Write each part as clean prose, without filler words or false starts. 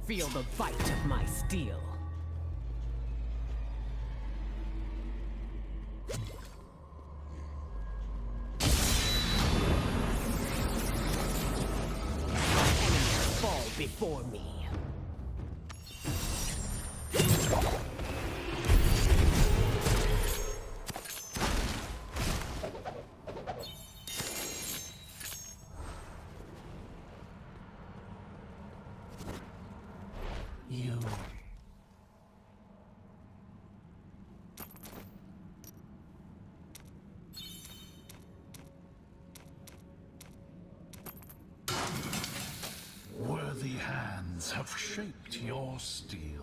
Feel the bite of my steel. Enemies fall before me. Worthy hands have shaped your steel.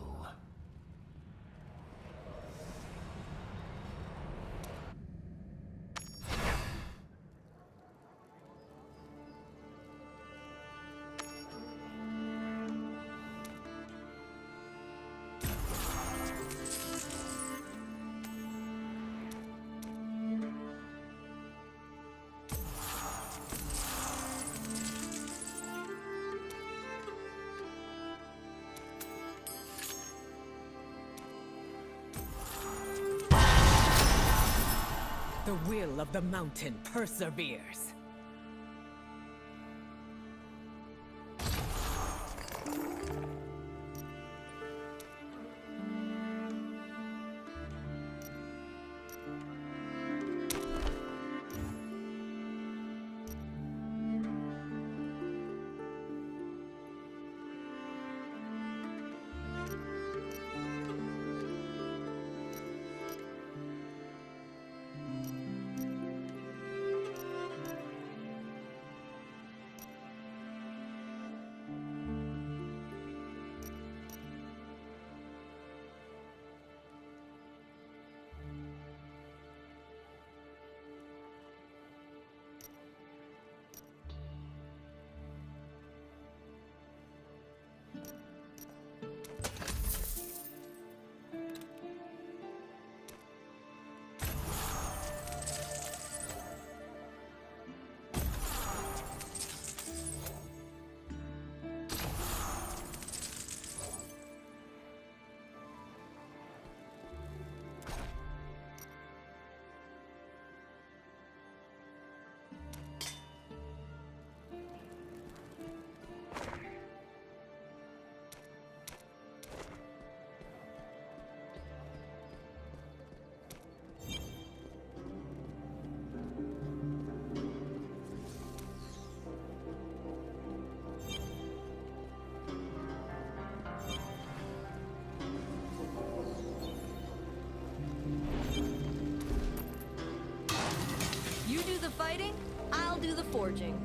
The will of the mountain perseveres. forging.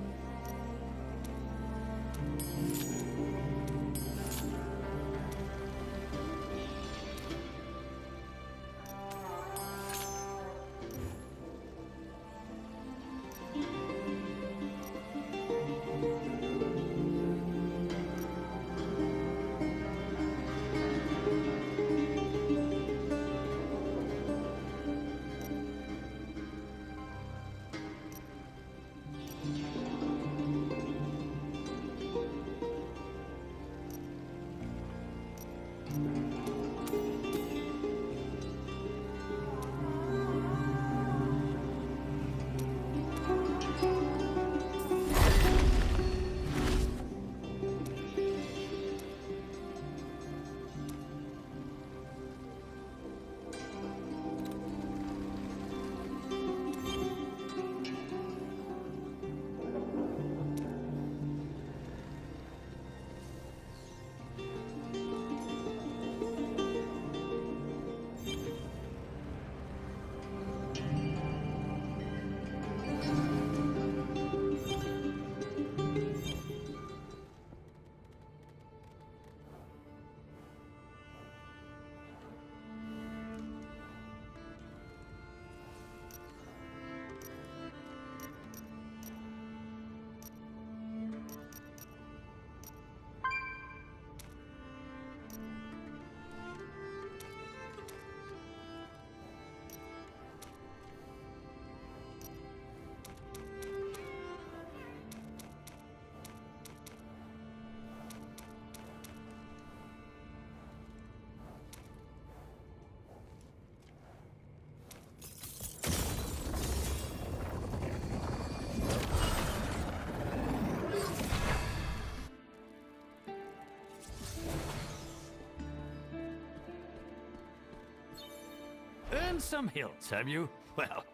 Earned some hilts, have you? Well,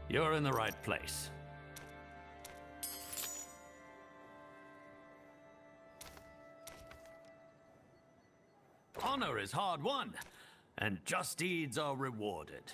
you're in the right place. Honor is hard won, and just deeds are rewarded.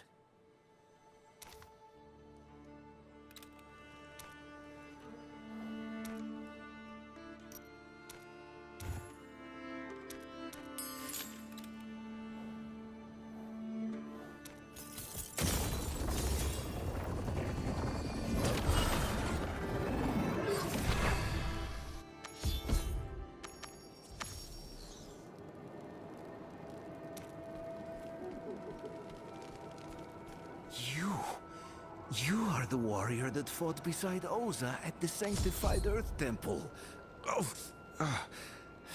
You are the warrior that fought beside Oza at the Sanctified Earth Temple.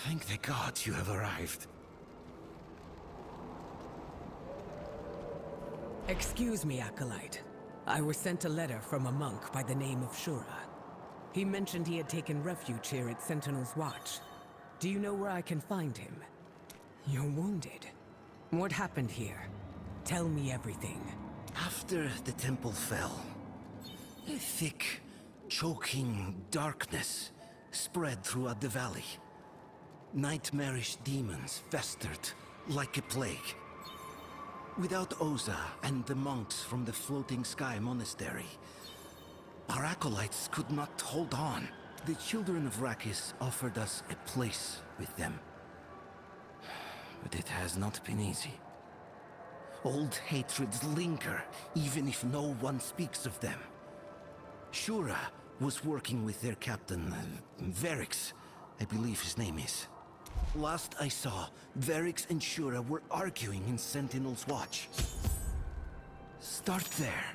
Thank the gods you have arrived. Excuse me, Acolyte. I was sent a letter from a monk by the name of Shura. He mentioned he had taken refuge here at Sentinel's Watch. Do you know where I can find him? You're wounded. What happened here? Tell me everything. After the temple fell, a thick, choking darkness spread throughout the valley. Nightmarish demons festered like a plague. Without Oza and the monks from the Floating Sky Monastery, our acolytes could not hold on. The children of Rakis offered us a place with them. But it has not been easy. Old hatreds linger, even if no one speaks of them. Shura was working with their captain, Verix, I believe his name is. Last I saw, Verix and Shura were arguing in Sentinel's Watch. Start there.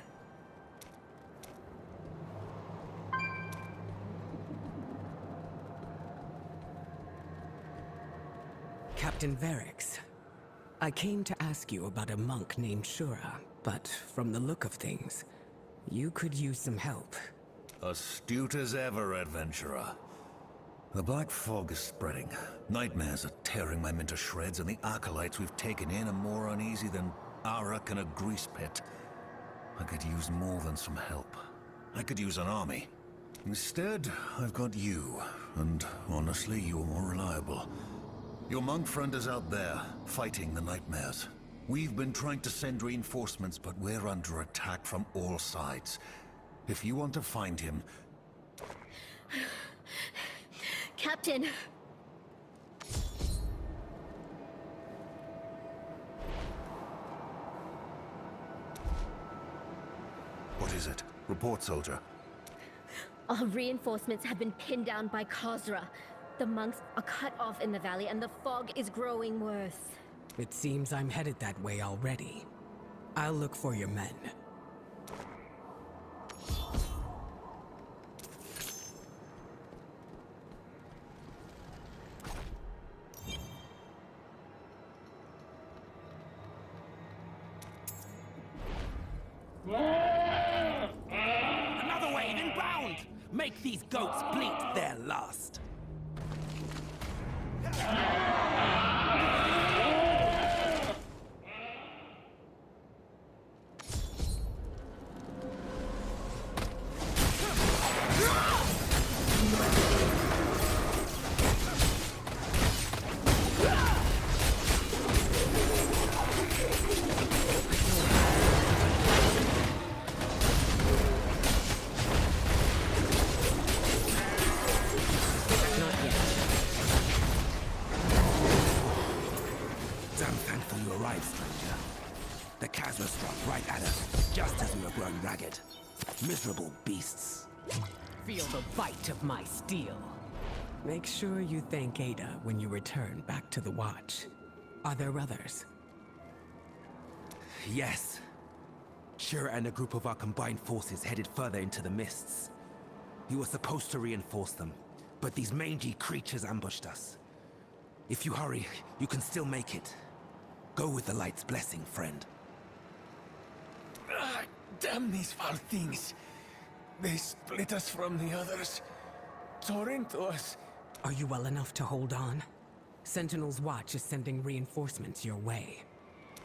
Captain Verix, I came to ask you about a monk named Shura, but from the look of things, you could use some help. Astute as ever, adventurer. The black fog is spreading. Nightmares are tearing my men to shreds, and the acolytes we've taken in are more uneasy than arak in a grease pit. I could use more than some help. I could use an army. Instead, I've got you, and honestly, you're more reliable. Your monk friend is out there, fighting the nightmares. We've been trying to send reinforcements, but we're under attack from all sides. If you want to find him, Captain! What is it? Report, soldier. Our reinforcements have been pinned down by Khosra. The monks are cut off in the valley and the fog is growing worse. It seems I'm headed that way already. I'll look for your men. Another wave inbound! Make these goats bleat their last. I'm thankful you arrived, stranger. The Khazra struck right at us, just as we were growing ragged. Miserable beasts. Feel the bite of my steel. Make sure you thank Ada when you return back to the Watch. Are there others? Yes. Shura and a group of our combined forces headed further into the mists. We were supposed to reinforce them, but these mangy creatures ambushed us. If you hurry, you can still make it. Go with the light's blessing, friend. Damn these foul things. They split us from the others, tore into us. Are you well enough to hold on? Sentinel's Watch is sending reinforcements your way.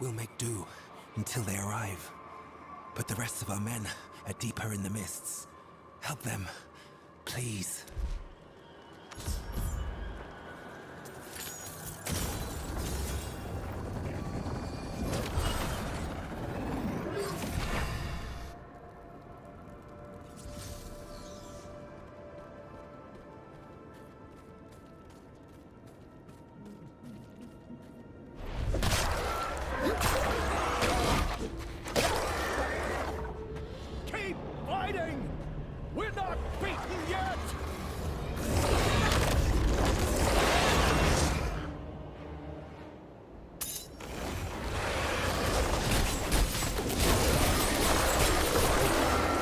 We'll make do until they arrive. But the rest of our men are deeper in the mists. Help them, please. Keep fighting! We're not beaten yet!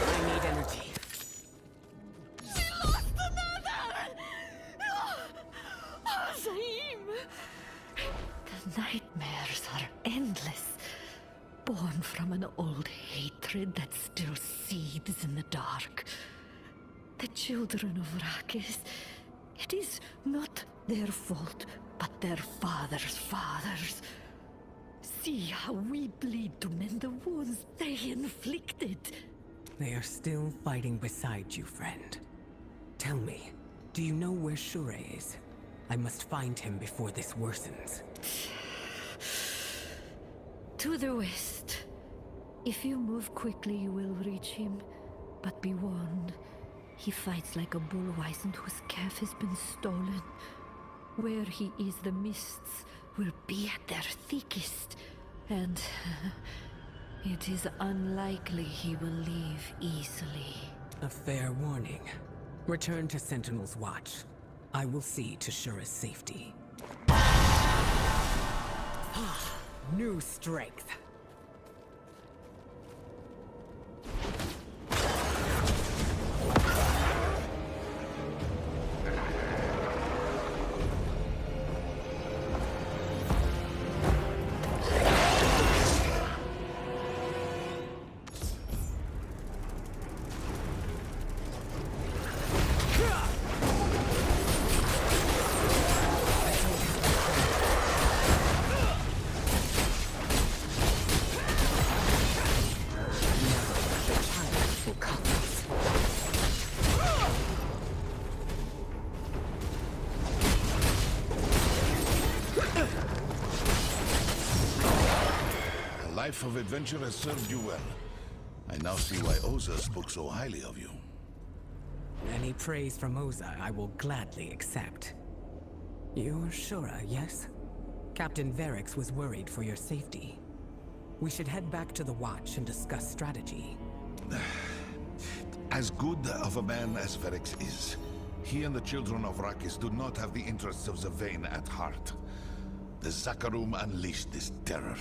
I need energy. We lost another! Oh, Zaim! The nightmares are endless. Born from an old hatred that still seethes in the dark. The children of Rakis, it is not their fault, but their fathers' fathers. See how we bleed to mend the wounds they inflicted. They are still fighting beside you, friend. Tell me, do you know where Shure is? I must find him before this worsens. To the west. If you move quickly, you will reach him. But be warned, he fights like a bull wizened whose calf has been stolen. Where he is, the mists will be at their thickest. And it is unlikely he will leave easily. A fair warning. Return to Sentinel's Watch. I will see to Shura's safety. New strength. A life of adventure has served you well. I now see why Oza spoke so highly of you. Any praise from Oza I will gladly accept. You're Shura, yes? Captain Verix was worried for your safety. We should head back to the Watch and discuss strategy. As good of a man as Verix is, he and the children of Rakis do not have the interests of the Vayne at heart. The Zakarum unleashed this terror,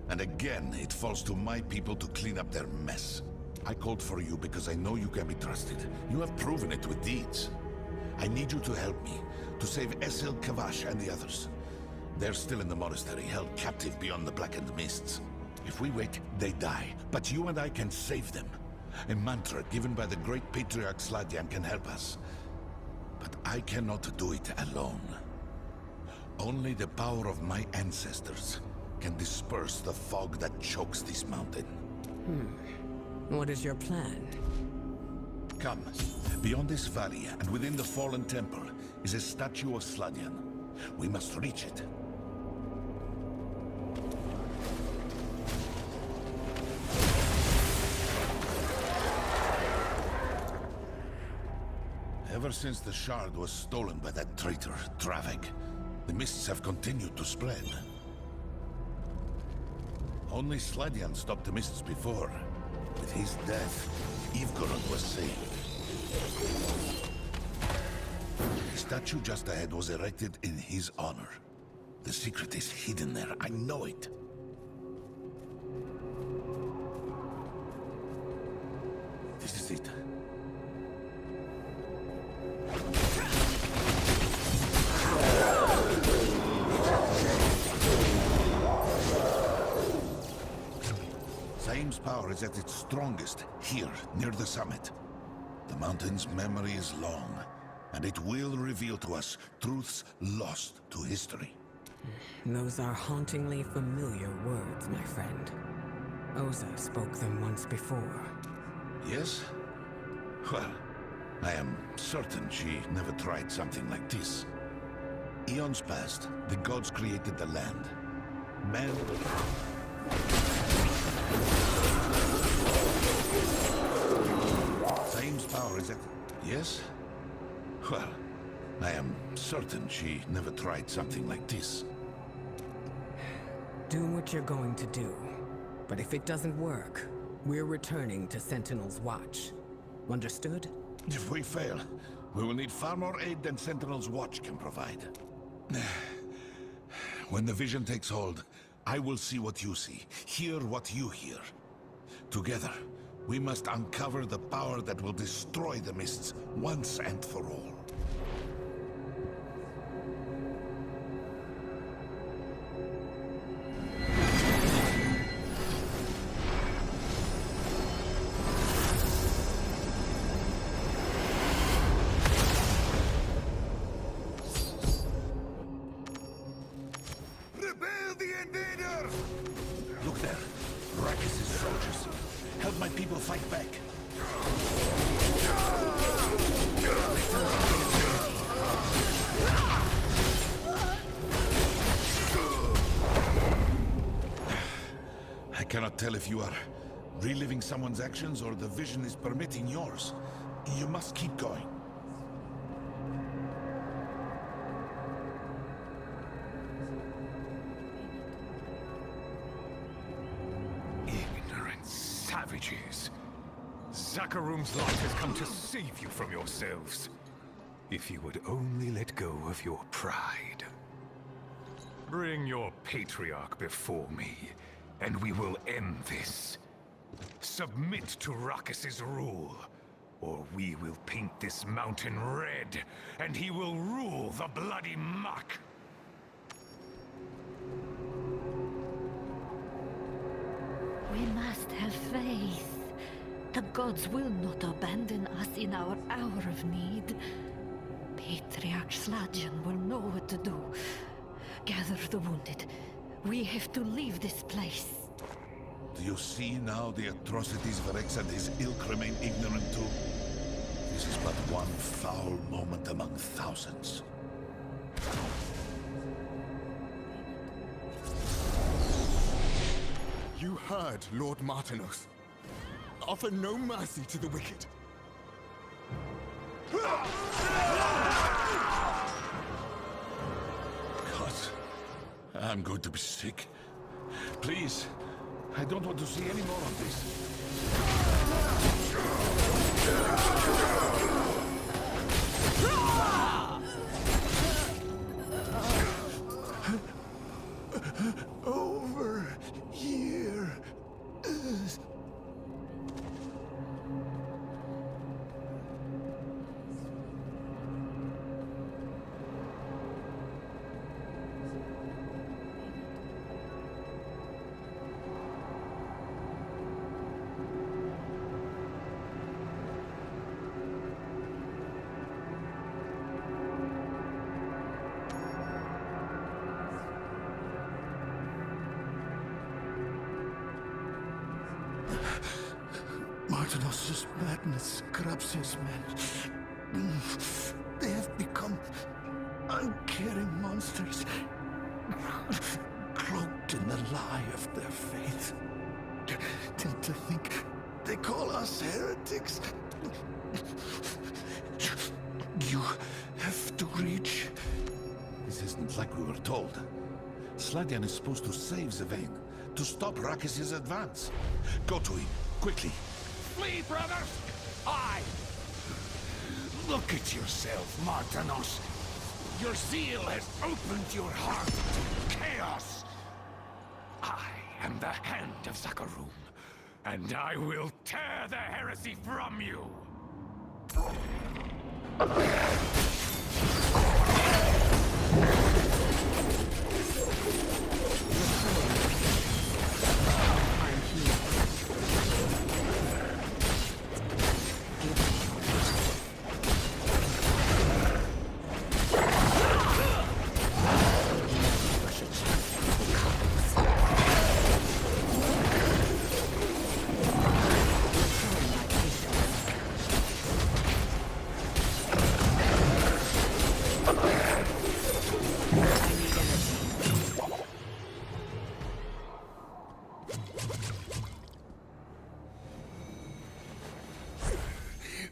and again it falls to my people to clean up their mess. I called for you because I know you can be trusted. You have proven it with deeds. I need you to help me, to save Esil, Kavash, and the others. They're still in the monastery, held captive beyond the blackened mists. If we wait, they die, but you and I can save them. A mantra given by the great patriarch Sladian can help us. But I cannot do it alone. Only the power of my ancestors can disperse the fog that chokes this mountain. What is your plan? Come. Beyond this valley, and within the fallen temple, is a statue of Sladian. We must reach it. Ever since the shard was stolen by that traitor, Travik, the mists have continued to spread. Only Sladian stopped the mists before. With his death, Ivgorod was saved. The statue just ahead was erected in his honor. The secret is hidden there, I know it. This is it. Zaim's power is at its strongest here, near the summit. The mountain's memory is long, and it will reveal to us truths lost to history. Those are hauntingly familiar words, my friend. Oza spoke them once before. Yes? Well, I am certain she never tried something like this. Eons past, the gods created the land. Man... Zaim's power is at... Yes? Well, I am certain she never tried something like this. Do what you're going to do. But if it doesn't work, we're returning to Sentinel's Watch. Understood? If we fail, we will need far more aid than Sentinel's Watch can provide. When the vision takes hold, I will see what you see, hear what you hear. Together, we must uncover the power that will destroy the mists once and for all. Repel the invaders! Look there, Rakis' soldiers. Help my people fight back. I cannot tell if you are reliving someone's actions or the vision is permitting yours. You must keep going. Ignorant savages. Zakarum's light has come to save you from yourselves. If you would only let go of your pride. Bring your patriarch before me, and we will end this. Submit to Rakis' rule, or we will paint this mountain red, and he will rule the bloody muck. We must have faith. The gods will not abandon us in our hour of need. Patriarch Sladian will know what to do. Gather the wounded. We have to leave this place. Do you see now the atrocities Verix and his ilk remain ignorant to? This is but one foul moment among thousands. You heard Lord Martinos. Offer no mercy to the wicked. God, I'm going to be sick. Please, I don't want to see any more of this. Over here. Martinos' madness corrupts his men. They have become uncaring monsters, cloaked in the lie of their faith. To think they call us heretics. You have to reach. This isn't like we were told. Sladian is supposed to save Zevane, to stop Rakis' advance. Go to him, quickly. Flee, brothers! Aye! Look at yourself, Martinos. Your zeal has opened your heart to chaos. I am the hand of Zakarum, and I will tear the heresy from you!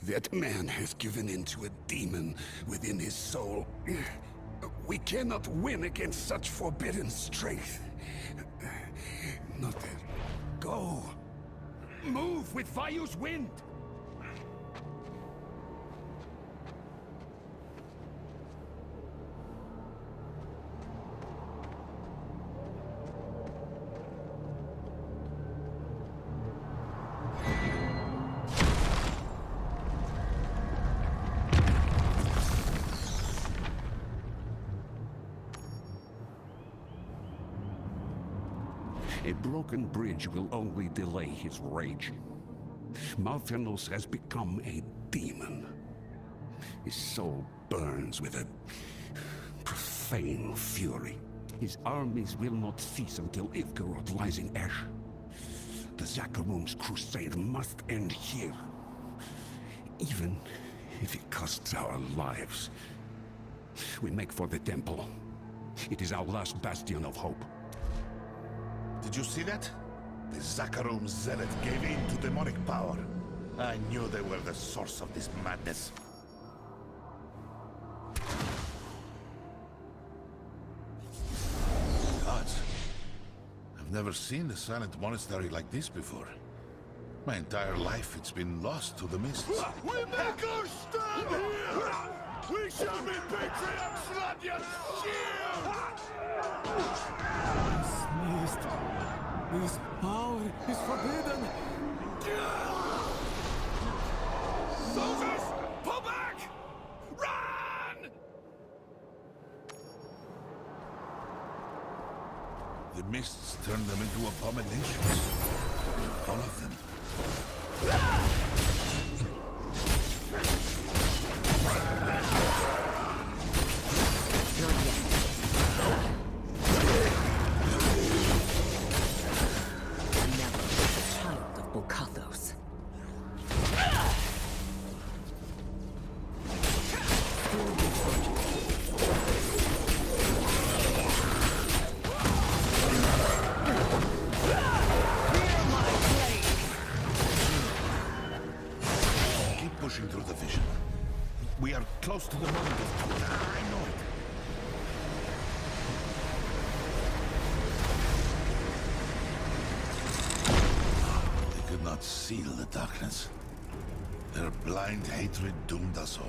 That man has given in to a demon within his soul. We cannot win against such forbidden strength. Not that. Go! Move with Vayu's wind! A broken bridge will only delay his rage. Malfianos has become a demon. His soul burns with a profane fury. His armies will not cease until Ivgarot lies in ash. The Zakarum's crusade must end here. Even if it costs our lives. We make for the temple. It is our last bastion of hope. Did you see that? The Zakarum zealot gave in to demonic power. I knew they were the source of this madness. Gods, I've never seen the silent monastery like this before. My entire life it's been lost to the mists. We make our stand here! We shall be Patriot Sladian's shield! Mist. His power is forbidden. Soldiers, pull back! Run! The mists turned them into abominations. All of them. close to the moment. I know it. They could not seal the darkness. Their blind hatred doomed us all.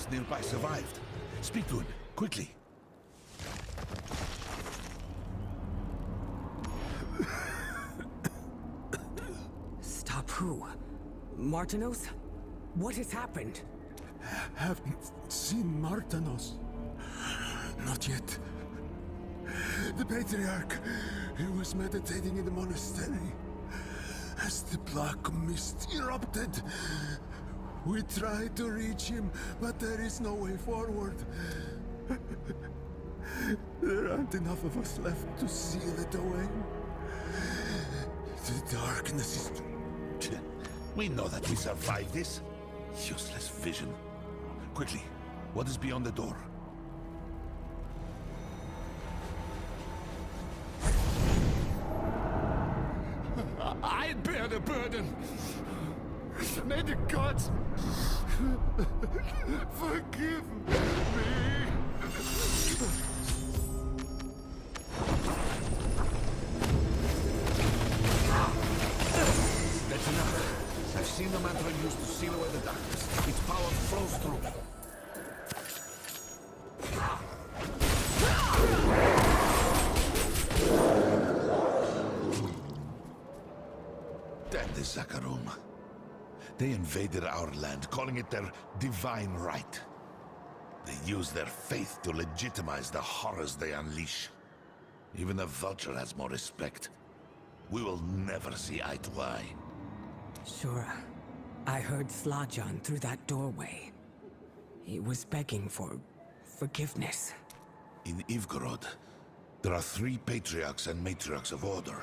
Nearby survived. Speak to him, quickly. Stop who? Martinos? What has happened? Haven't seen Martinos. Not yet. The Patriarch, he was meditating in the monastery. As the black mist erupted, we tried to reach him, but there is no way forward. There aren't enough of us left to seal it away. The darkness is... We know that we survived this. Useless vision. Quickly, what is beyond the door? I bear the burden. May the gods forgive me. That's enough. I've seen the mantra used to seal away the darkness. Its power flows through. Damn this Zakarum. They invaded our land, calling it their divine right. They use their faith to legitimize the horrors they unleash. Even a vulture has more respect. We will never see eye to eye. Shura, I heard Slajan through that doorway. He was begging for forgiveness. In Ivgorod, there are 3 patriarchs and matriarchs of order,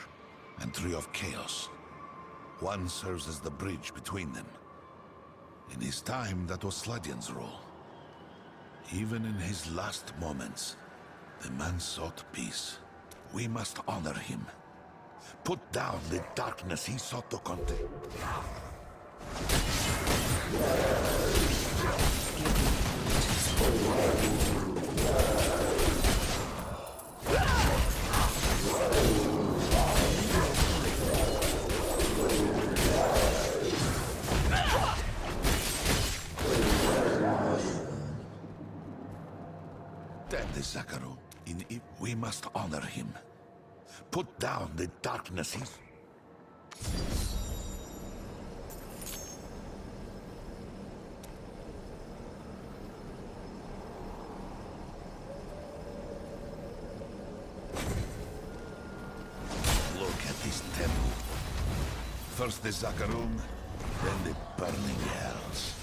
and 3 of chaos. One serves as the bridge between them. In his time, that was Sladjan's role. Even in his last moments, the man sought peace. We must honor him. Put down the darkness he sought to contain. Damn this Zakaru. We must honor him. Put down the darkness he's... Look at this temple. First the Zakarum, then the burning hells.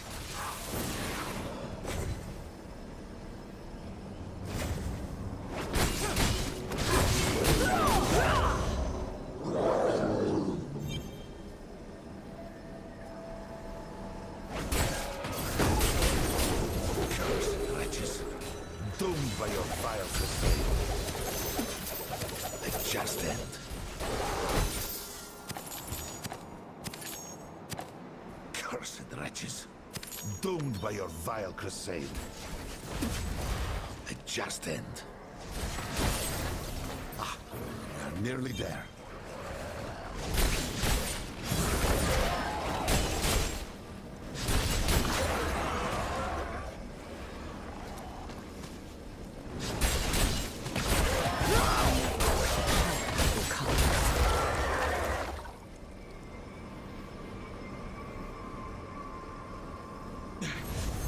Doomed by your vile crusade. The just end. Cursed wretches. Doomed by your vile crusade. The just end. Ah, we are nearly there.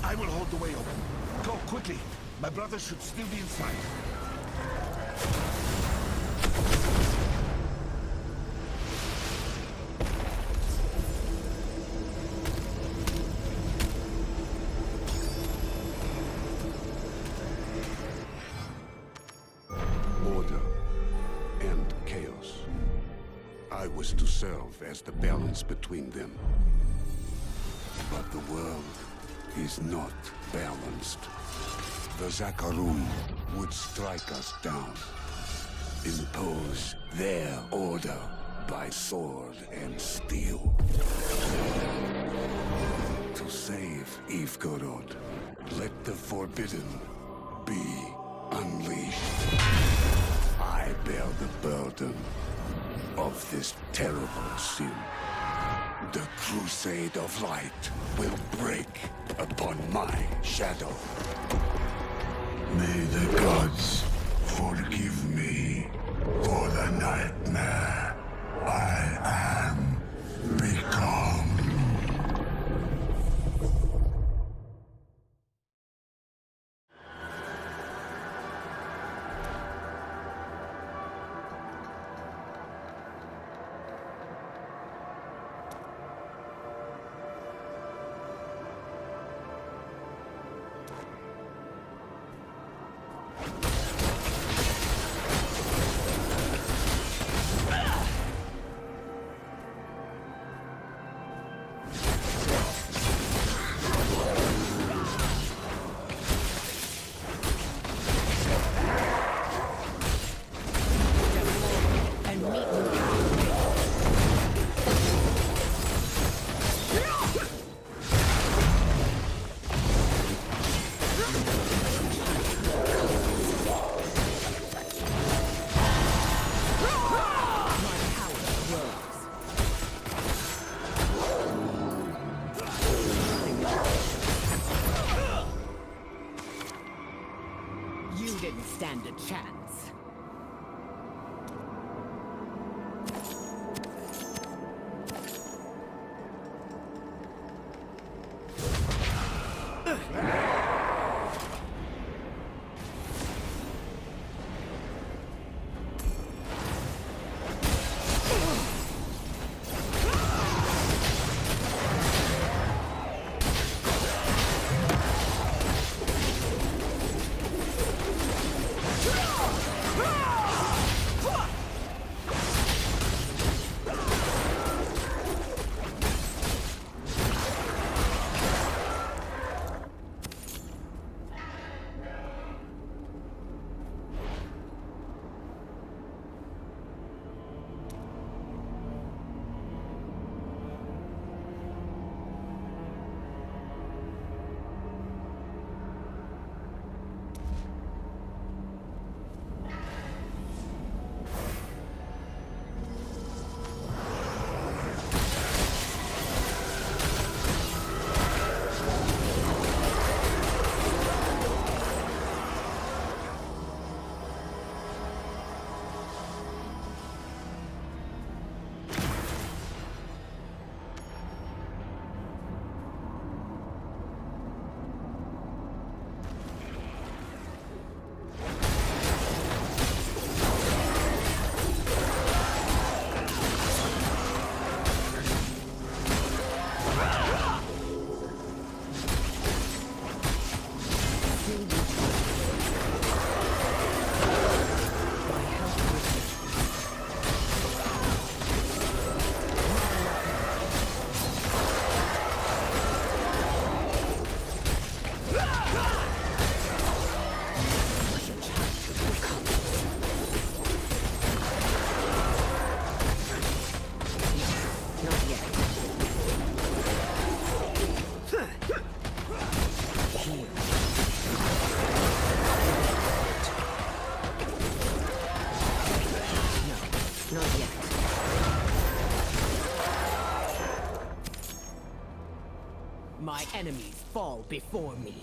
I will hold the way open. Go, quickly. My brother should still be inside. was to serve as the balance between them. But the world is not balanced. The Zakarum would strike us down, impose their order by sword and steel. To save Ivgorod, let the Forbidden be unleashed. I bear the burden of this terrible sin. The Crusade of Light will break upon my shadow. May the gods forgive me for the nightmare I am become. Didn't stand a chance. My enemies fall before me.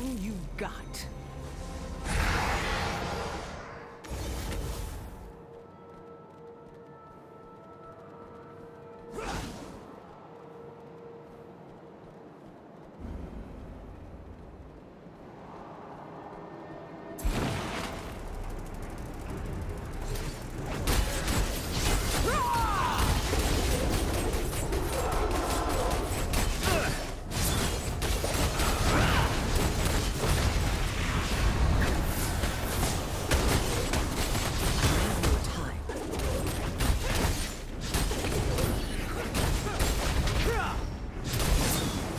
everything you've got.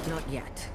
Not yet.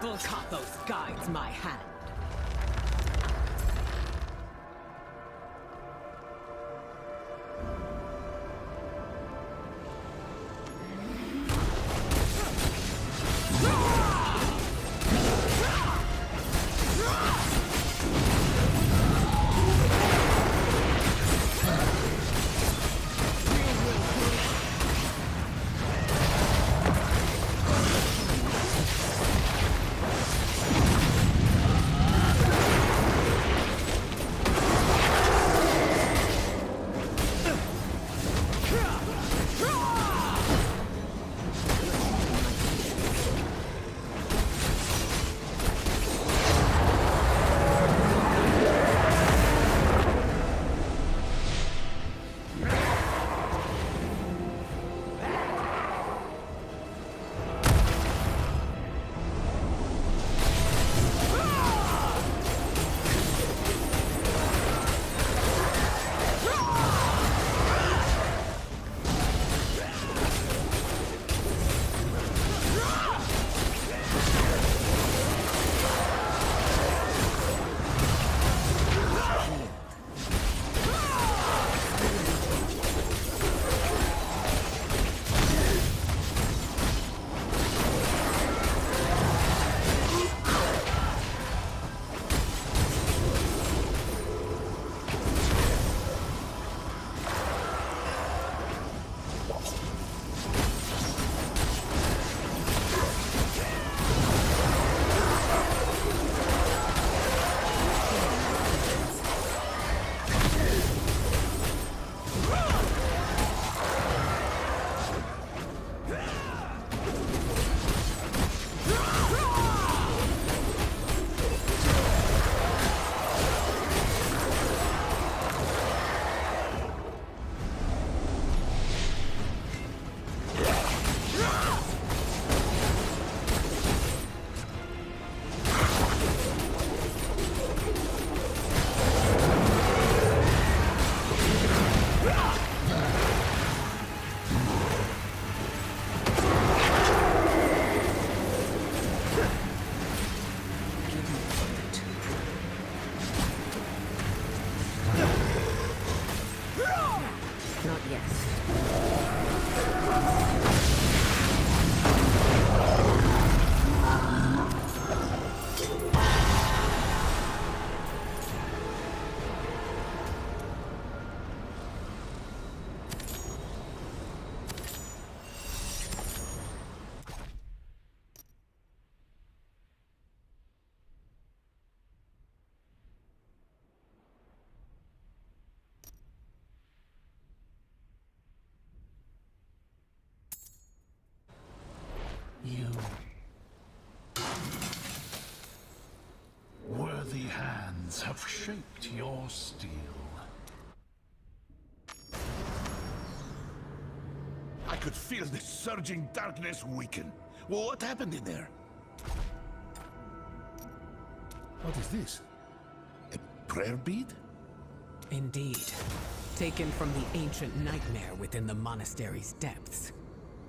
Volcathos guides my hand. winds have shaped your steel. I could feel the surging darkness weaken. Well, what happened in there? What is this? A prayer bead? Indeed. Taken from the ancient nightmare within the monastery's depths.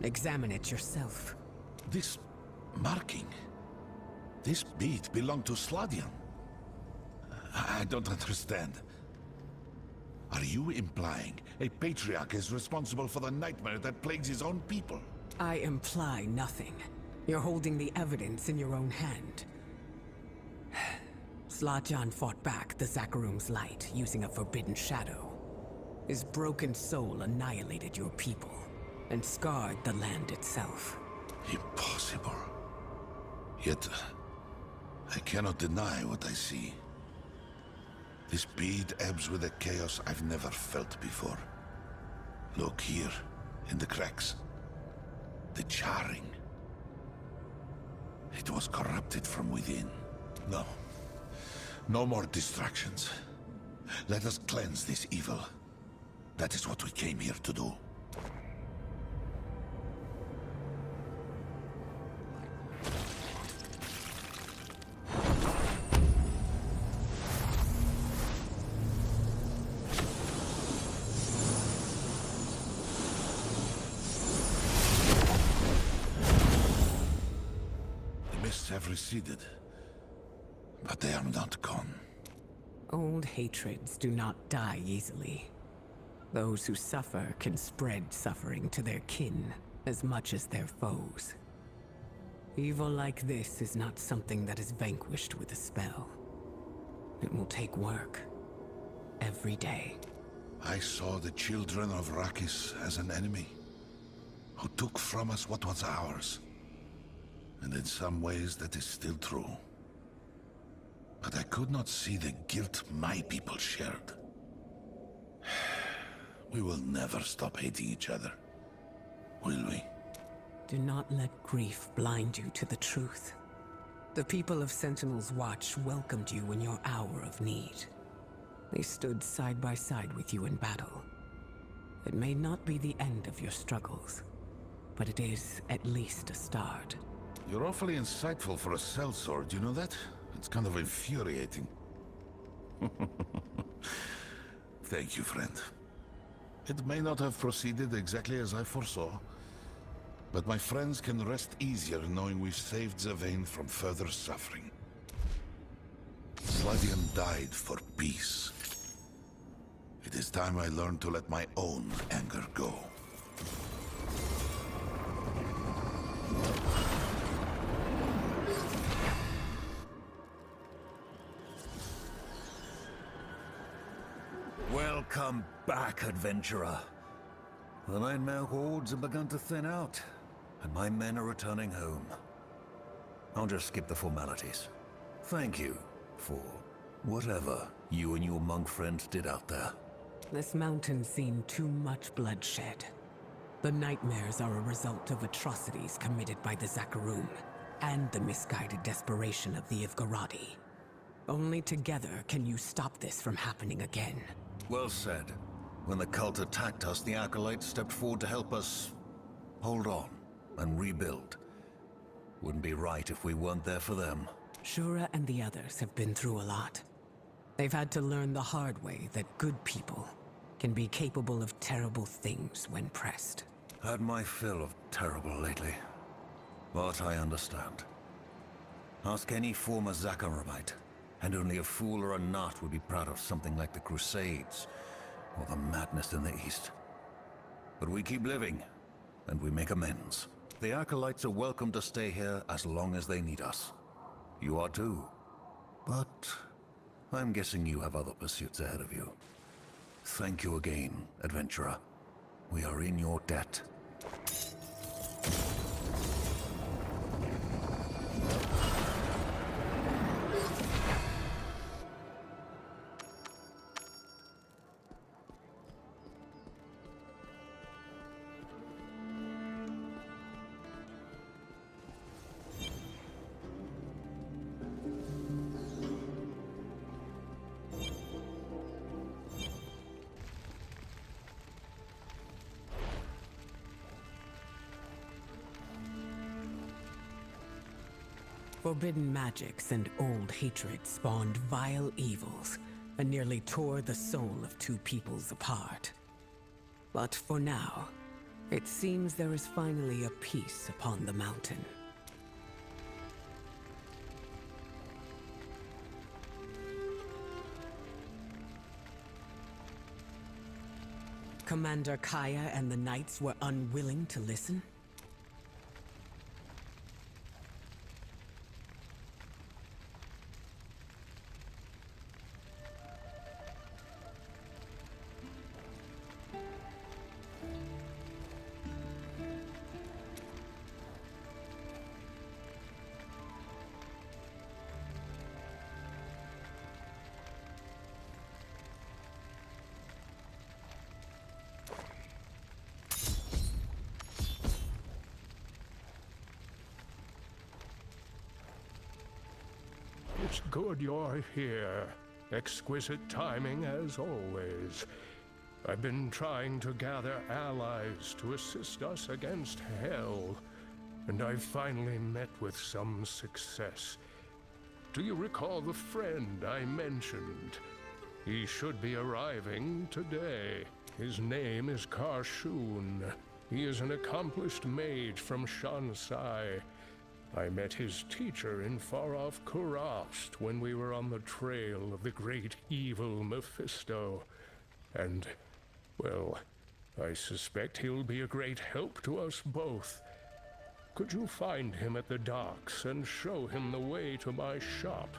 Examine it yourself. This marking... This bead belonged to Sladian. I don't understand. Are you implying a patriarch is responsible for the nightmare that plagues his own people? I imply nothing. You're holding the evidence in your own hand. Sladian fought back the Zakharum's light using a forbidden shadow. His broken soul annihilated your people and scarred the land itself. Impossible. Yet, I cannot deny what I see. This bead ebbs with a chaos I've never felt before. Look here, in the cracks. The charring. It was corrupted from within. No. No more distractions. Let us cleanse this evil. That is what we came here to do. Have receded, but they are not gone. Old hatreds do not die easily. Those who suffer can spread suffering to their kin as much as their foes. Evil like this is not something that is vanquished with a spell. It will take work. Every day. I saw the children of Rakis as an enemy, who took from us what was ours. And in some ways that is still true. But I could not see the guilt my people shared. We will never stop hating each other, will we? Do not let grief blind you to the truth. The people of Sentinel's Watch welcomed you in your hour of need. They stood side by side with you in battle. It may not be the end of your struggles, but it is at least a start. You're awfully insightful for a sellsword, you know that? It's kind of infuriating. Thank you, friend. It may not have proceeded exactly as I foresaw, but my friends can rest easier knowing we've saved Zavain from further suffering. Sladian died for peace. It is time I learned to let my own anger go. Welcome back, adventurer. The nightmare hordes have begun to thin out, and my men are returning home. I'll just skip the formalities. Thank you for whatever you and your monk friends did out there. This mountain's seen too much bloodshed. The nightmares are a result of atrocities committed by the Zakharum, and the misguided desperation of the Ivgaradi. Only together can you stop this from happening again. Well said. When the cult attacked us, the Acolytes stepped forward to help us hold on and rebuild. Wouldn't be right if we weren't there for them. Shura and the others have been through a lot. They've had to learn the hard way that good people can be capable of terrible things when pressed. Had my fill of terrible lately. But I understand. Ask any former Zakharumite, and only a fool or a nut would be proud of something like the Crusades, or the madness in the East. But we keep living, and we make amends. The Acolytes are welcome to stay here as long as they need us. You are too. But I'm guessing you have other pursuits ahead of you. Thank you again, adventurer. We are in your debt. Forbidden magics and old hatred spawned vile evils and nearly tore the soul of two peoples apart. But for now, it seems there is finally a peace upon the mountain. Commander Kaya and the Knights were unwilling to listen? It's good you're here. Exquisite timing as always. I've been trying to gather allies to assist us against Hell, and I've finally met with some success. Do you recall the friend I mentioned? He should be arriving today. His name is Karshun. He is an accomplished mage from Shansai. I met his teacher in far-off Kurast when we were on the trail of the great evil Mephisto. And, well, I suspect he'll be a great help to us both. Could you find him at the docks and show him the way to my shop?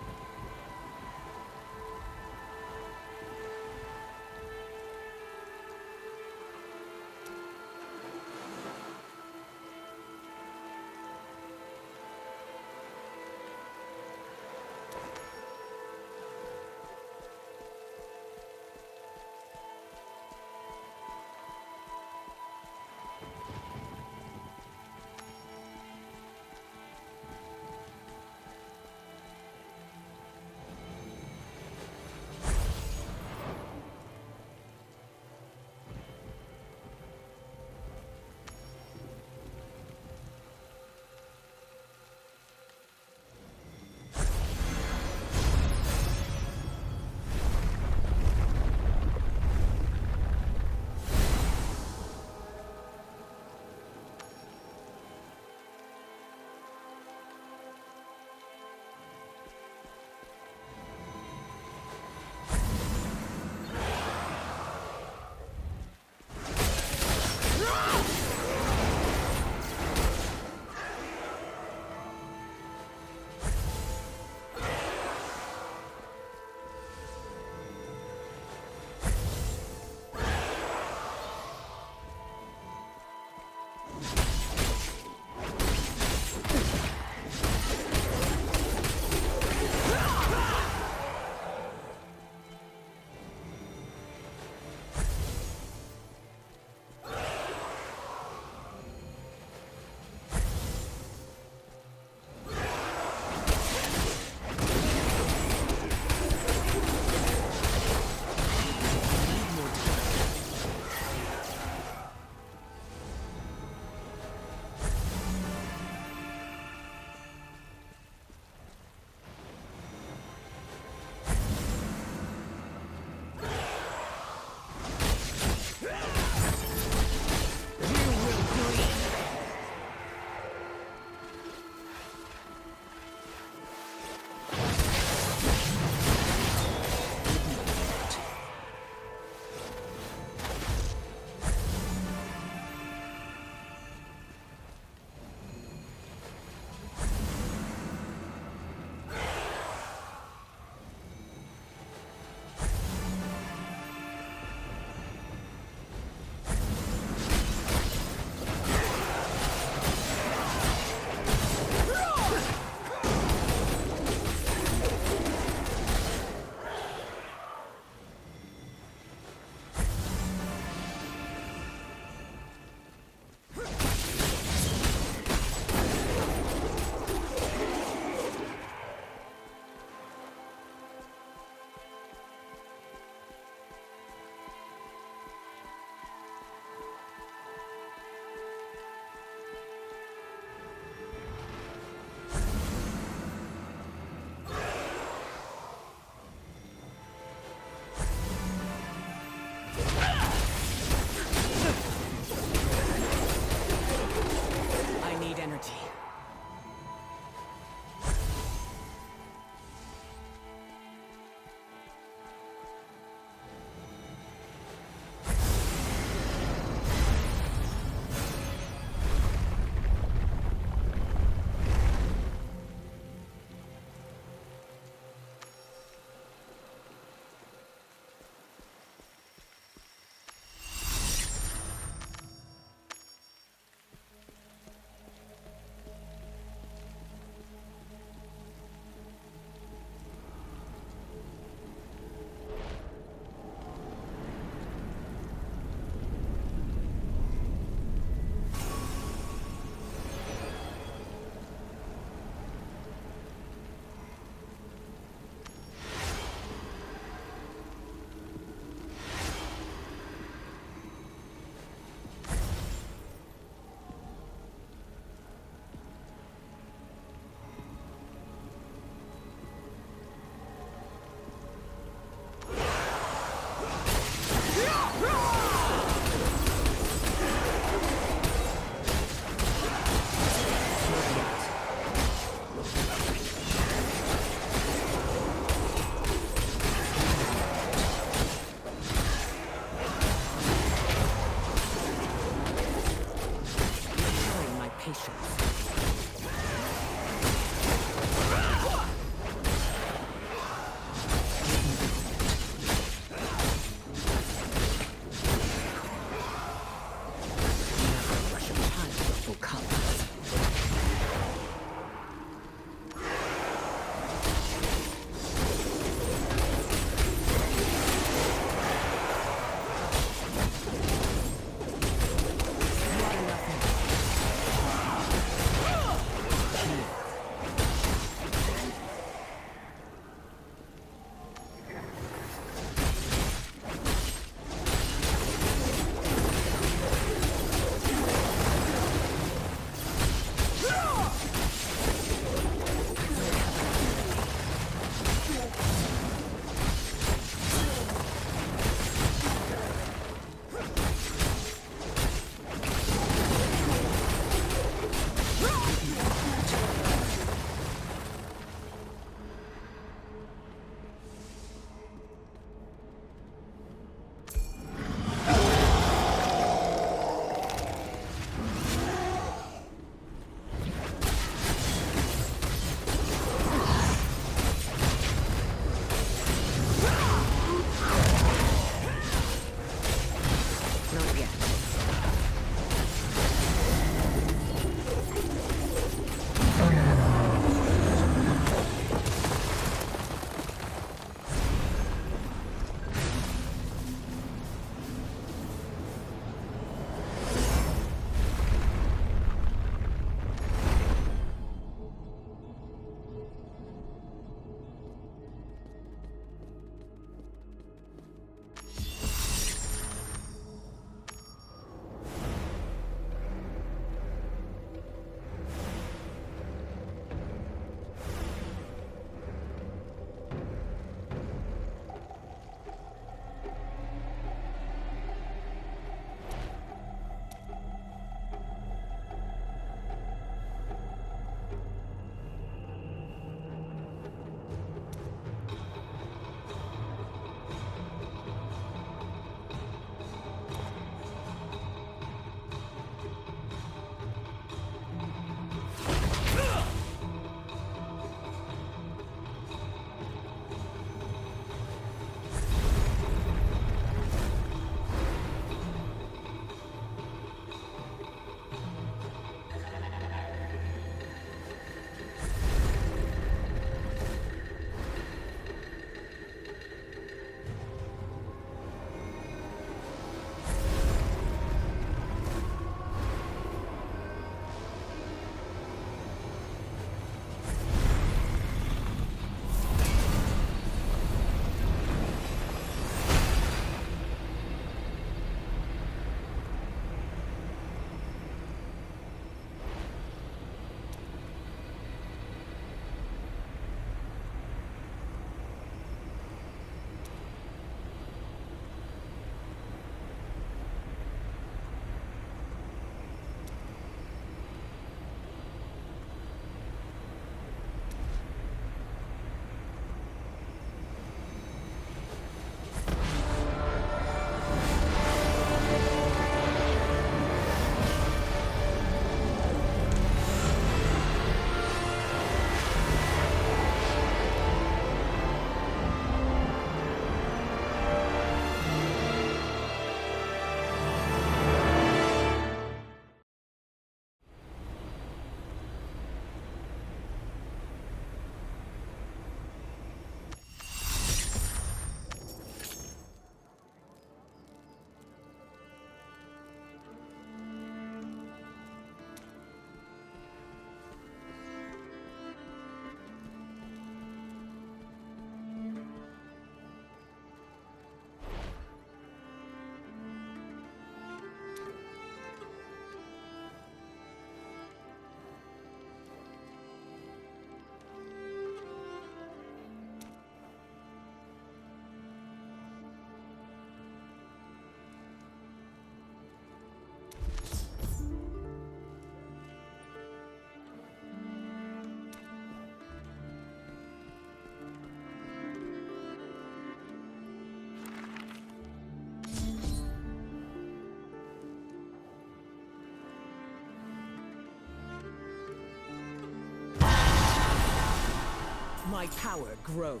my power grows.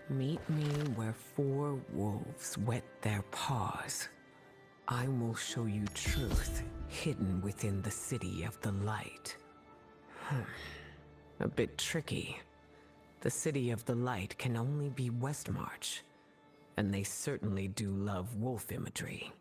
Meet me where 4 wolves wet their paws. I will show you truth hidden within the city of the light. A bit tricky. The city of the light can only be Westmarch, and they certainly do love wolf imagery.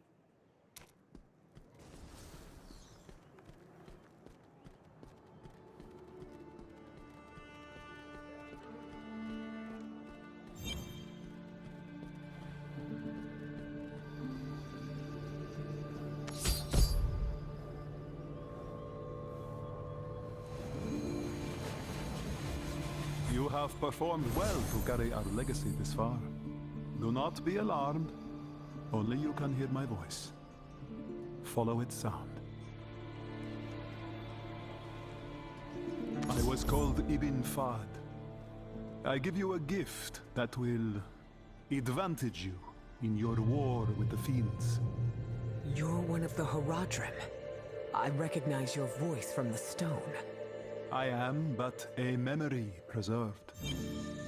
You have performed well to carry our legacy this far. Do not be alarmed. Only you can hear my voice. Follow its sound. I was called Ibn Fahd. I give you a gift that will advantage you in your war with the fiends. You're one of the Haradrim. I recognize your voice from the stone. I am but a memory preserved.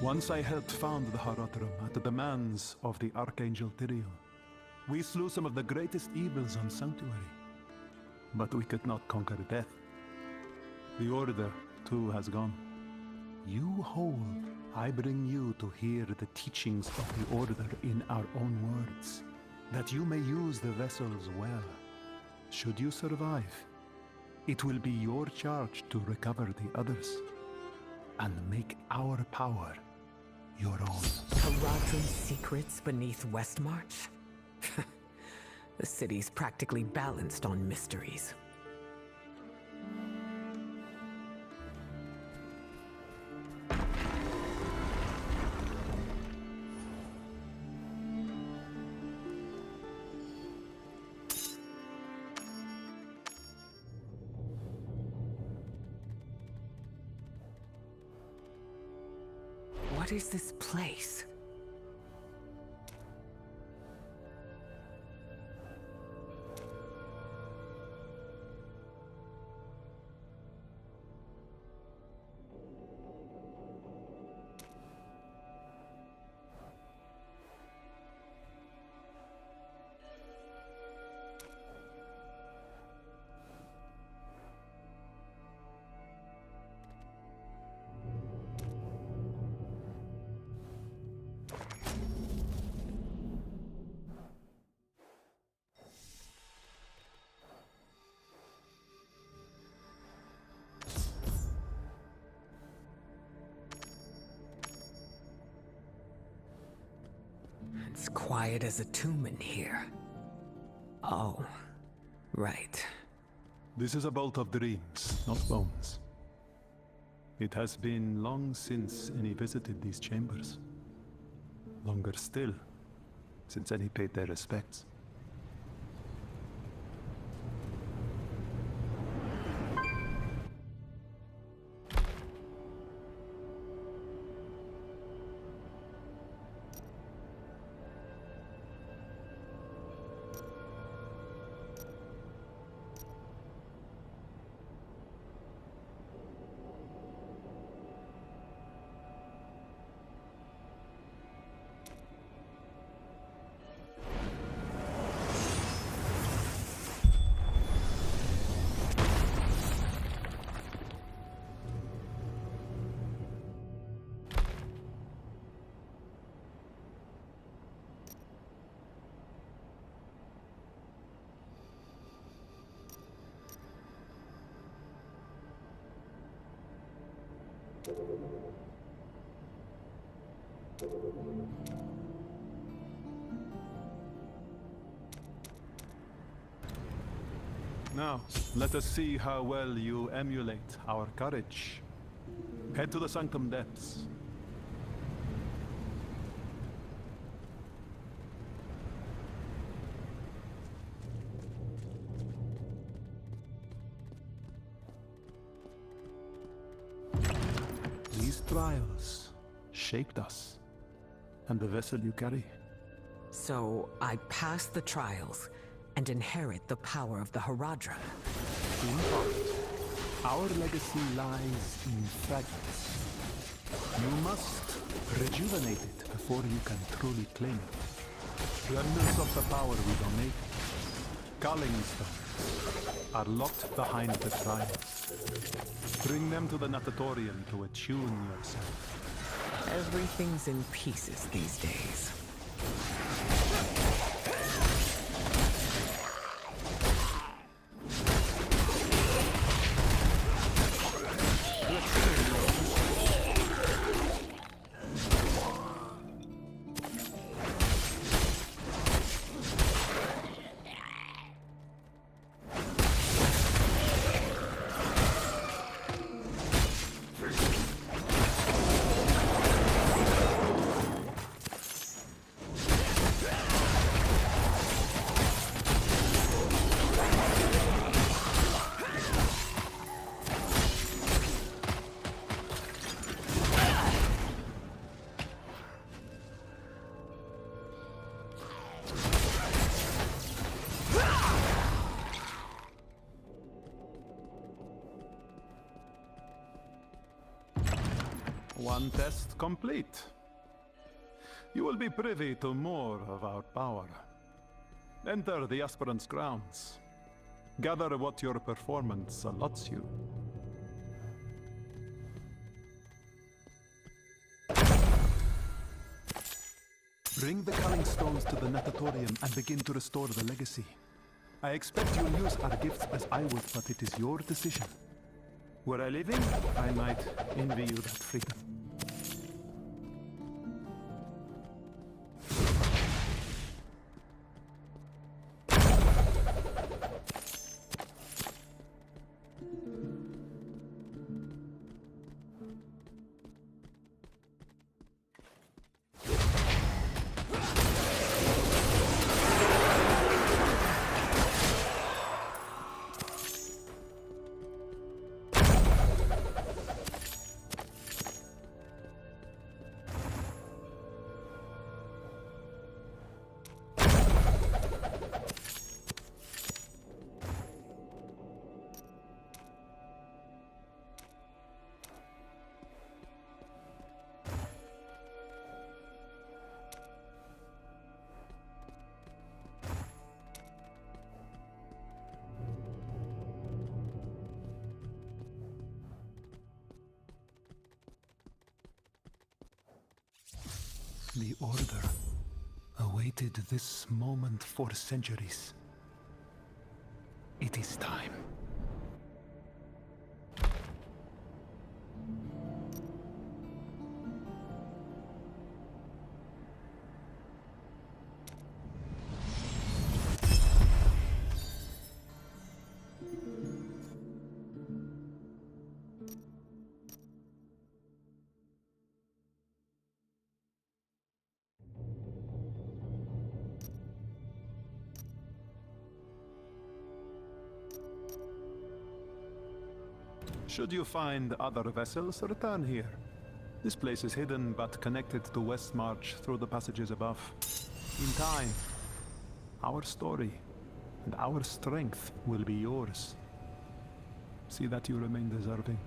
Once I helped found the Haradrim at the demands of the Archangel Tyrael. We slew some of the greatest evils on Sanctuary, but we could not conquer death. The Order, too, has gone. You hold, I bring you to hear the teachings of the Order in our own words, that you may use the vessels well. Should you survive, it will be your charge to recover the others, and make our power your own. Haradrim's secrets beneath Westmarch? The city's practically balanced on mysteries. What is this place? It's quiet as a tomb in here. Oh, right. This is a bolt of dreams, not bones. It has been long since any visited these chambers. Longer still, since any paid their respects. Now, let us see how well you emulate our courage. Head to the Sanctum Depths. These trials shaped us, and the vessel you carry. So I pass the trials and inherit the power of the Haradrim. In part, our legacy lies in fragments. You must rejuvenate it before you can truly claim it. Remnants of the power we donate, culling stones, are locked behind the trials. Bring them to the natatorium to attune yourself. Everything's in pieces these days. One test complete. You will be privy to more of our power. Enter the aspirant's grounds. Gather what your performance allots you. Bring the culling stones to the natatorium and begin to restore the legacy. I expect you'll use our gifts as I would, but it is your decision. Were I living, I might envy you that freedom. The Order awaited this moment for centuries. It is time. Should you find other vessels, return here. This place is hidden but connected to Westmarch through the passages above. In time, our story and our strength will be yours. See that you remain deserving.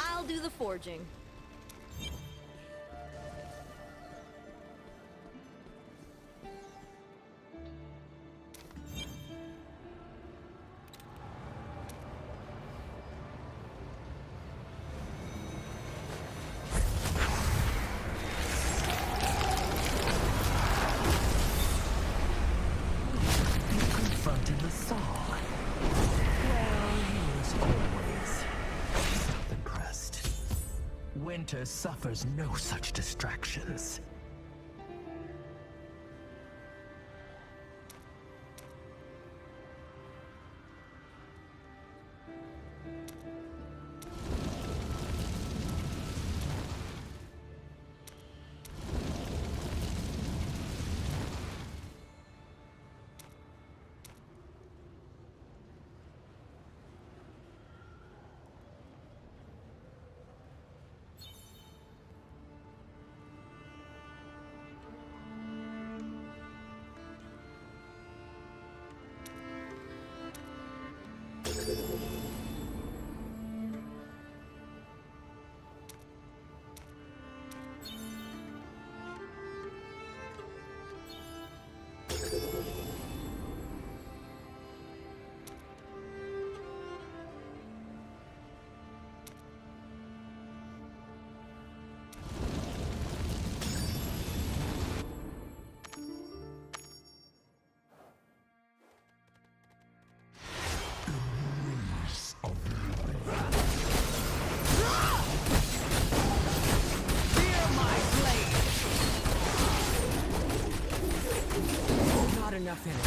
I'll do the forging. Confronted the Saw. Well, he was always self-impressed. Winter suffers no such distractions. Enough in it.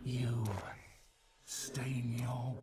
You stain your...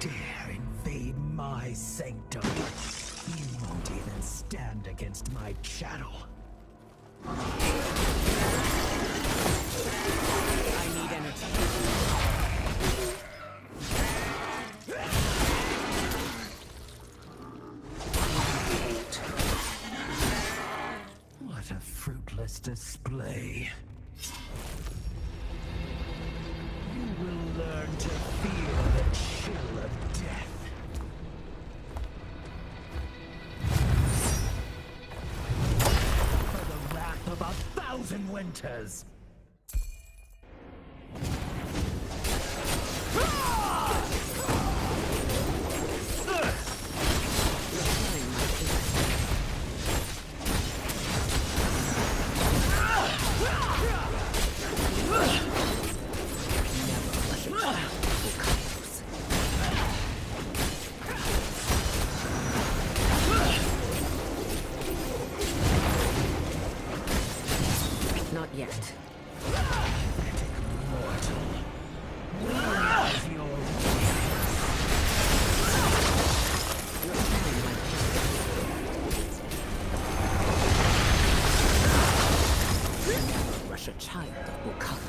dare invade my sanctum, you won't even stand against my chattel. I need energy. What a fruitless display. You will learn to feel the chill of death. For the wrath of 1,000 winters! Not yet. Rush a child of Bukhara.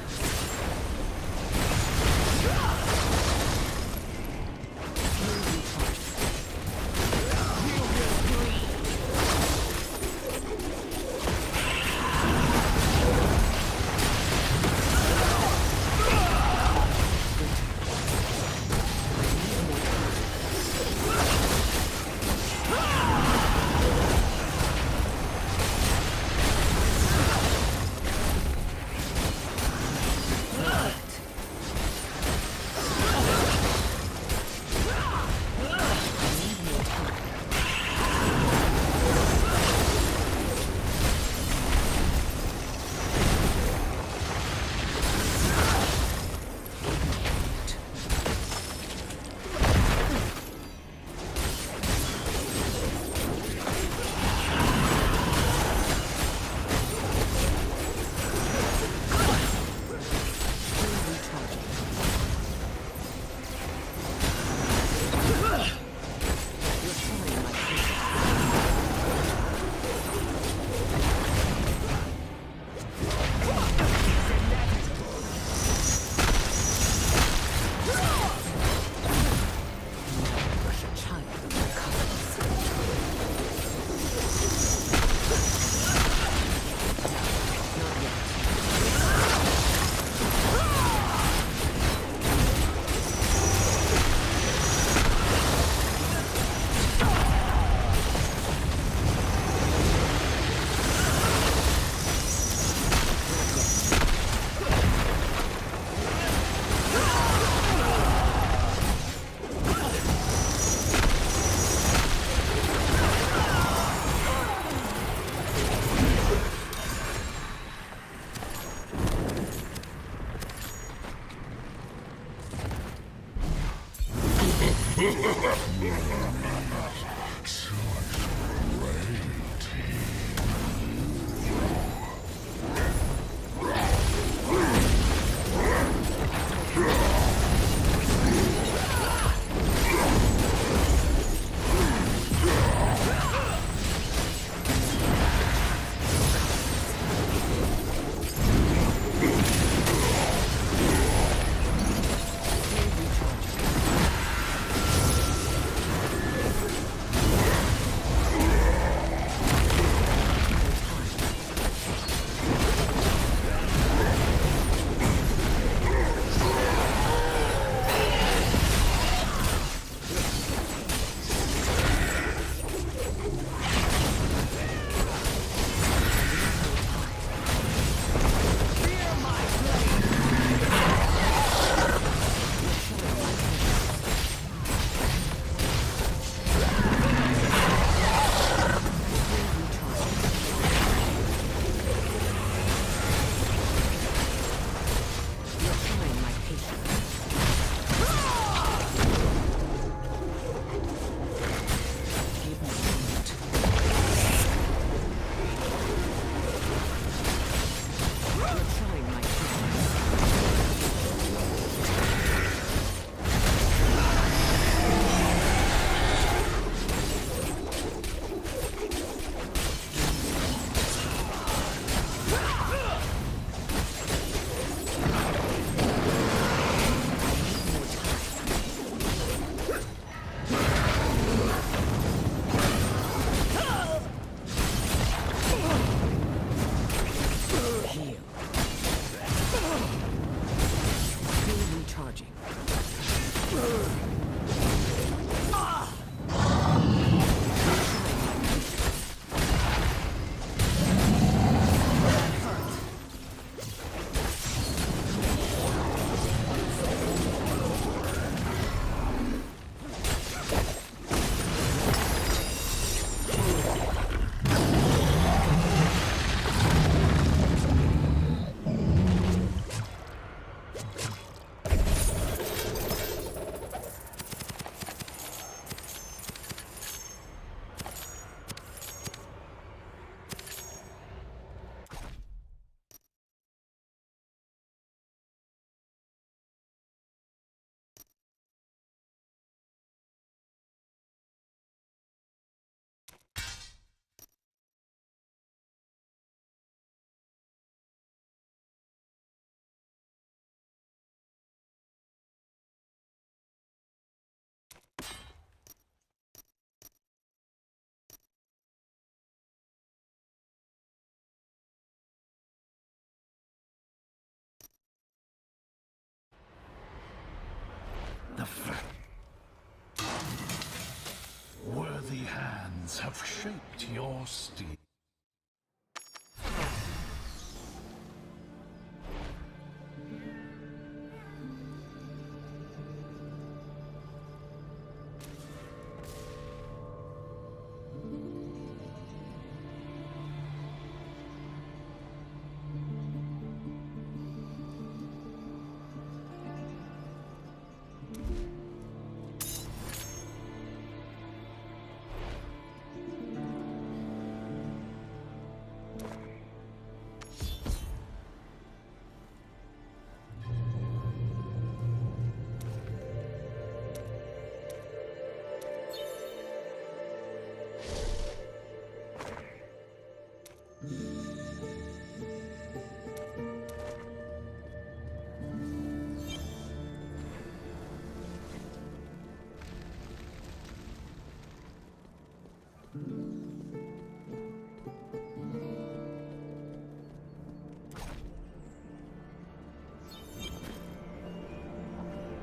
Worthy hands have shaped your steel.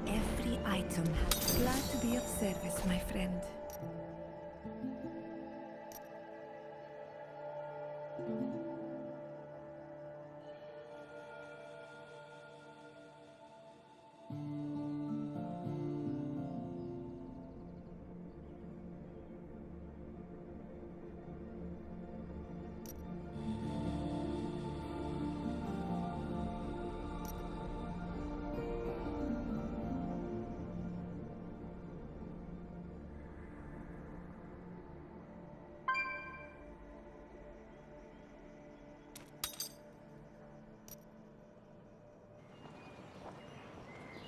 Every item. Glad to be of service, my friend.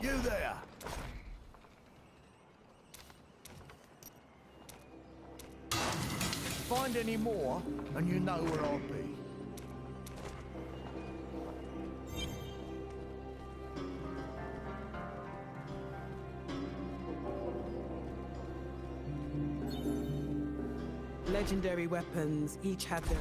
You there! Find any more, and you know where I'll be. Legendary weapons each have their...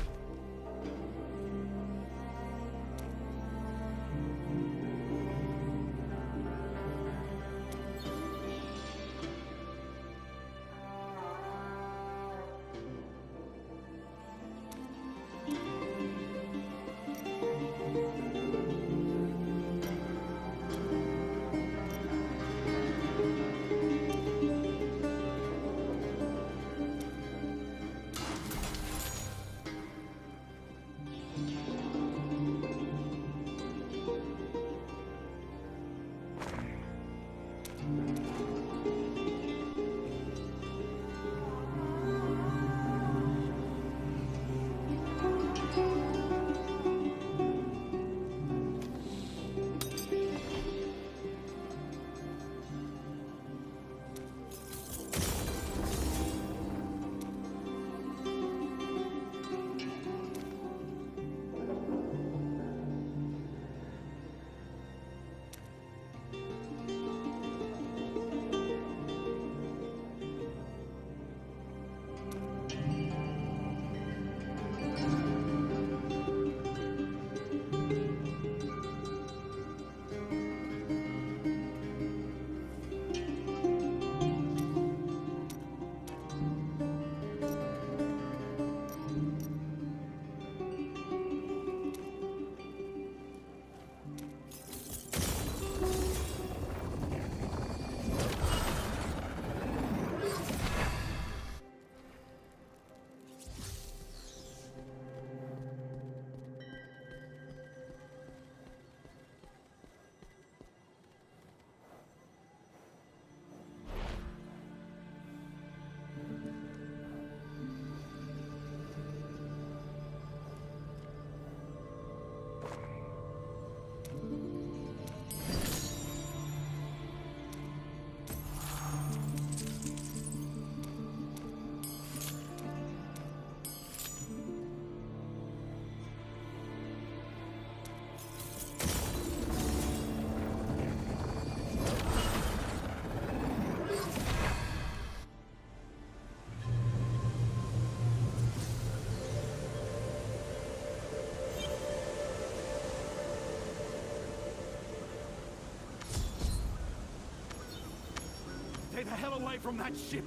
the hell away from that ship!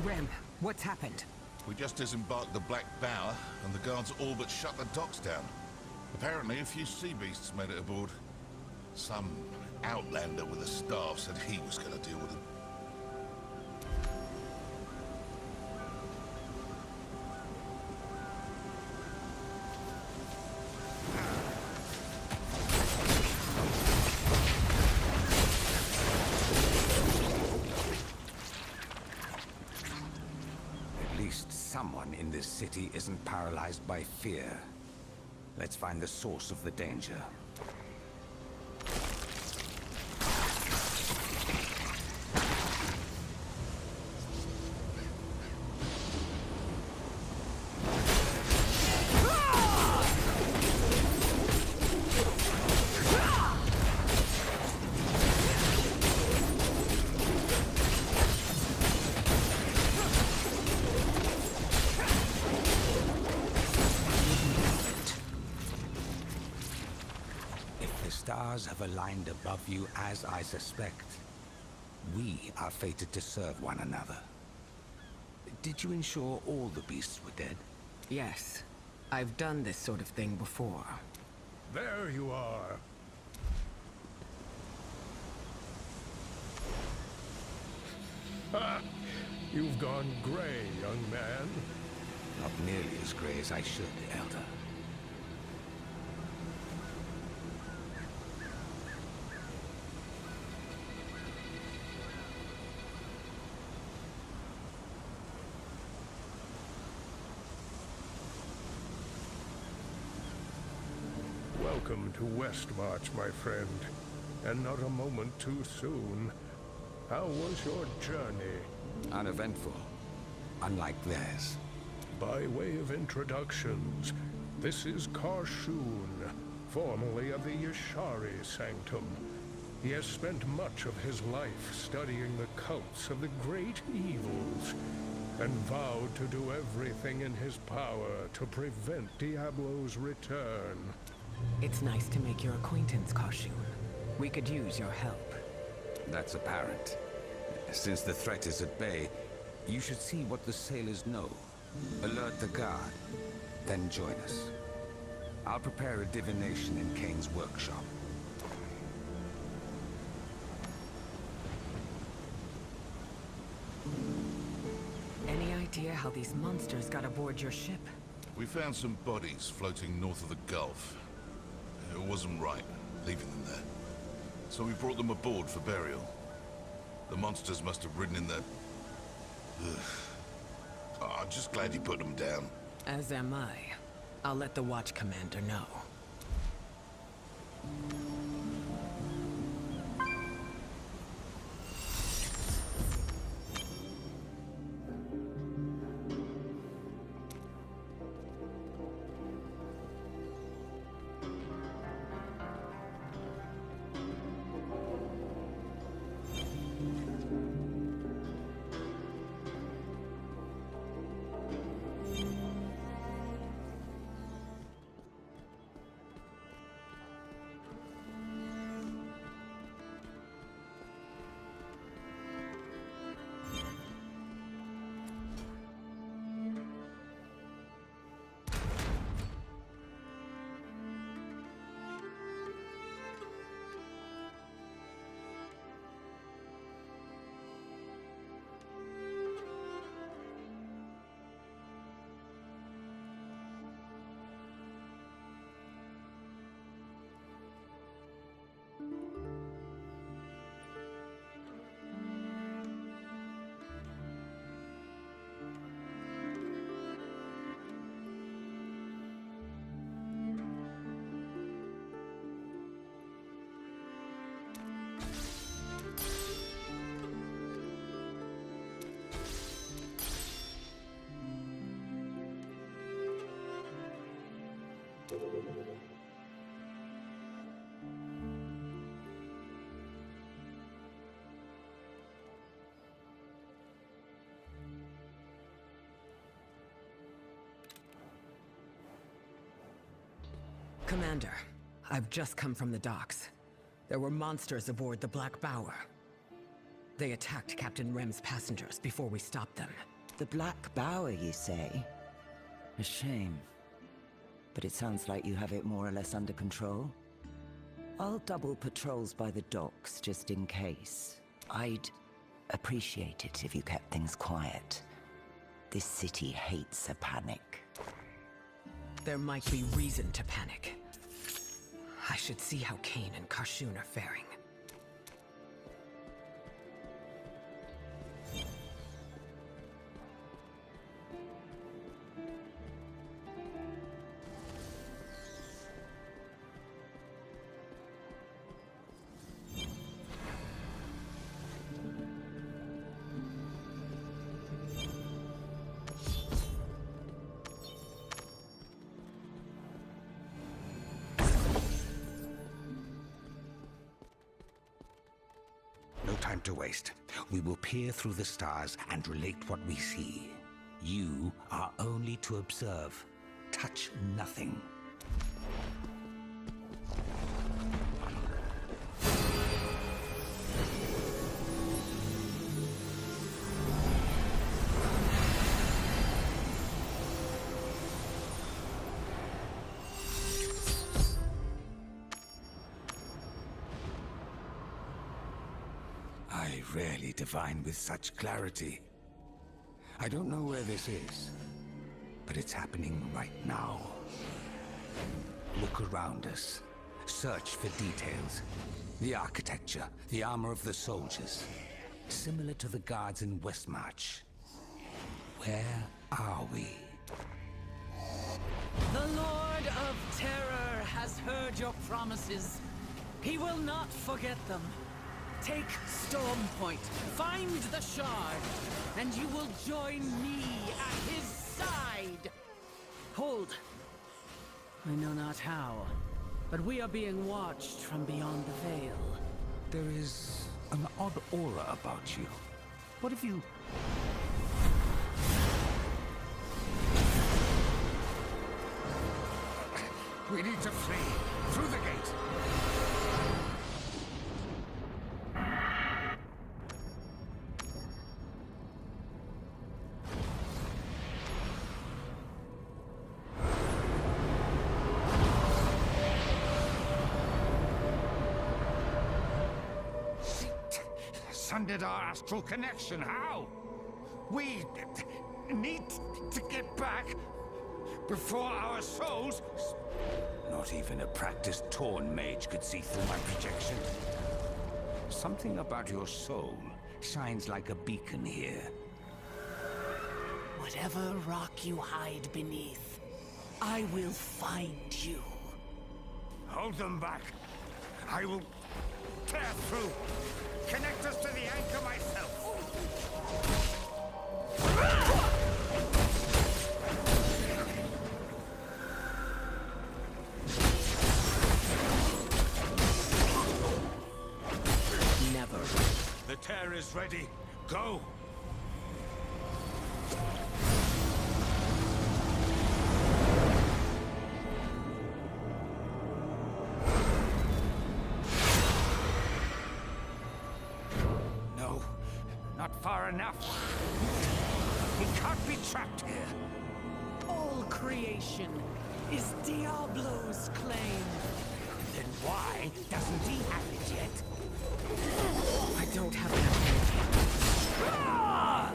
Rem, what's happened? We just disembarked the Black Bower, and the guards all but shut the docks down. Apparently, a few sea beasts made it aboard. Some outlander with a staff said he was going to deal with it. At least someone in this city isn't paralyzed by fear. Let's find the source of the danger. Stars have aligned above you as I suspect. We are fated to serve one another. Did you ensure all the beasts were dead? Yes. I've done this sort of thing before. There you are. Ha! You've gone gray, young man. Not nearly as gray as I should, Elder. Welcome to Westmarch, my friend. And not a moment too soon. How was your journey? Uneventful. Unlike theirs. By way of introductions, this is Karshun, formerly of the Yashari Sanctum. He has spent much of his life studying the cults of the great evils, and vowed to do everything in his power to prevent Diablo's return. It's nice to make your acquaintance, Karshun. We could use your help. That's apparent. Since the threat is at bay, you should see what the sailors know. Alert the guard, then join us. I'll prepare a divination in Kane's workshop. Any idea how these monsters got aboard your ship? We found some bodies floating north of the Gulf. It wasn't right, leaving them there. So we brought them aboard for burial. The monsters must have ridden in the... I'm just glad you put them down. As am I. I'll let the Watch Commander know. Commander, I've just come from the docks. There were monsters aboard the Black Bower. They attacked Captain Rem's passengers before we stopped them. The Black Bower, you say? A shame. But it sounds like you have it more or less under control. I'll double patrols by the docks, just in case. I'd appreciate it if you kept things quiet. This city hates a panic. There might be reason to panic. I should see how Kane and Karshun are faring. No time to waste. We will peer through the stars and relate what we see. You are only to observe. Touch nothing. I rarely divine with such clarity. I don't know where this is, but it's happening right now. Look around us. Search for details. The architecture, the armor of the soldiers. Similar to the guards in Westmarch. Where are we? The Lord of Terror has heard your promises. He will not forget them. Take Stormpoint, find the shard, and you will join me at his side. Hold. I know not how, but we are being watched from beyond the veil. There is an odd aura about you. What have you... We need to flee through the gate. Sundered our astral connection. How? We need to get back before our souls... Not even a practiced Torn mage could see through my projection. Something about your soul shines like a beacon here. Whatever rock you hide beneath, I will find you. Hold them back. I will tear through. Connect us to the anchor myself. Never. The tear is ready. Go. Not far enough. He can't be trapped here. All creation is Diablo's claim. Then why doesn't he have it yet? I don't have enough energy. Ah!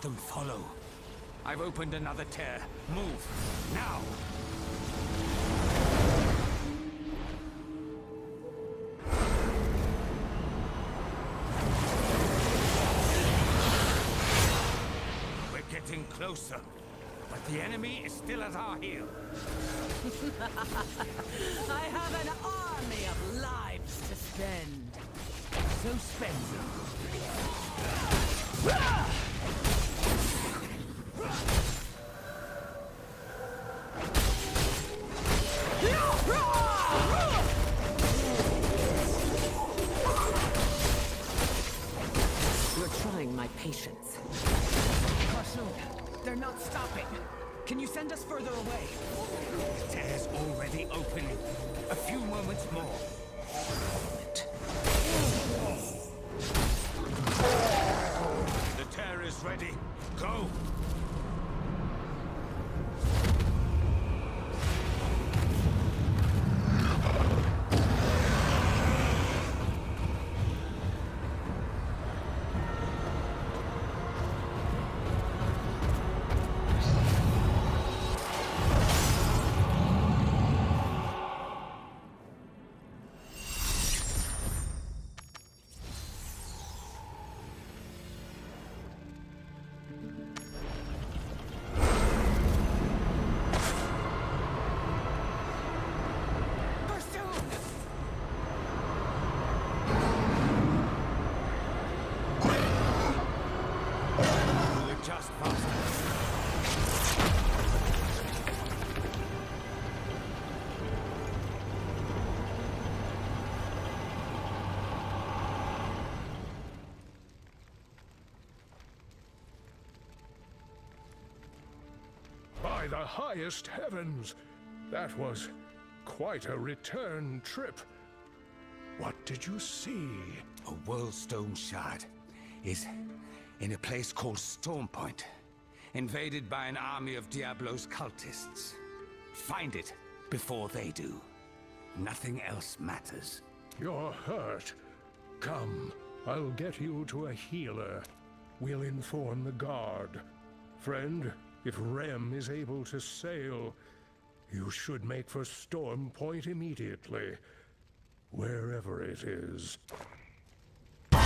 Them follow. I've opened another tear. Move. Now. We're getting closer, but the enemy is still at our heel. I have an army of lives to spend. So spend them. No! already open. A few moments more. The tear is ready. Go! By the highest heavens! That was quite a return trip. What did you see? A Worldstone shard is in a place called Stormpoint, invaded by an army of Diablo's cultists. Find it before they do. Nothing else matters. You're hurt. Come, I'll get you to a healer. We'll inform the guard. Friend, if Rem is able to sail, you should make for Stormpoint immediately. Wherever it is. The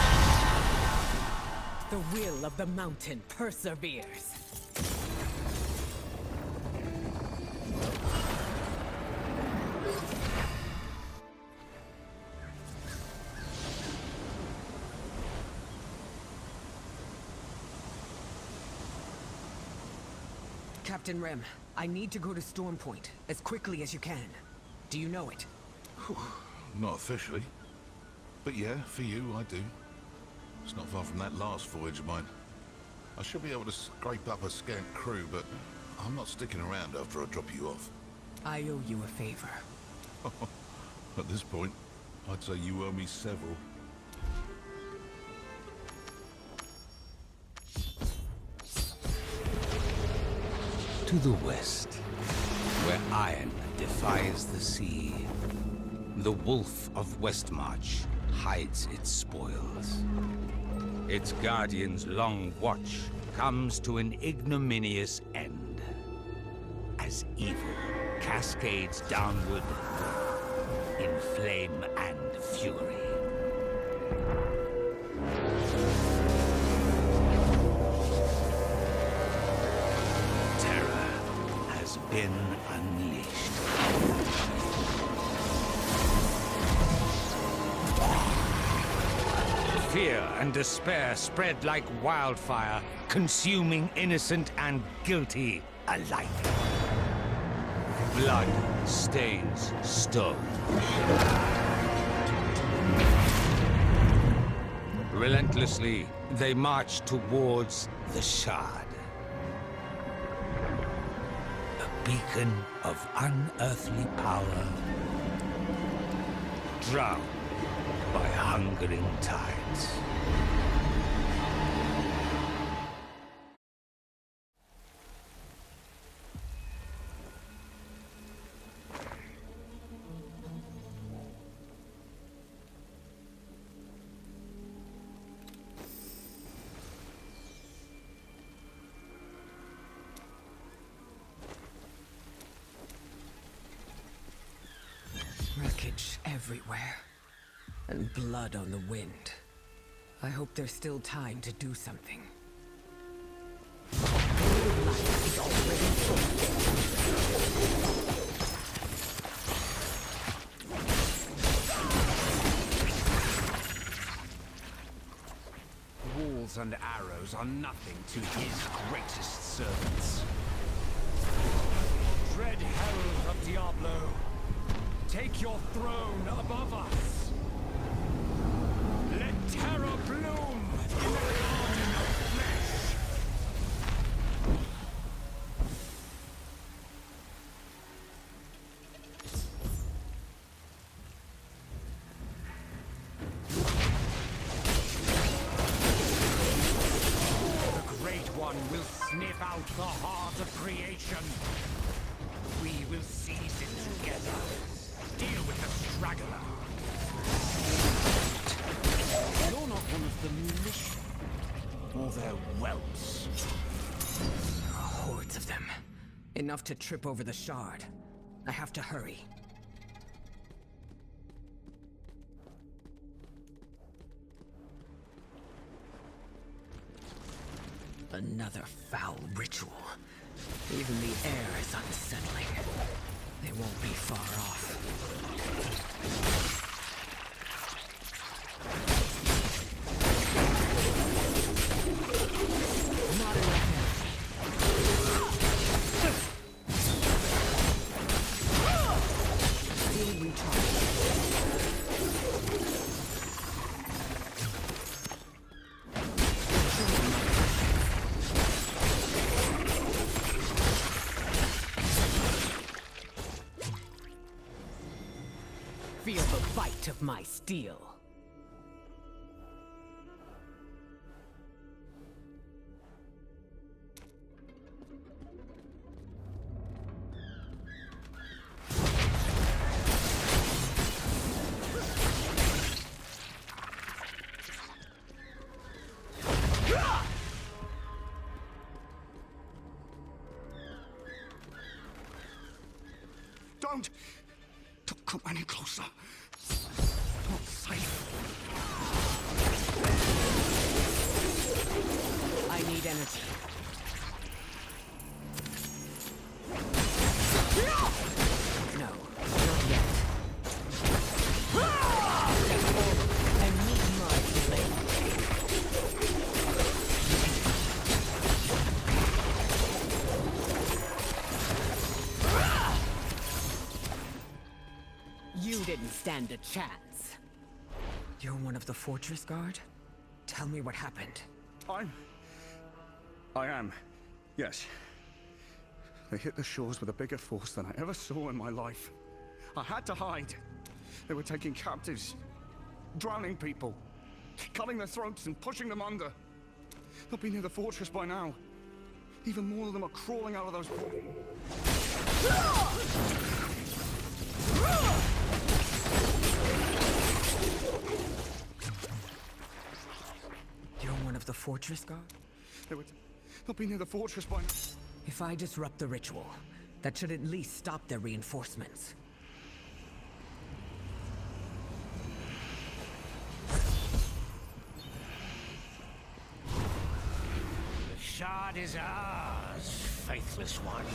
will of the mountain perseveres. Captain Rem, I need to go to Stormpoint as quickly as you can. Do you know it? Not officially. But yeah, for you, I do. It's not far from that last voyage of mine. I should be able to scrape up a scant crew, but I'm not sticking around after I drop you off. I owe you a favor. At this point, I'd say you owe me several. To the west, where iron defies the sea, the Wolf of Westmarch hides its spoils. Its guardian's long watch comes to an ignominious end, as evil cascades downward in flame and fury. Terror has been unleashed. Fear and despair spread like wildfire, consuming innocent and guilty alike. Blood stains stone. Relentlessly, they march towards the shard. A beacon of unearthly power, drowned by hungering tides. Wreckage everywhere. And blood on the wind. I hope there's still time to do something. Life is already Walls and arrows are nothing to his greatest servants. Dread herald of Diablo, take your throne above us. Let terror bloom in the garden of flesh. the heart of creation. We will seize it together. Deal with the straggler. You're not one of the militia, or their whelps. Hordes of them. Enough to trip over the shard. I have to hurry. Another foul ritual. Even the air is unsettling. They won't be far off. Not enough energy. Being recharged. Feel the bite of my steel. Don't come any closer. Not safe. I need energy. No, not yet. I need my flame. You didn't stand a chance. You're one of the fortress guard? Tell me what happened. I am. Yes. They hit the shores with a bigger force than I ever saw in my life. I had to hide. They were taking captives, drowning people, cutting their throats and pushing them under. They'll be near the fortress by now. Even more of them are crawling out of those... You're one of the fortress guard? They'll be near the fortress by now. If I disrupt the ritual, that should at least stop their reinforcements. The shard is ours, faithless one.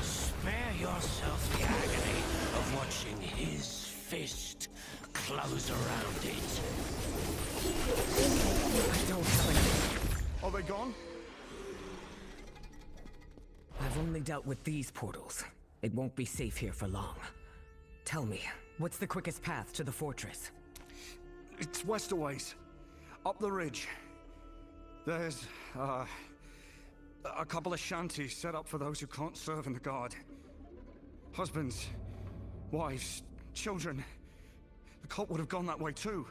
Spare yourself the agony of watching his fist close around it. I don't have anything. Are they gone? I've only dealt with these portals. It won't be safe here for long. Tell me, what's the quickest path to the fortress? It's west a ways. Up the ridge. There's, a couple of shanties set up for those who can't serve in the guard. Husbands, wives, children. The cult would have gone that way too.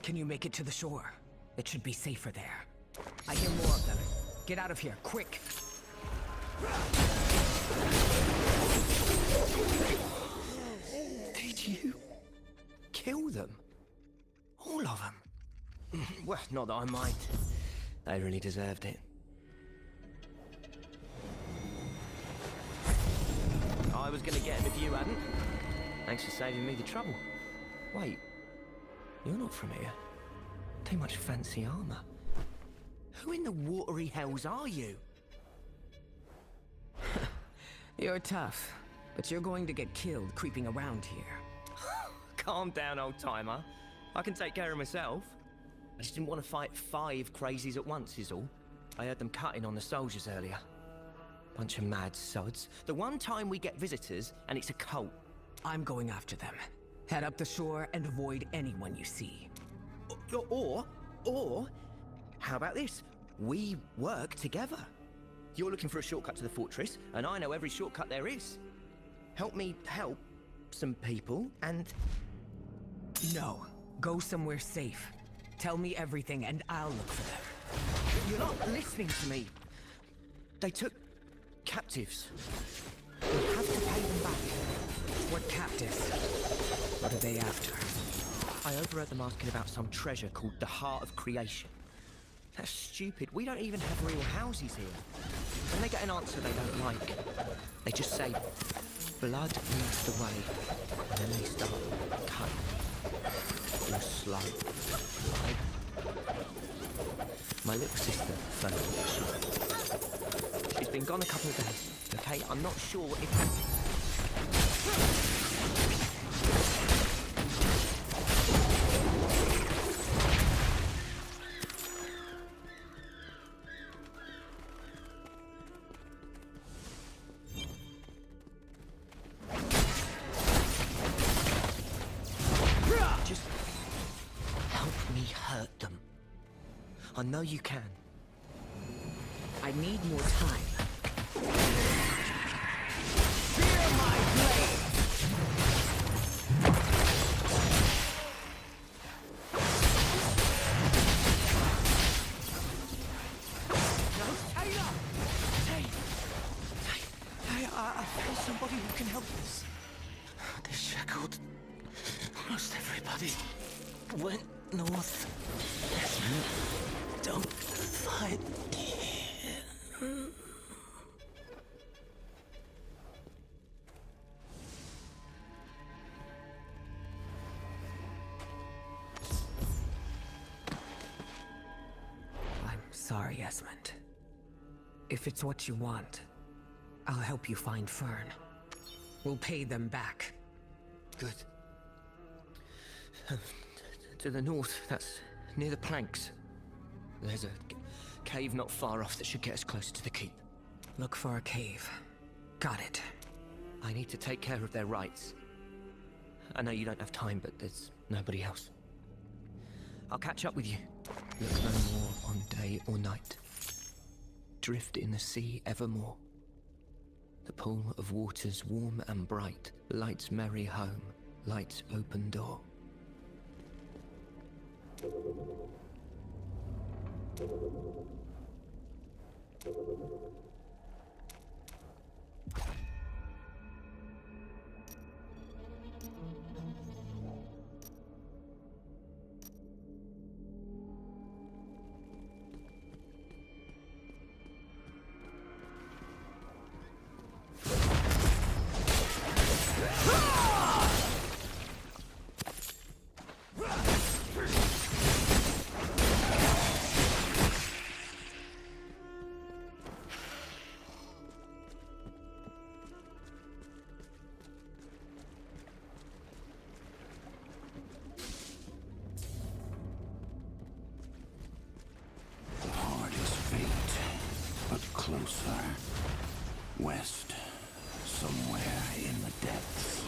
Can you make it to the shore? It should be safer there. I hear more of them. Get out of here, quick! Did you kill them? All of them? Well, not that I mind. They really deserved it. I was gonna get him if you hadn't. Thanks for saving me the trouble. Wait, you're not from here. Too much fancy armor. Who in the watery hells are you? You're tough, but you're going to get killed creeping around here. Calm down, old-timer. I can take care of myself. I just didn't want to fight 5 crazies at once is all. I heard them cutting on the soldiers earlier. Bunch of mad sods. The one time we get visitors, and it's a cult. I'm going after them. Head up the shore and avoid anyone you see. Or, how about this? We work together. You're looking for a shortcut to the fortress, and I know every shortcut there is. Help me help some people, and... No. Go somewhere safe. Tell me everything, and I'll look for them. You're not listening to me. They took captives. We have to pay them back. What captives? What are they after? I overheard them asking about some treasure called the Heart of Creation. That's stupid. We don't even have real houses here. When they get an answer they don't like, they just say, blood leads the way. And then they start cutting. All slow. My little sister fell ill. She's been gone a couple of days, okay? I'm not sure if... I know you can. I need more time. Fear my blade! No, Taylor! I found somebody who can help us. They shackled almost everybody. Went north. Don't fight. I'm sorry, Esmond. If it's what you want, I'll help you find Fern. We'll pay them back. Good. To the north, that's near the planks. There's a cave not far off that should get us closer to the keep. Look for a cave. Got it. I need to take care of their rights. I know you don't have time, but there's nobody else. I'll catch up with you. Look no more on day or night. Drift in the sea evermore. The pool of waters warm and bright, light's merry home, light's open door. Closer. West. Somewhere in the depths.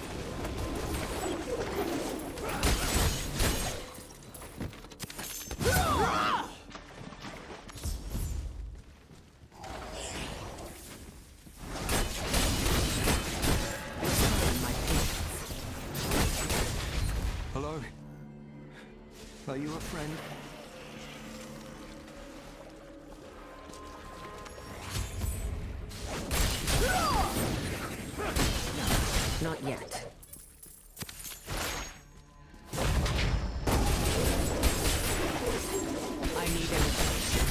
Hello? Are you a friend? Not yet. I need energy.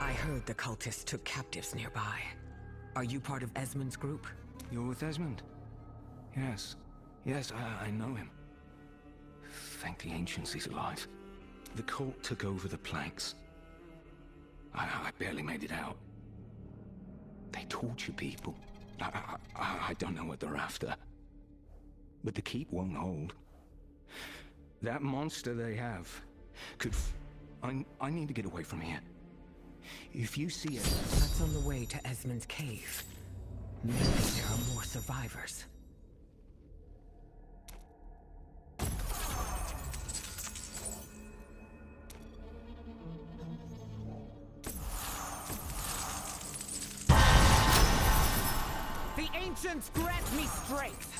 I heard the cultists took captives nearby. Are you part of Esmond's group? You're with Esmond? Yes. Yes, I know him. Thank the ancients he's alive. The cult took over the planks. I barely made it out. They torture people. I don't know what they're after. But the keep won't hold. That monster they have could... I need to get away from here. If you see it... That's on the way to Esmond's cave. Maybe there are more survivors. Ancients, grant me strength!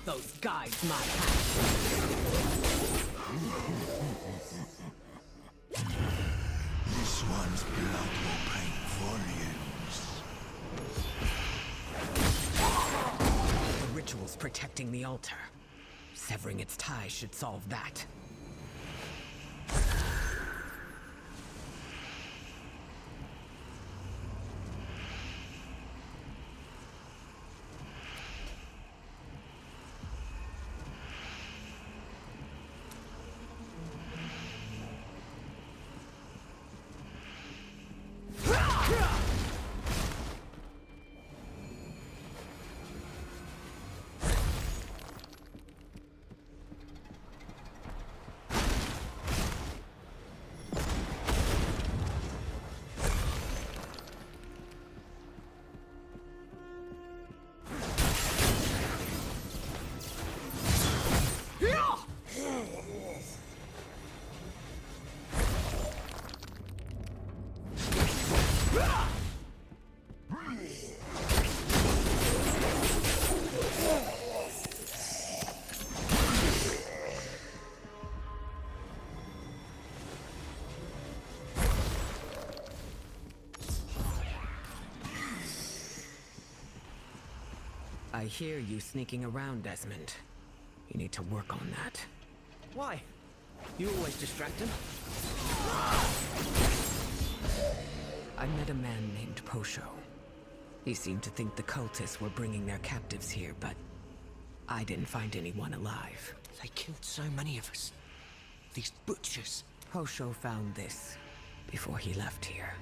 Those guides my path. This one's blood will paint volumes. The ritual's protecting the altar. Severing its ties should solve that. I hear you sneaking around, Desmond. You need to work on that. Why? You always distract him. I met a man named Posho. He seemed to think the cultists were bringing their captives here, but I didn't find anyone alive. They killed so many of us. These butchers. Posho found this before he left here.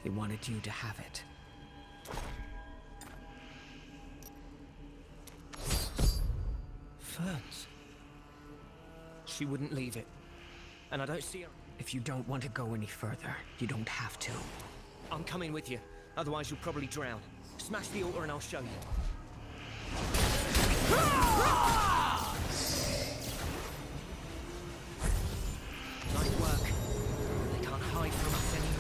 He wanted you to have it. Ferns. She wouldn't leave it. And I don't see her. If you don't want to go any further, you don't have to. I'm coming with you. Otherwise you'll probably drown. Smash the altar and I'll show you. Nice work. They can't hide from us anymore.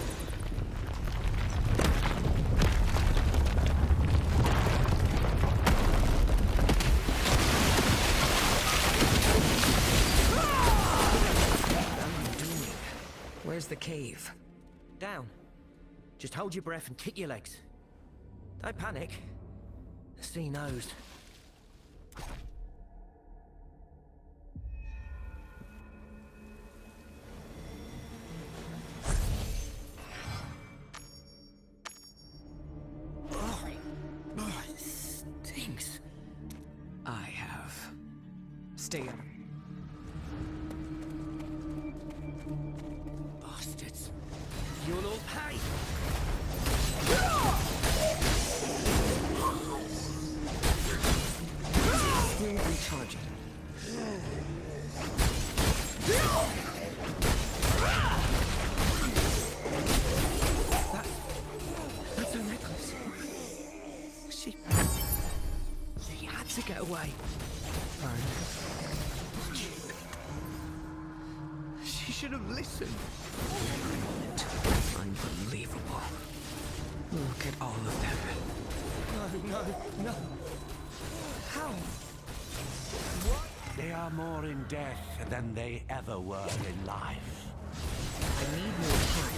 Where's the cave? Down. Just hold your breath and kick your legs. Don't panic. The sea knows. Oh, it stinks. I have. Stay up. Bastards. You'll all pay! Still recharging. She had to get away. She should have listened. Unbelievable. Look at all of them. No. How? They are more in death than they ever were in life. I need more time.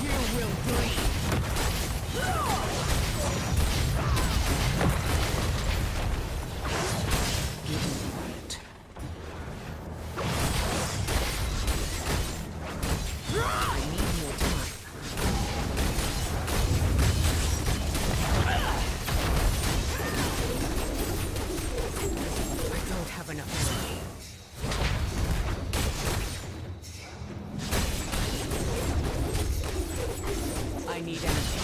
You will bleed. Give me it. I need more time. I don't have enough energy. I need energy.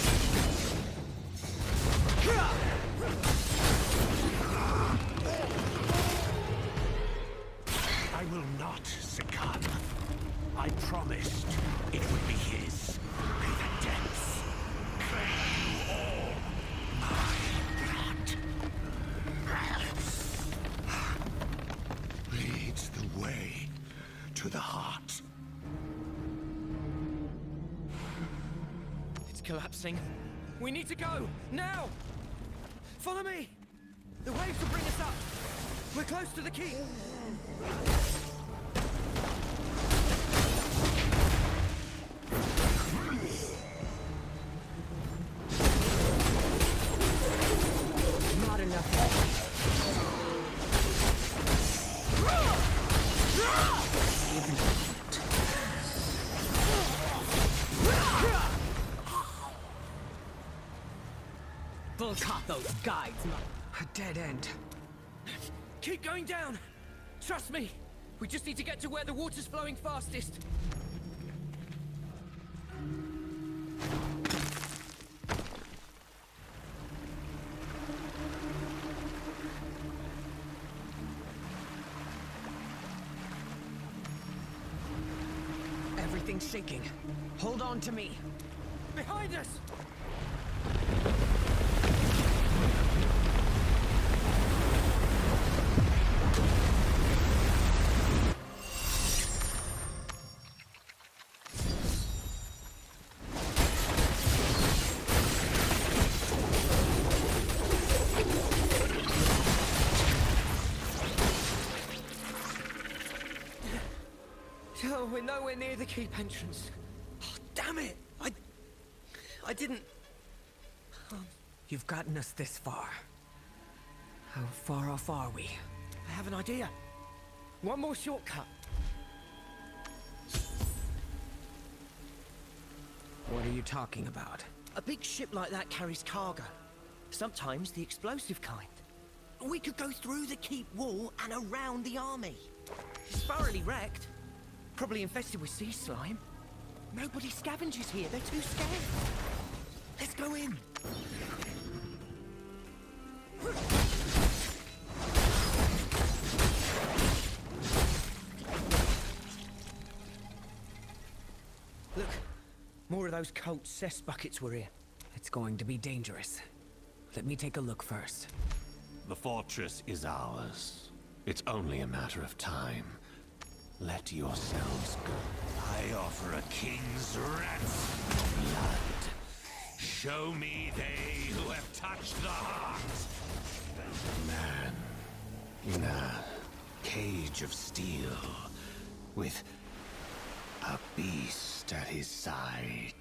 I will not succumb. I promised it would be his. May the depths claim you all. My blood leads the way to the heart. It's collapsing. We need to go! Now! Follow me! The waves will bring us up! We're close to the keep! Not enough. We'll cut those guides. A dead end. Keep going down! Trust me! We just need to get to where the water's flowing fastest. Everything's shaking. Hold on to me. Behind us! Oh, we're nowhere near the keep entrance. Oh, damn it! I didn't... You've gotten us this far. How far off are we? I have an idea. One more shortcut. What are you talking about? A big ship like that carries cargo. Sometimes the explosive kind. We could go through the keep wall and around the army. It's thoroughly wrecked. Probably infested with sea slime. Nobody scavenges here, they're too scared. Let's go in. Look, more of those cold cess buckets were here. It's going to be dangerous. Let me take a look first. The fortress is ours. It's only a matter of time. Let yourselves go. I offer a king's ransom. Blood. Show me they who have touched the heart. Man in a cage of steel with a beast at his side.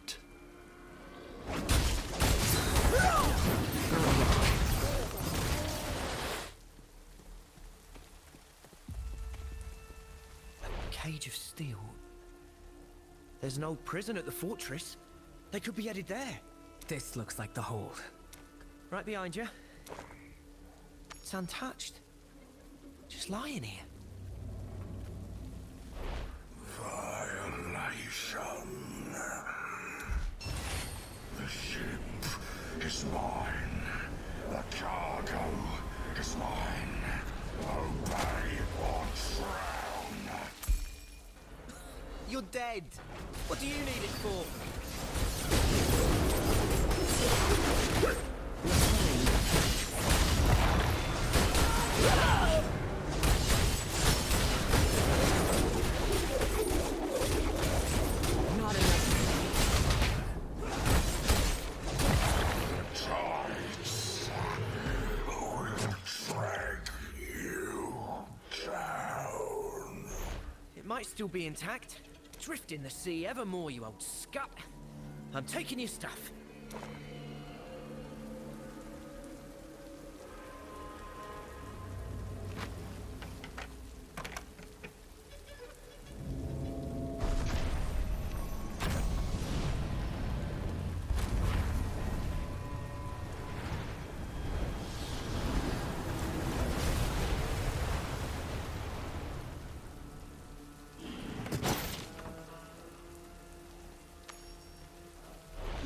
Cage of steel. There's an old prison at the fortress. They could be headed there. This looks like the hold. Right behind you. It's untouched. Just lying here. Violation. The ship is mine. The cargo is mine. Obey or drown. You're dead. What do you need it for? might still be intact. Drift in the sea evermore, you old scut. I'm taking your stuff.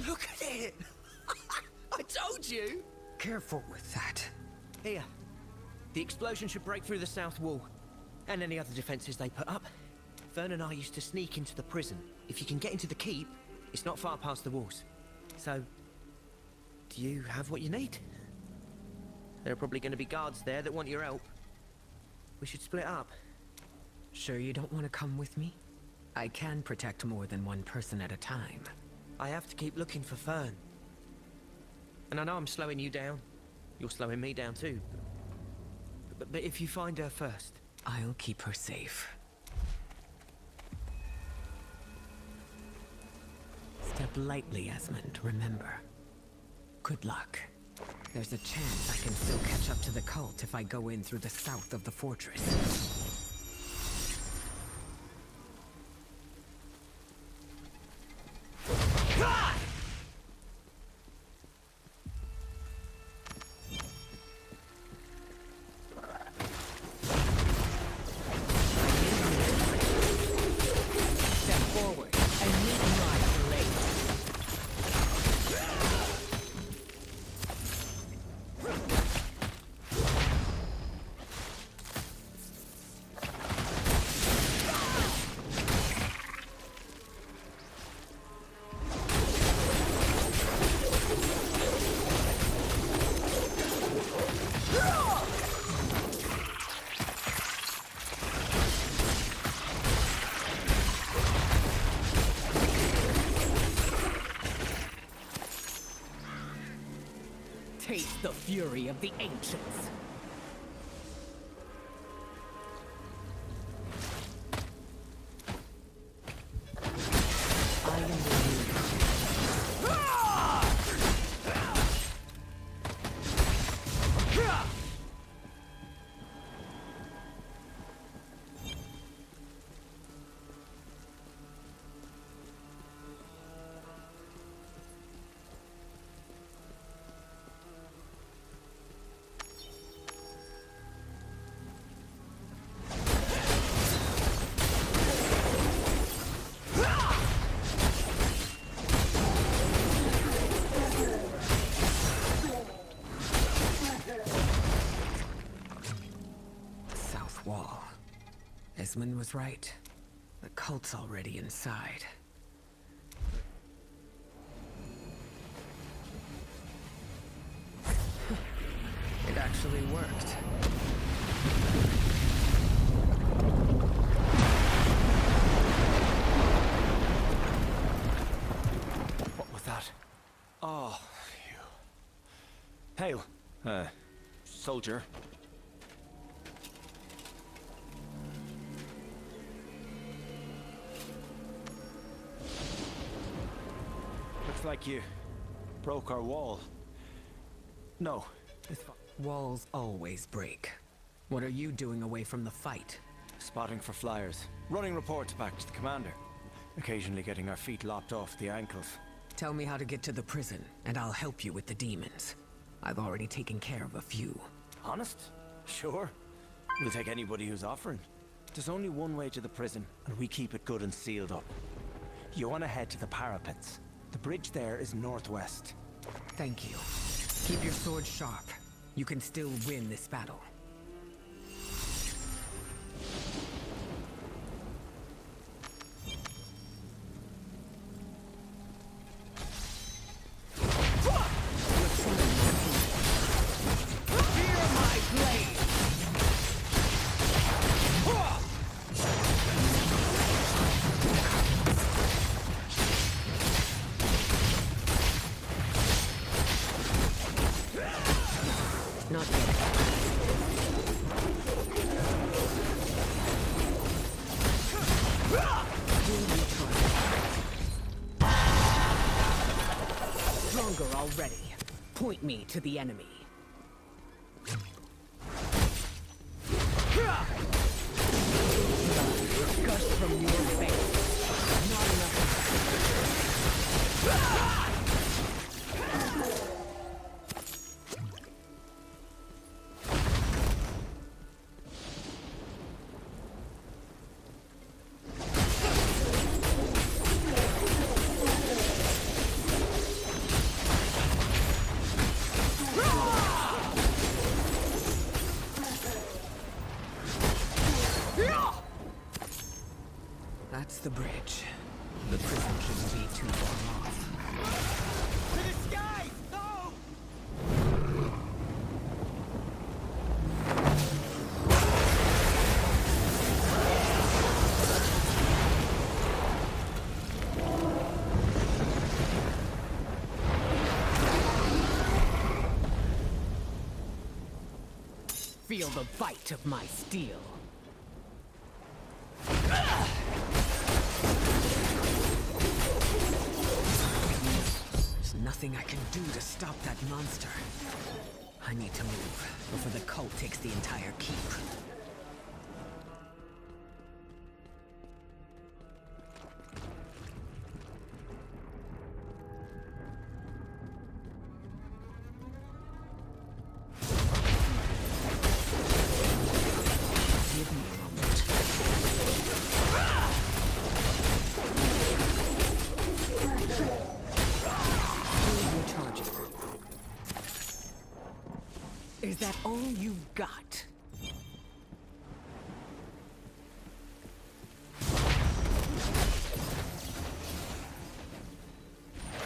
Look at it! I told you! Careful with that. Here. The explosion should break through the south wall. And any other defenses they put up. Vern and I used to sneak into the prison. If you can get into the keep, it's not far past the walls. So, do you have what you need? There are probably going to be guards there that want your help. We should split up. Sure you don't want to come with me? I can protect more than one person at a time. I have to keep looking for Fern. And I know I'm slowing you down. You're slowing me down too. But if you find her first... I'll keep her safe. Step lightly, Esmond, remember. Good luck. There's a chance I can still catch up to the cult if I go in through the south of the fortress. Taste the fury of the ancients. I am the wall. Esmond was right. The cult's already inside. It actually worked. What was that? Oh, you... Hail, soldier. Looks like you broke our wall. No, it's fine. Walls always break. What are you doing away from the fight? Spotting for flyers. Running reports back to the commander. Occasionally getting our feet lopped off the ankles. Tell me how to get to the prison, and I'll help you with the demons. I've already taken care of a few. Honest? Sure. We'll take anybody who's offering. There's only one way to the prison, and we keep it good and sealed up. You want to head to the parapets. The bridge there is northwest. Thank you. Keep your sword sharp. You can still win this battle. Point me to the enemy. Gush from your face. Not enough. That's the bridge. The prison shouldn't be too far off. To the sky! No! Feel the bite of my steel. There's nothing I can do to stop that monster. I need to move before the cult takes the entire keep. Give me a moment. Recharging. Is that all you've got?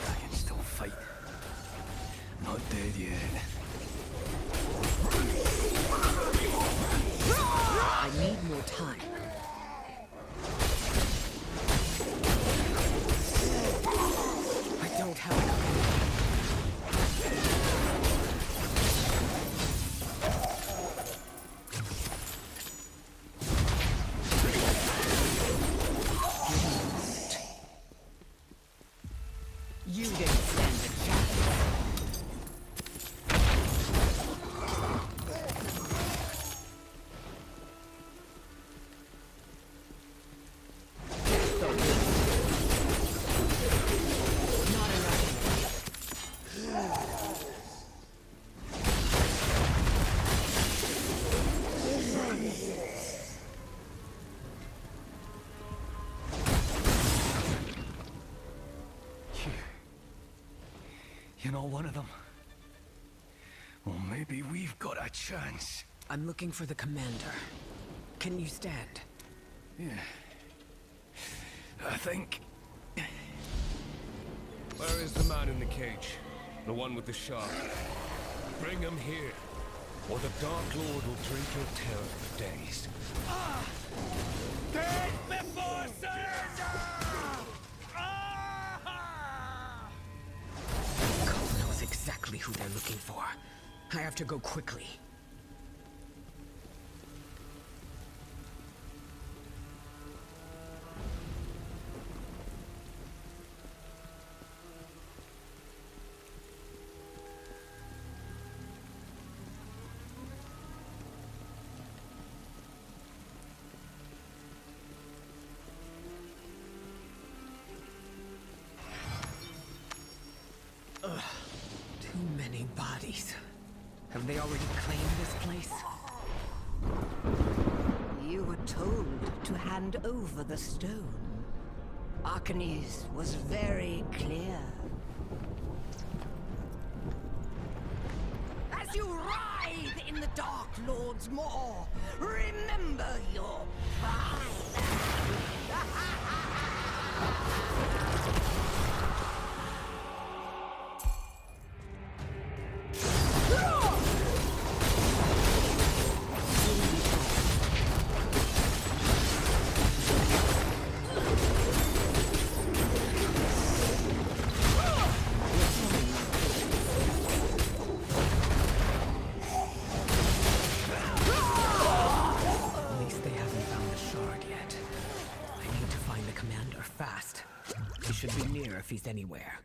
I can still fight. Not dead yet. I need more time. I don't have enough. You didn't stand a chance. You're not one of them. Well, maybe we've got a chance. I'm looking for the commander. Can you stand? Yeah. I think... Where is the man in the cage? The one with the shard? Bring him here, or the Dark Lord will drink your terror for days. Dead before surrender! God knows exactly who they're looking for. I have to go quickly. Ugh. Too many bodies. Have they already claimed this place? You were told to hand over the stone. Arcanes was very clear. As you writhe in the Dark Lord's maw, remember your pride. At least they haven't found the shard yet. I need to find the commander fast. He should be near if he's anywhere.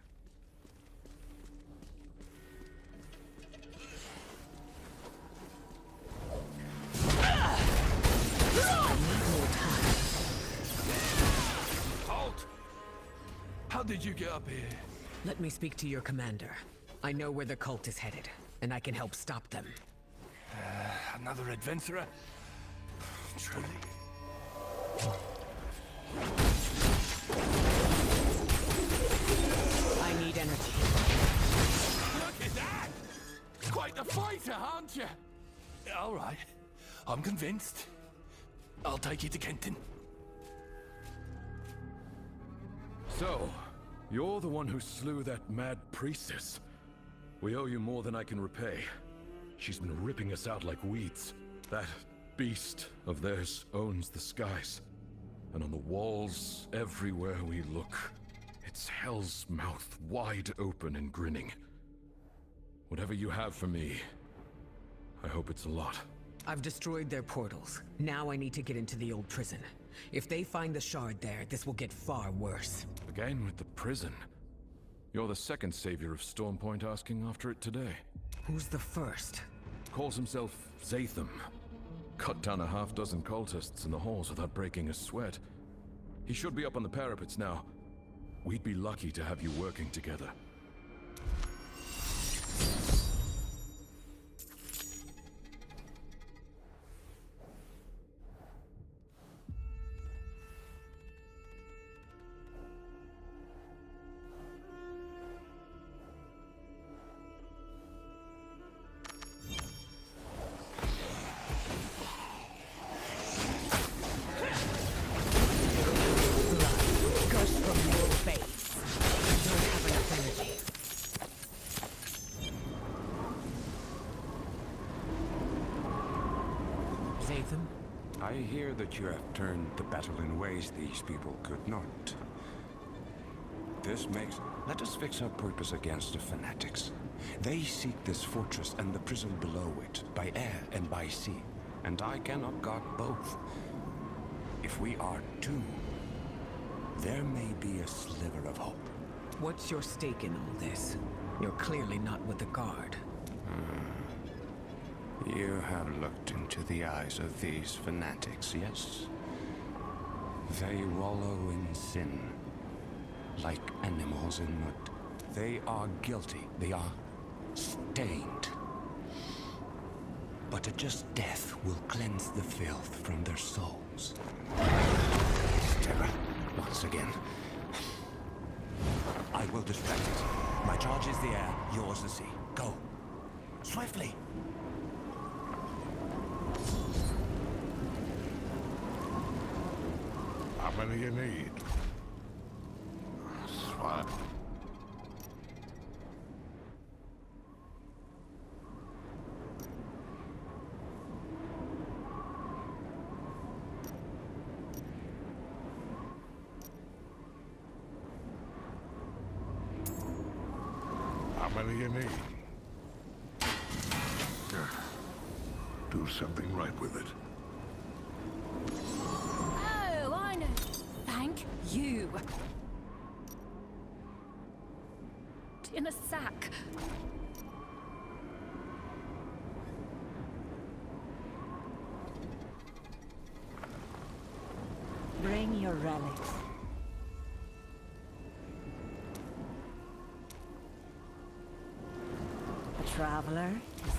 did you get up here? Let me speak to your commander. I know where the cult is headed, and I can help stop them. Another adventurer? Truly. I need energy. Look at that! Quite the fighter, aren't you? All right. I'm convinced. I'll take you to Kenton. So, you're the one who slew that mad priestess. We owe you more than I can repay. She's been ripping us out like weeds. That beast of theirs owns the skies. And on the walls, everywhere we look, it's hell's mouth wide open and grinning. Whatever you have for me, I hope it's a lot. I've destroyed their portals. Now I need to get into the old prison. If they find the shard there, this will get far worse. Again with the prison. You're the second savior of Stormpoint asking after it today. Who's the first? Calls himself Zatham. Cut down a half-dozen cultists in the halls without breaking a sweat. He should be up on the parapets now. We'd be lucky to have you working together. I hear that you have turned the battle in ways these people could not. This makes... Let us fix our purpose against the fanatics. They seek this fortress and the prison below it, by air and by sea. And I cannot guard both. If we are two, there may be a sliver of hope. What's your stake in all this? You're clearly not with the Guard. You have looked into the eyes of these fanatics, yes? They wallow in sin, like animals in mud. They are guilty. They are stained. But a just death will cleanse the filth from their souls. Terror, once again. I will distract it. My charge is the air, yours the sea. Go. Swiftly! How many you need? Swat. How many you need? Do something right with it. Oh, I know. Thank you. In a sack. Bring your relics. A traveler is...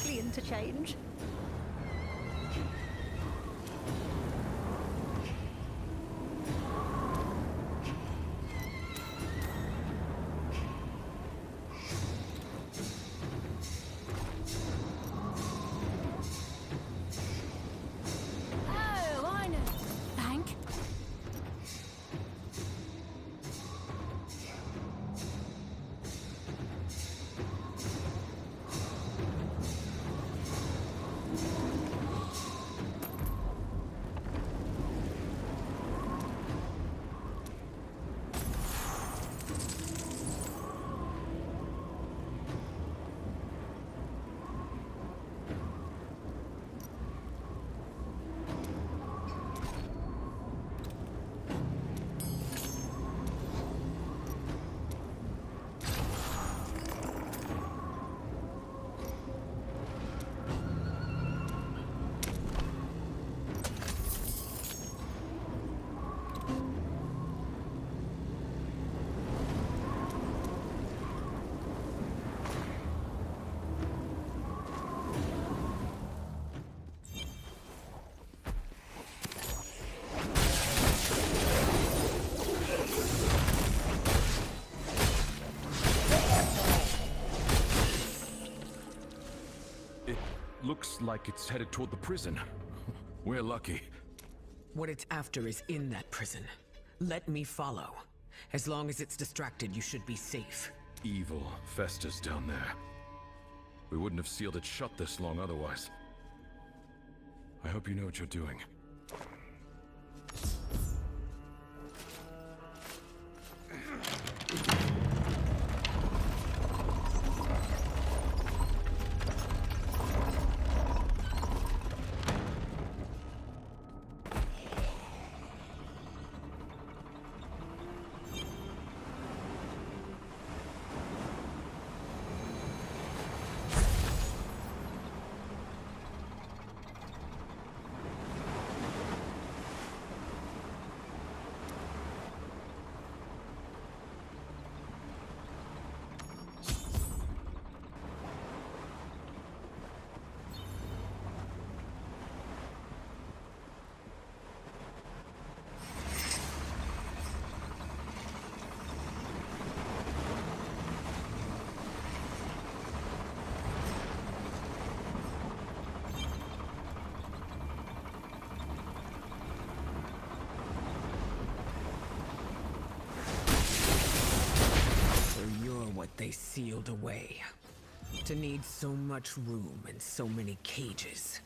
lovely interchange. Oh, I know. Thank. Looks like it's headed toward the prison. We're lucky. What it's after is in that prison. Let me follow. As long as it's distracted, you should be safe. Evil festers down there. We wouldn't have sealed it shut this long otherwise. I hope you know what you're doing. They sealed away. To need so much room and so many cages.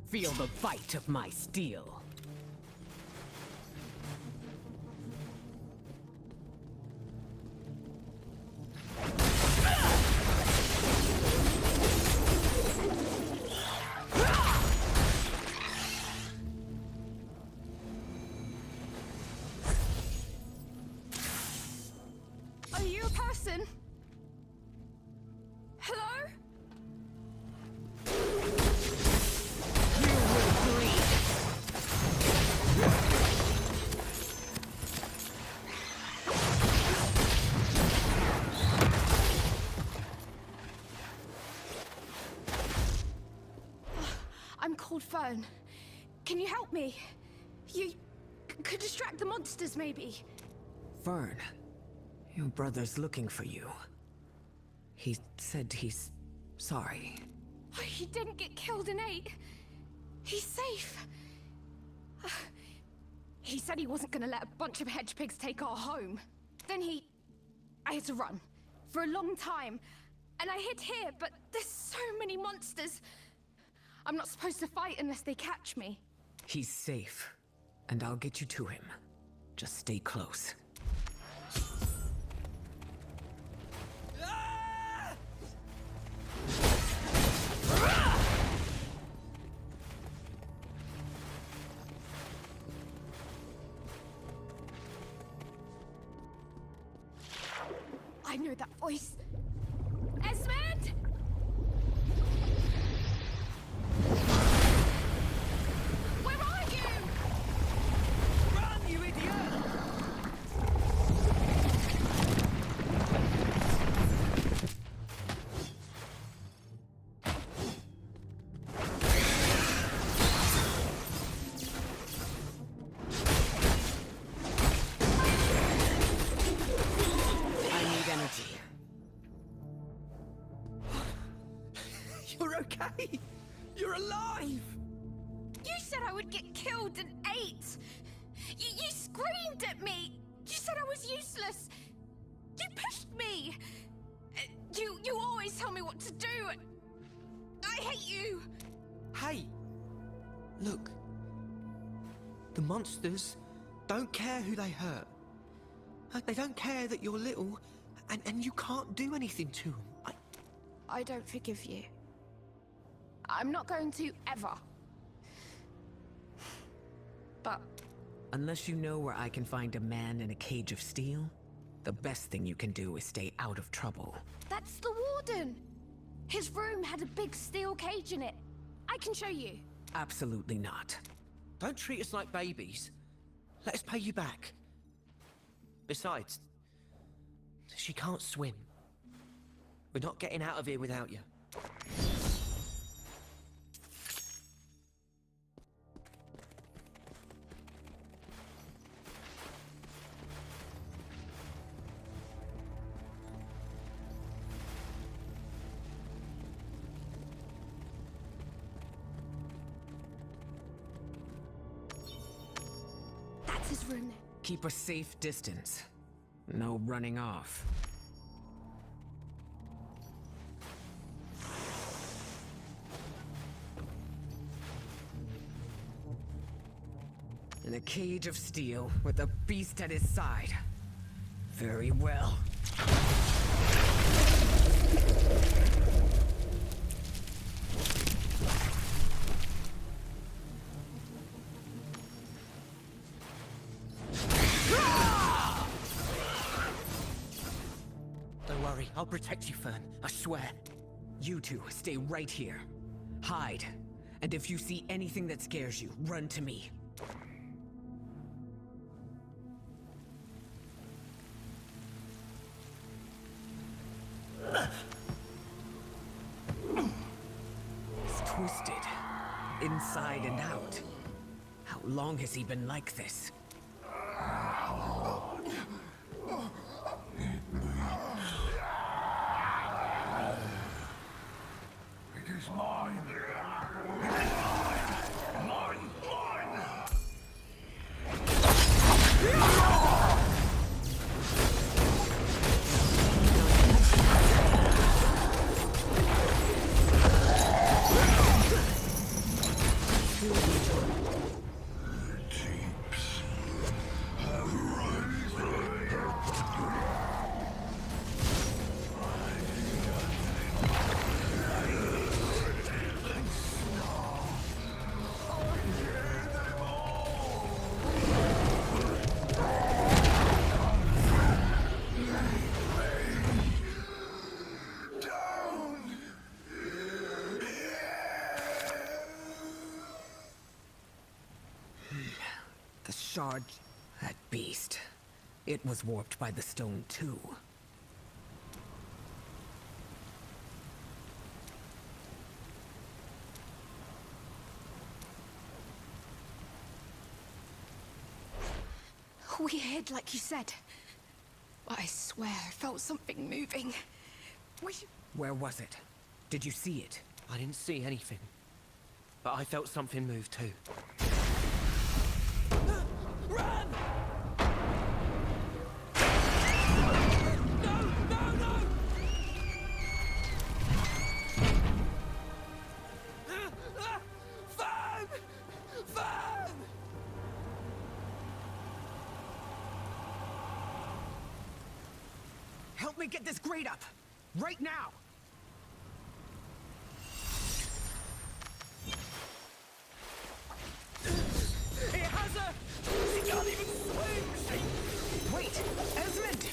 Feel the bite of my steel. Are you a person? Hello? I'm called Fern. Can you help me? You could distract the monsters, maybe. Fern, your brother's looking for you. He said he's sorry. Oh, he didn't get killed in 8. He's safe. He said he wasn't gonna let a bunch of hedge pigs take our home. Then I had to run. For a long time. And I hid here, but there's so many monsters. I'm not supposed to fight unless they catch me. He's safe, and I'll get you to him. Just stay close. I know that voice. Esmond! Where are you? Run, you idiot! You're okay! You're alive! You said I would get killed and ate! You screamed at me! You said I was useless! You pushed me! You always tell me what to do! I hate you! Hey! Look. The monsters don't care who they hurt. They don't care that you're little, and you can't do anything to them. I don't forgive you. I'm not going to, ever. But... Unless you know where I can find a man in a cage of steel, the best thing you can do is stay out of trouble. That's the warden! His room had a big steel cage in it. I can show you. Absolutely not. Don't treat us like babies. Let us pay you back. Besides, she can't swim. We're not getting out of here without you. That's his room. Keep a safe distance. No running off. In a cage of steel with a beast at his side. Very well. Don't worry, I'll protect you, Fern. I swear. You two, stay right here. Hide. And if you see anything that scares you, run to me. He's twisted. Inside and out. How long has he been like this? It is mine. The shard... that beast. It was warped by the stone too. We hid like you said. But I swear I felt something moving. Where was it? Did you see it? I didn't see anything. But I felt something move too. Run! Help me get this grate up! Right now! It has a... She can't even swing! Wait! Esmond!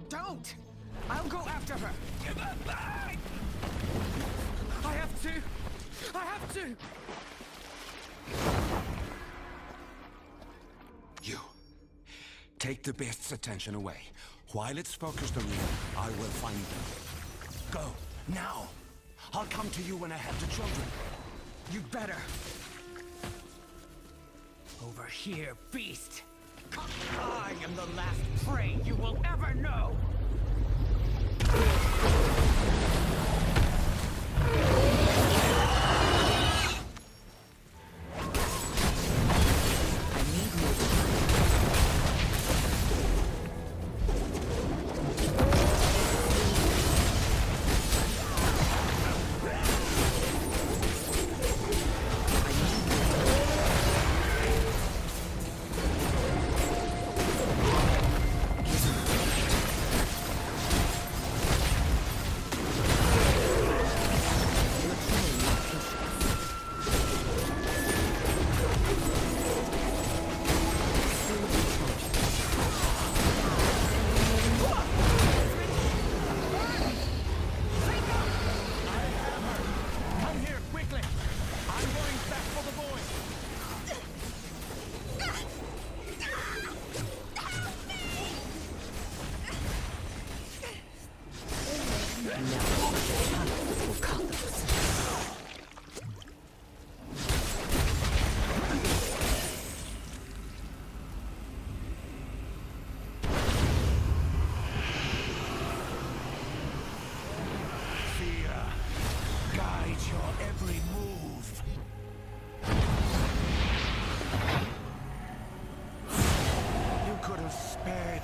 Don't! I'll go after her! Give her back! I have to! I have to! You. Take the beast's attention away. While it's focused on you, I will find them. Go, now! I'll come to you when I have the children. You better! Over here, beast! I am the last prey you will ever know!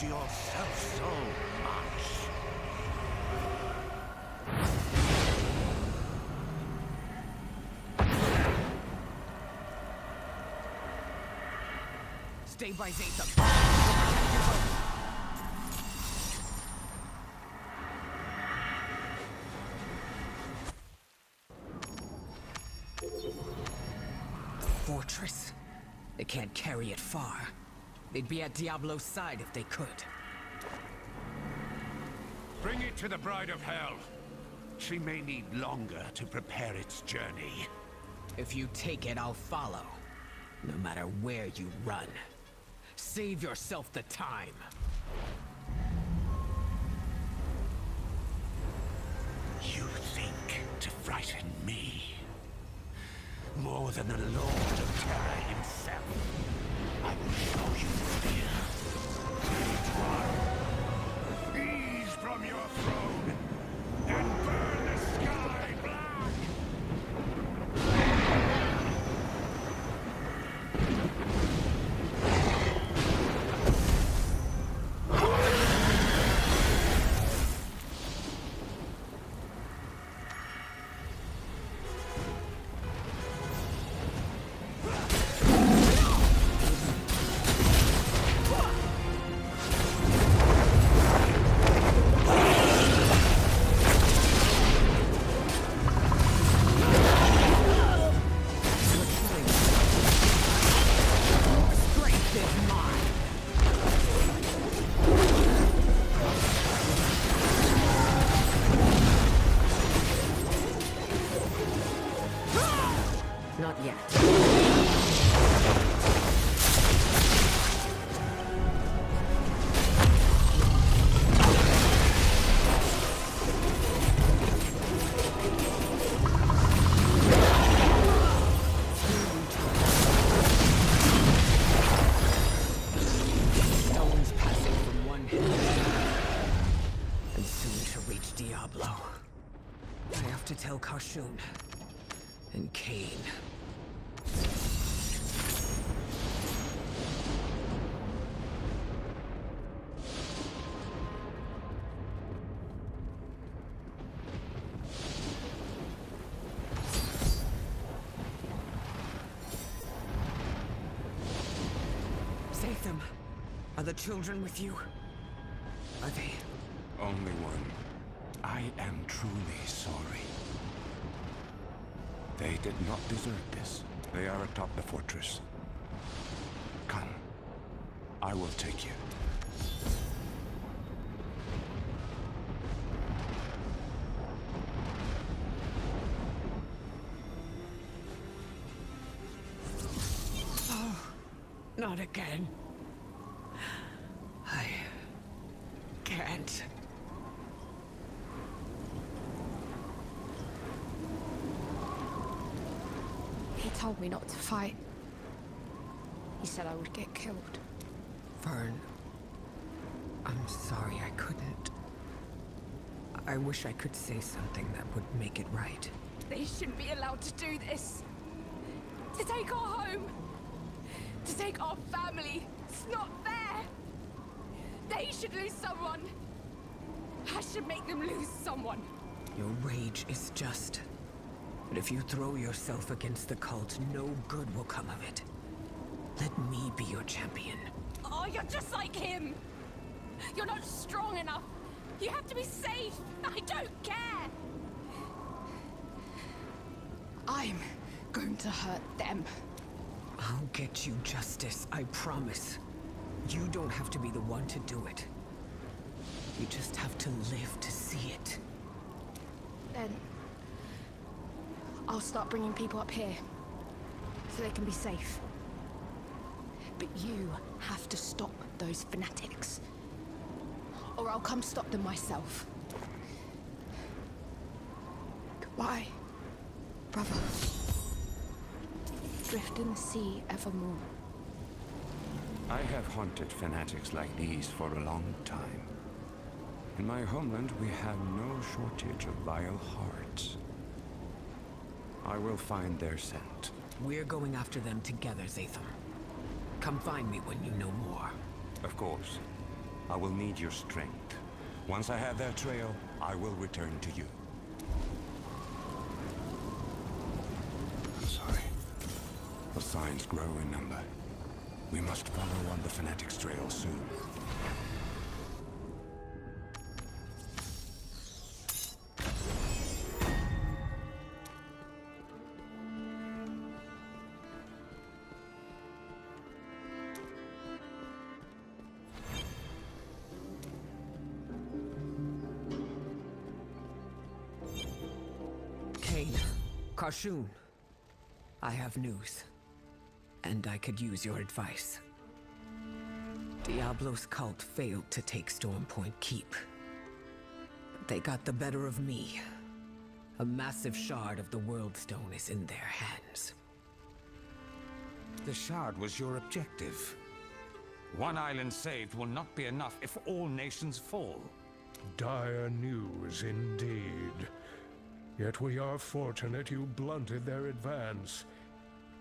Yourself so much. Stay by Zatham. Fortress. They can't carry it far. They'd be at Diablo's side if they could. Bring it to the Bride of Hell. She may need longer to prepare its journey. If you take it, I'll follow. No matter where you run. Save yourself the time. You think to frighten me? More than the Lord of Terror himself. I will show you fear. Ease from your throne and burn the sky black! Not yet. Stones passing from one hand. Karshun. And Cain. Zatham, are the children with you? Are they? Only one. I am truly sorry. They did not deserve this. They are atop the fortress. Come. I will take you. Oh, not again. I can't. He told me not to fight. He said I would get killed. Vern, I'm sorry I couldn't. I wish I could say something that would make it right. They shouldn't be allowed to do this. To take our home. To take our family. It's not fair. They should lose someone. I should make them lose someone. Your rage is just. But if you throw yourself against the cult, no good will come of it. Let me be your champion. Oh, you're just like him. You're not strong enough. You have to be safe. I don't care. I'm going to hurt them. I'll get you justice, I promise. You don't have to be the one to do it. You just have to live to see it. Then I'll start bringing people up here so they can be safe. But you have to stop those fanatics, or I'll come stop them myself. Goodbye, brother. Drift in the sea evermore. I have haunted fanatics like these for a long time. In my homeland, we have no shortage of vile hearts. I will find their scent. We're going after them together, Zatham. Come find me when you know more. Of course. I will need your strength. Once I have their trail, I will return to you. I'm sorry. The signs grow in number. We must follow on the Fanatic's trail soon. Karshun, I have news. And I could use your advice. Diablo's cult failed to take Stormpoint Keep. But they got the better of me. A massive shard of the Worldstone is in their hands. The shard was your objective. One island saved will not be enough if all nations fall. Dire news indeed. Yet we are fortunate you blunted their advance.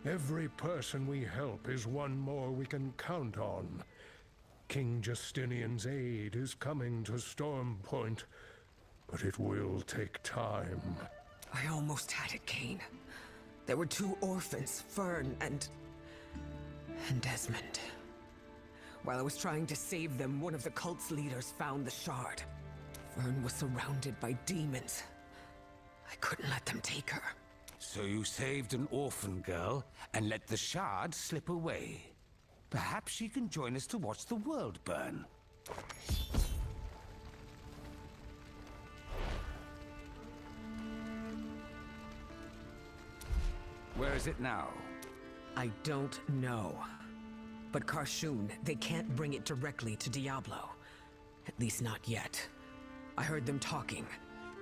Every person we help is one more we can count on. King Justinian's aid is coming to Stormpoint, but it will take time. I almost had it, Cain. There were 2 orphans, Fern and Desmond. While I was trying to save them, one of the cult's leaders found the shard. Fern was surrounded by demons. I couldn't let them take her. So you saved an orphan girl and let the shard slip away. Perhaps she can join us to watch the world burn. Where is it now? I don't know. But Karshun, they can't bring it directly to Diablo. At least not yet. I heard them talking.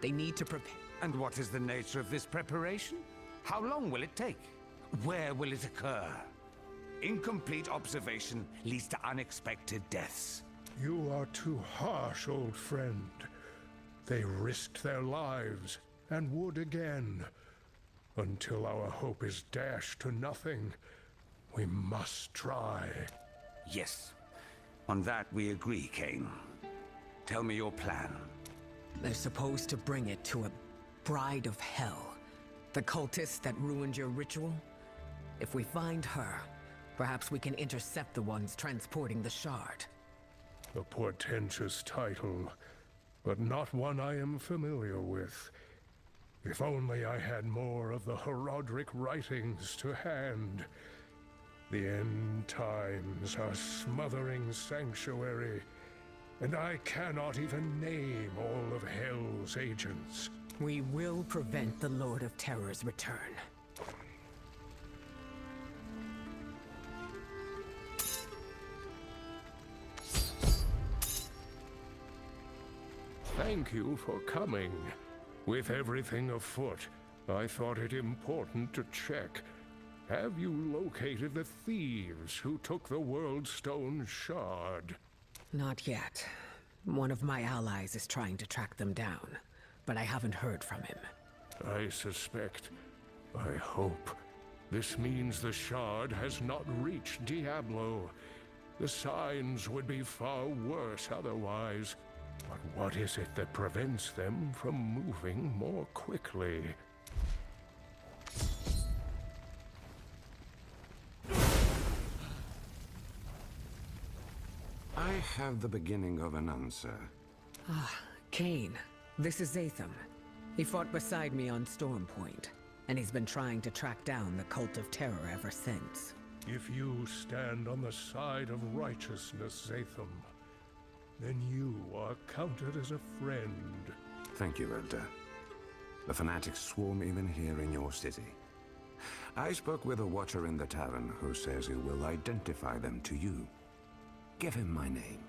They need to prepare. And what is the nature of this preparation? How long will it take? Where will it occur? Incomplete observation leads to unexpected deaths. You are too harsh, old friend. They risked their lives, and would again, Until our hope is dashed to nothing, we must try. Yes. On that we agree, Cain. Tell me your plan. They're supposed to bring it to a bride of hell. The cultist that ruined your ritual? If we find her, perhaps we can intercept the ones transporting the shard. A portentous title, but not one I am familiar with. If only I had more of the Herodric writings to hand. The end times are smothering sanctuary, and I cannot even name all of Hell's agents. We will prevent the Lord of Terror's return. Thank you for coming. With everything afoot, I thought it important to check. Have you located the thieves who took the Worldstone shard? Not yet. One of my allies is trying to track them down, but I haven't heard from him. I suspect, I hope, this means the shard has not reached Diablo. The signs would be far worse otherwise. But what is it that prevents them from moving more quickly? I have the beginning of an answer. Ah, Cain. This is Zatham. He fought beside me on Stormpoint, and he's been trying to track down the Cult of Terror ever since. If you stand on the side of righteousness, Zatham, then you are counted as a friend. Thank you, Elder. The fanatics swarm even here in your city. I spoke with a watcher in the tavern who says he will identify them to you. Give him my name.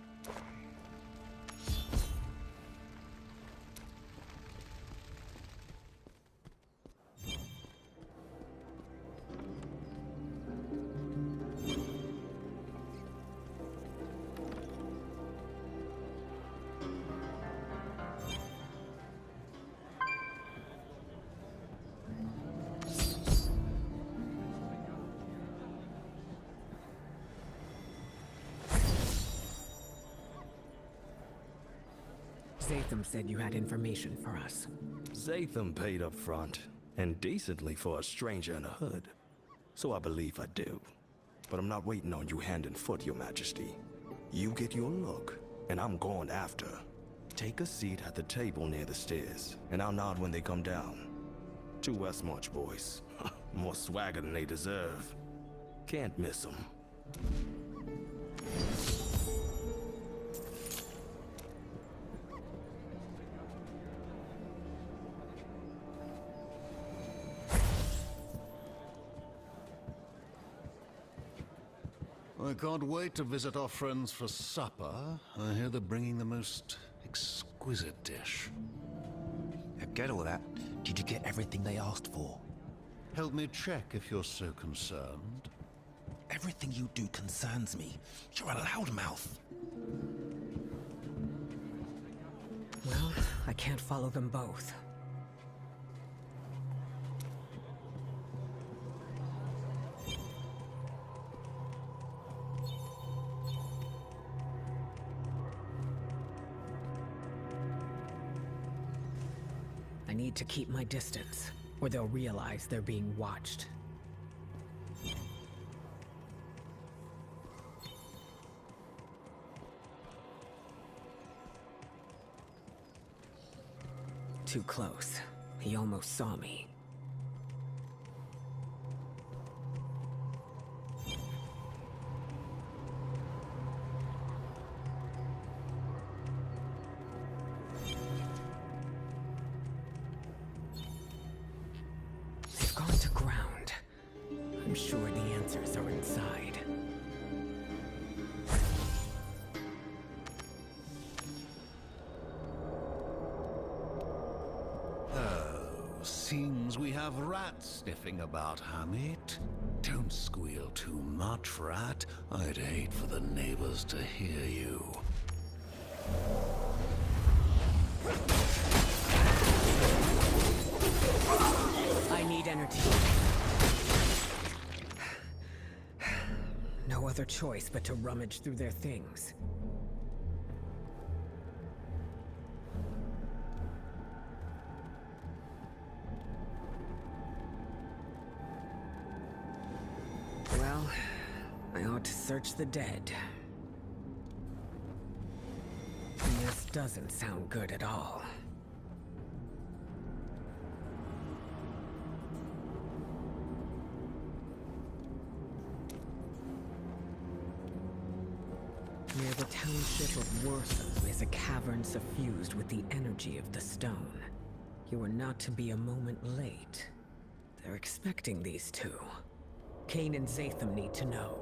Zatham said you had information for us. Zatham paid up front, and decently for a stranger in a hood. So I believe I do. But I'm not waiting on you hand and foot, Your Majesty. You get your look, and I'm going after. Take a seat at the table near the stairs, and I'll nod when they come down. 2 Westmarch boys. More swagger than they deserve. Can't miss them. I can't wait to visit our friends for supper. I hear they're bringing the most exquisite dish. Forget all that. Did you get everything they asked for? Help me check if you're so concerned. Everything you do concerns me. You're a loudmouth. Well, I can't follow them both. I need to keep my distance, or they'll realize they're being watched. Too close. He almost saw me. They've gone to ground. I'm sure the answers are inside. Seems we have rats sniffing about, Hamid. Don't squeal too much, rat. I'd hate for the neighbors to hear you. I need energy. other choice but to rummage through their things. Well, I ought to search the dead. This doesn't sound good at all. Near the township of Worldstone is a cavern suffused with the energy of the stone. You are not to be a moment late. They're expecting these two. Cain and Zatham need to know.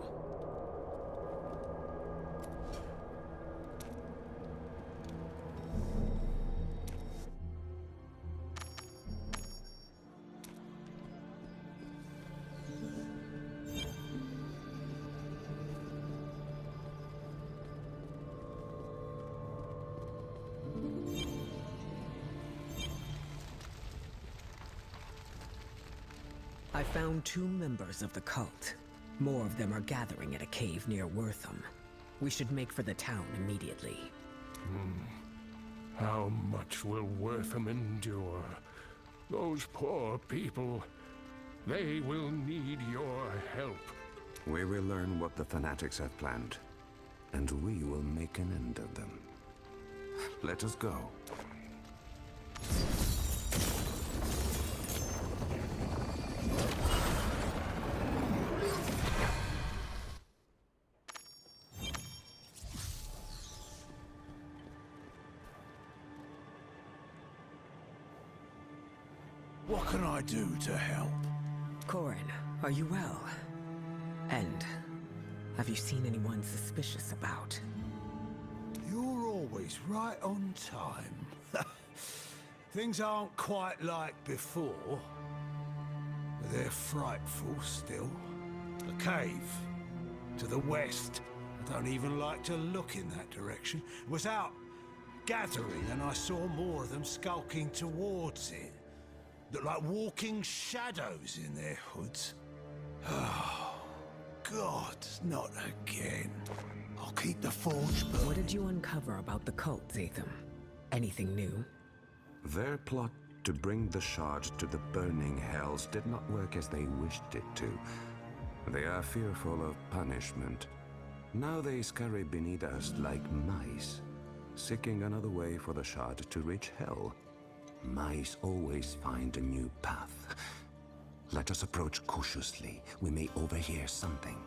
I found 2 members of the cult. More of them are gathering at a cave near Wortham. We should make for the town immediately. How much will Wortham endure? Those poor people, they will need your help. We will learn what the fanatics have planned, and we will make an end of them. Let us go. What can I do to help? Corin, are you well? And have you seen anyone suspicious about? You're always right on time. Things aren't quite like before, but they're frightful still. A cave to the west. I don't even like to look in that direction. Was out gathering and I saw more of them skulking towards it. Look like walking shadows in their hoods. Oh, God, not again. I'll keep the forge burning. What did you uncover about the cult, Zatham? Anything new? Their plot to bring the shards to the burning hells did not work as they wished it to. They are fearful of punishment. Now they scurry beneath us like mice, seeking another way for the shard to reach hell. Mice always find a new path. Let us approach cautiously. We may overhear something.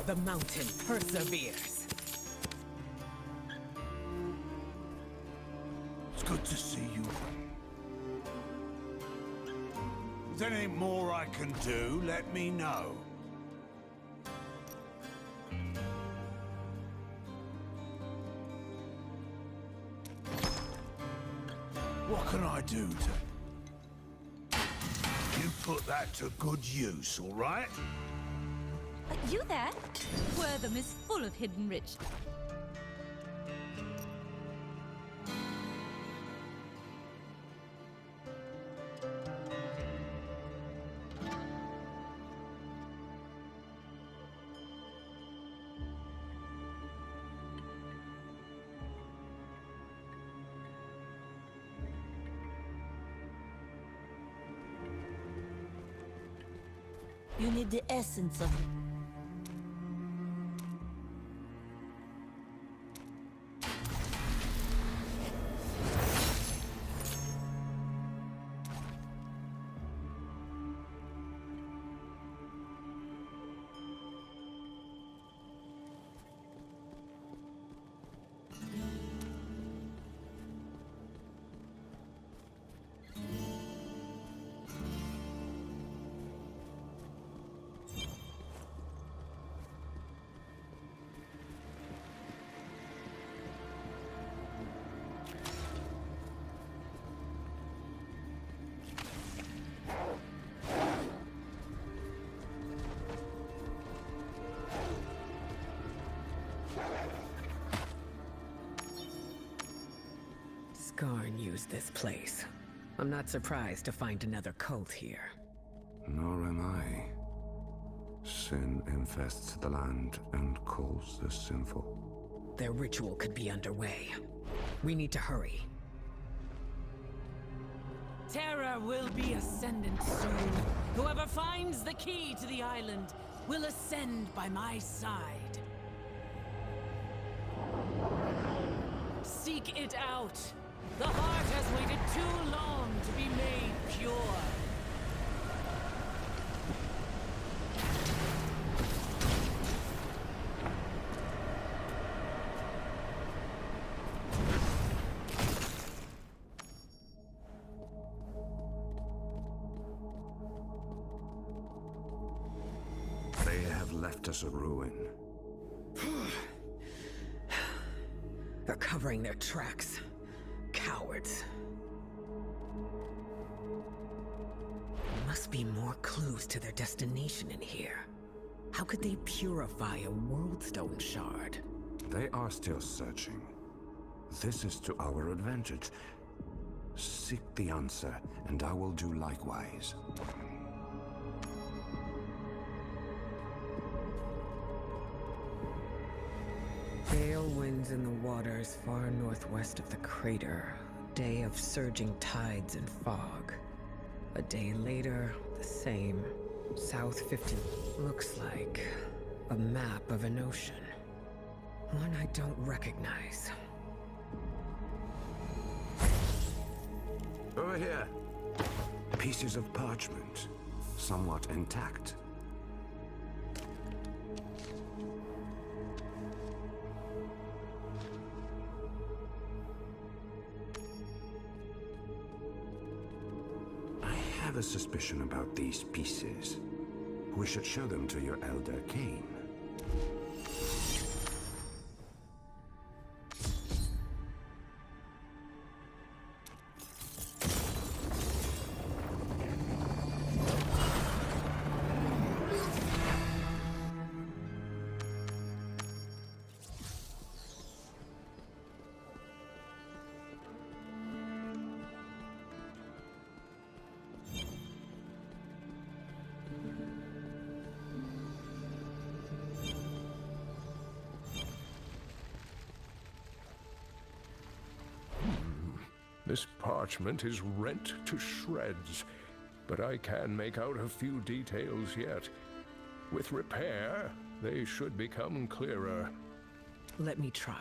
The mountain perseveres. It's good to see you. If there's anything more I can do, let me know. What can I do to... You put that to good use, all right? You there? Wortham is full of hidden riches. You need the essence of it. Skarn used this place. I'm not surprised to find another cult here. Nor am I. Sin infests the land and calls the sinful. Their ritual could be underway. We need to hurry. Terror will be ascendant soon. Whoever finds the key to the island will ascend by my side. Seek it out. The heart has waited too long to be made pure. They have left us a ruin. They're covering their tracks. Cowards. There must be more clues to their destination in here. How could they purify a Worldstone shard? They are still searching. This is to our advantage. Seek the answer, and I will do likewise. Gale winds in the waters far northwest of the crater. Day of surging tides and fog. A day later, the same. South 50. Looks like a map of an ocean. One I don't recognize. Over here. Pieces of parchment, somewhat intact. I have a suspicion about these pieces. We should show them to your elder Cain. This parchment is rent to shreds, but I can make out a few details yet. With repair, they should become clearer. Let me try.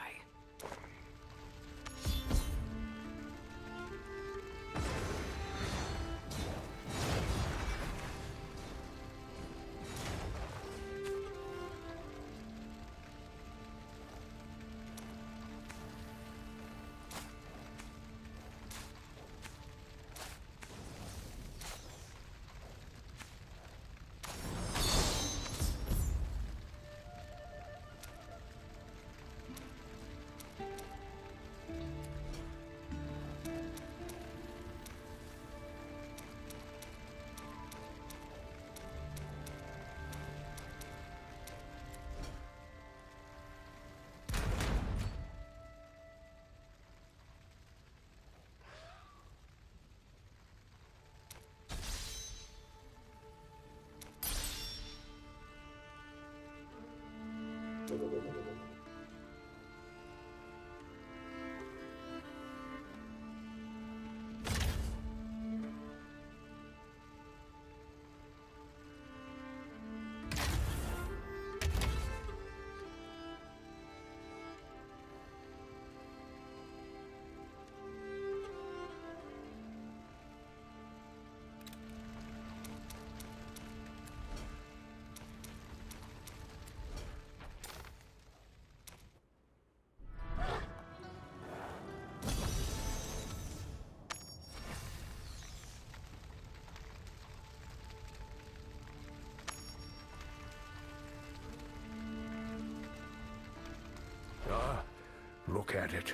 Look at it.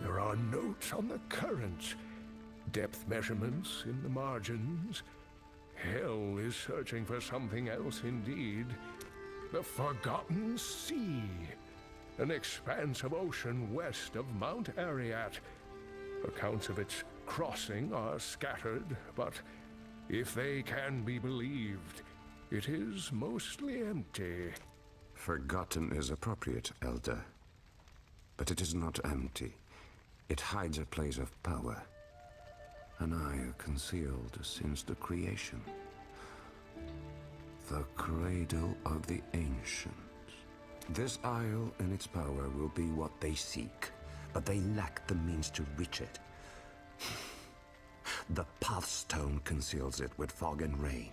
There are notes on the currents, depth measurements in the margins. Hell is searching for something else indeed. The Forgotten Sea. An expanse of ocean west of Mount Ariat. Accounts of its crossing are scattered, but if they can be believed, it is mostly empty. Forgotten is appropriate, Elder. But it is not empty. It hides a place of power. An isle concealed since the creation. The cradle of the ancients. This isle and its power will be what they seek, but they lack the means to reach it. The Pathstone conceals it with fog and rain.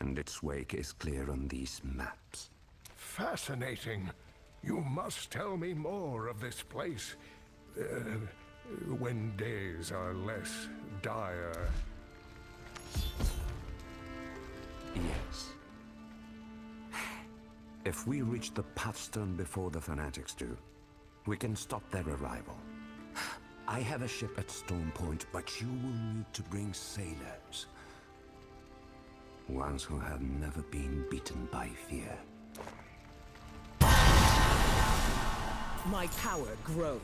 And its wake is clear on these maps. Fascinating. You must tell me more of this place. When days are less dire. Yes. If we reach the Pathstone before the Fanatics do, we can stop their arrival. I have a ship at Storm Point, but you will need to bring sailors. Ones who have never been beaten by fear. My power grows.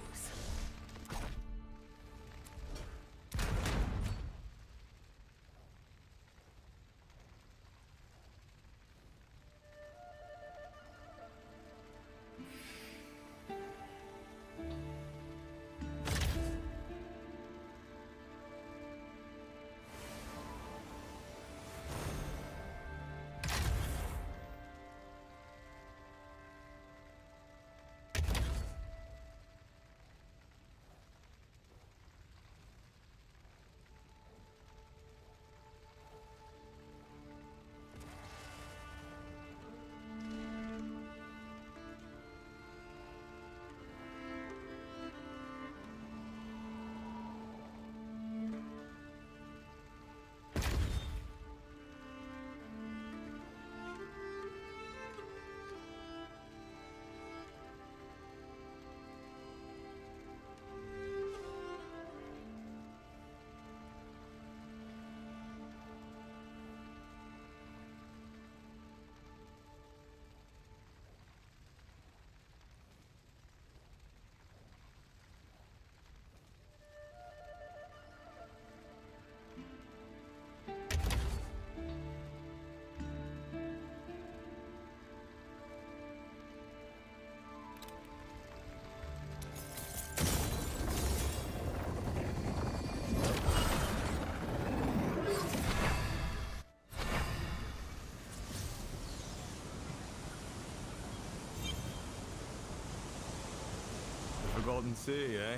Forgotten Sea, eh?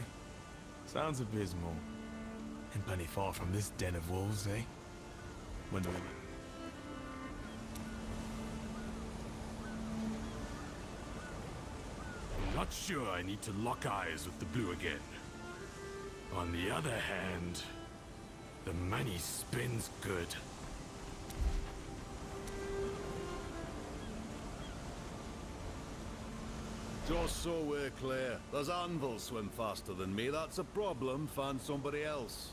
Sounds abysmal. And plenty far from this den of wolves, eh? When do we... I'm not sure I need to lock eyes with the blue again. On the other hand, the money spins good. Just so we're clear, those anvils swim faster than me. That's a problem. Find somebody else.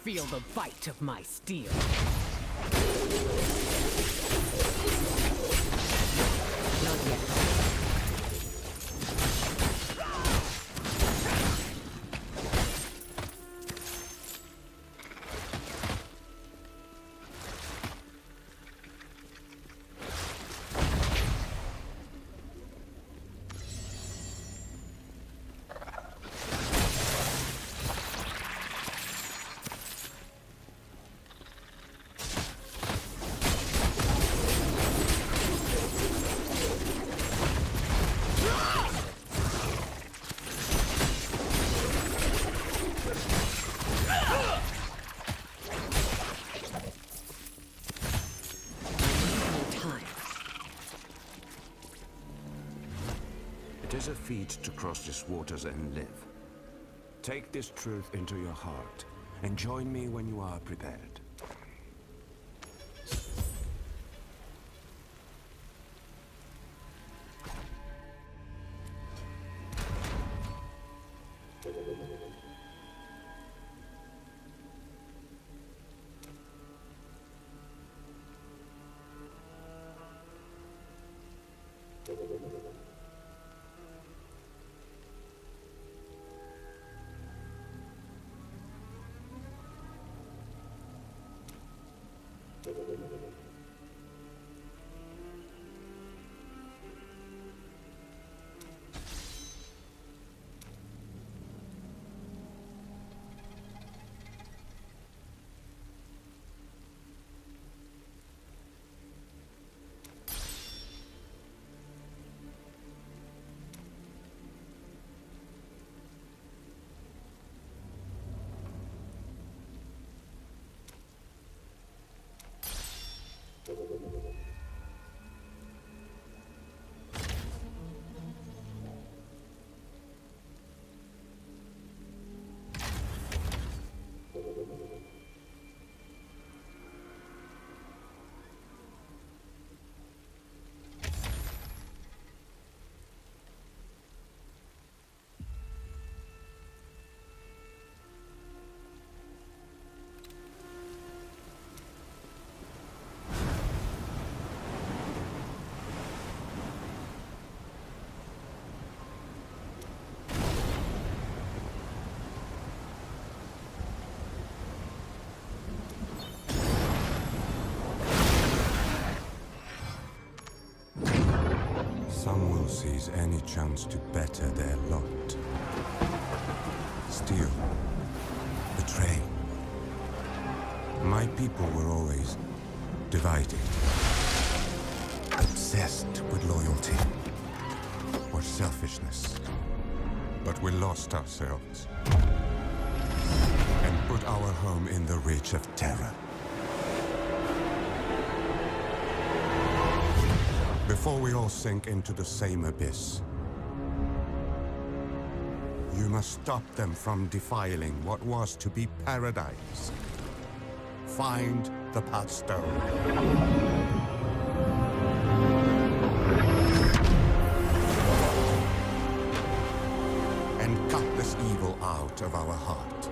feel the bite of my steel. Not yet. It is a feat to cross these waters and live. Take this truth into your heart, and join me when you are prepared. Some will seize any chance to better their lot. Steal. Betray. My people were always divided. Obsessed with loyalty. Or selfishness. But we lost ourselves. And put our home in the reach of terror. Before we all sink into the same abyss, you must stop them from defiling what was to be paradise. Find the Pathstone. And cut this evil out of our heart.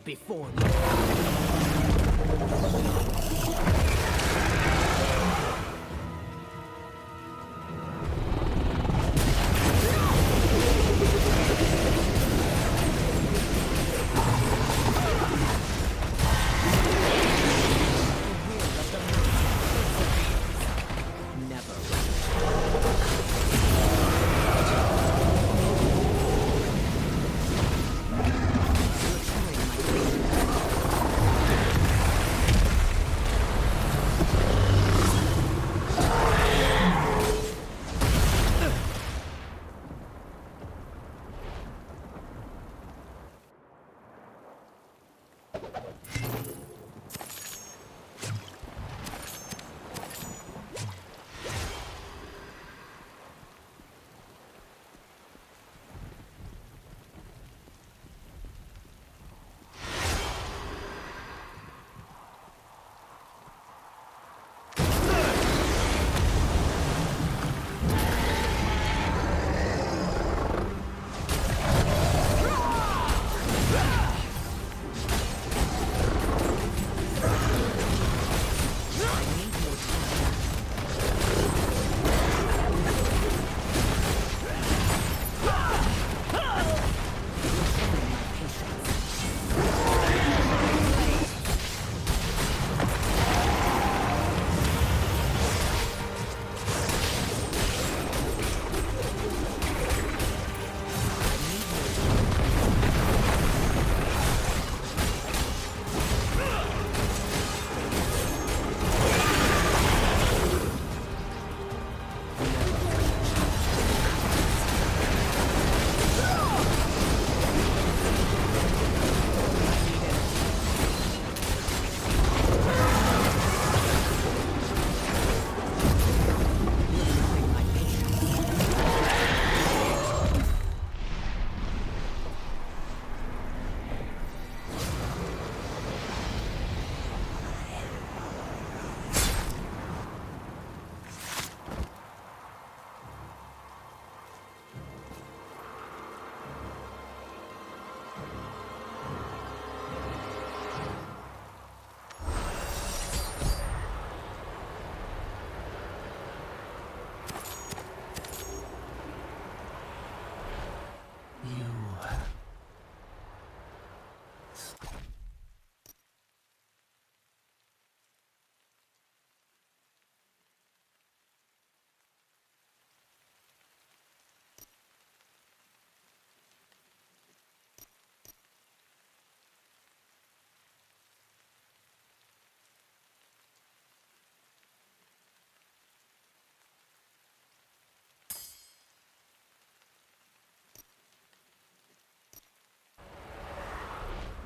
before me.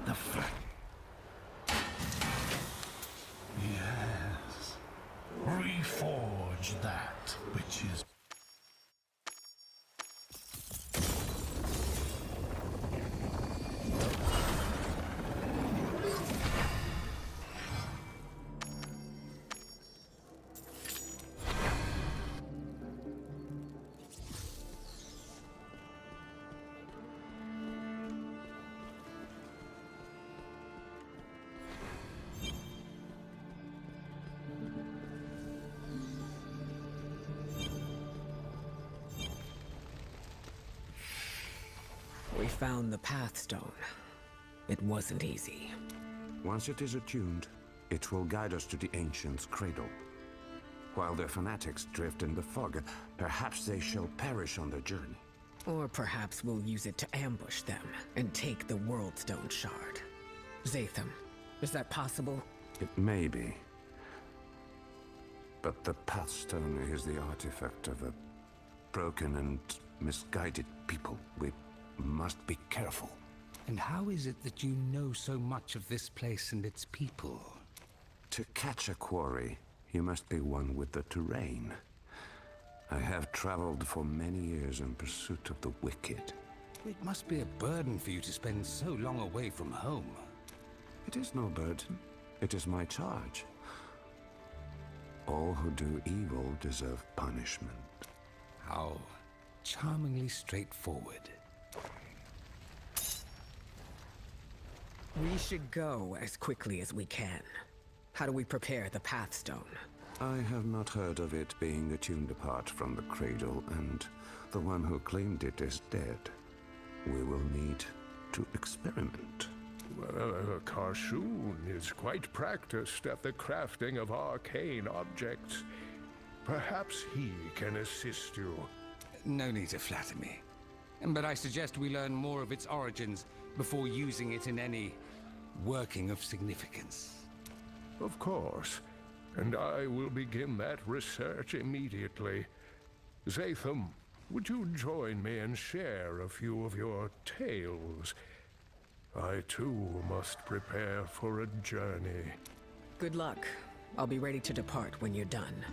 The fact. Yes. Reforge that which is. We found the Pathstone. It wasn't easy. Once it is attuned, it will guide us to the Ancients' cradle. While their fanatics drift in the fog, perhaps they shall perish on their journey. Or perhaps we'll use it to ambush them and take the Worldstone shard. Zatham, is that possible? It may be. But the Pathstone is the artifact of a broken and misguided people. We must be careful. And how is it that you know so much of this place and its people? To catch a quarry, you must be one with the terrain. I have traveled for many years in pursuit of the wicked. It must be a burden for you to spend so long away from home. It is no burden. It is my charge. All who do evil deserve punishment. How charmingly straightforward. We should go as quickly as we can. How do we prepare the Pathstone? I have not heard of it being attuned apart from the cradle, and the one who claimed it is dead. We will need to experiment. Karshun is quite practiced at the crafting of arcane objects. Perhaps he can assist you. No need to flatter me. But I suggest we learn more of its origins before using it in any working of significance. Of course. And I will begin that research immediately. Zatham, would you join me and share a few of your tales? I too must prepare for a journey. Good luck. I'll be ready to depart when you're done.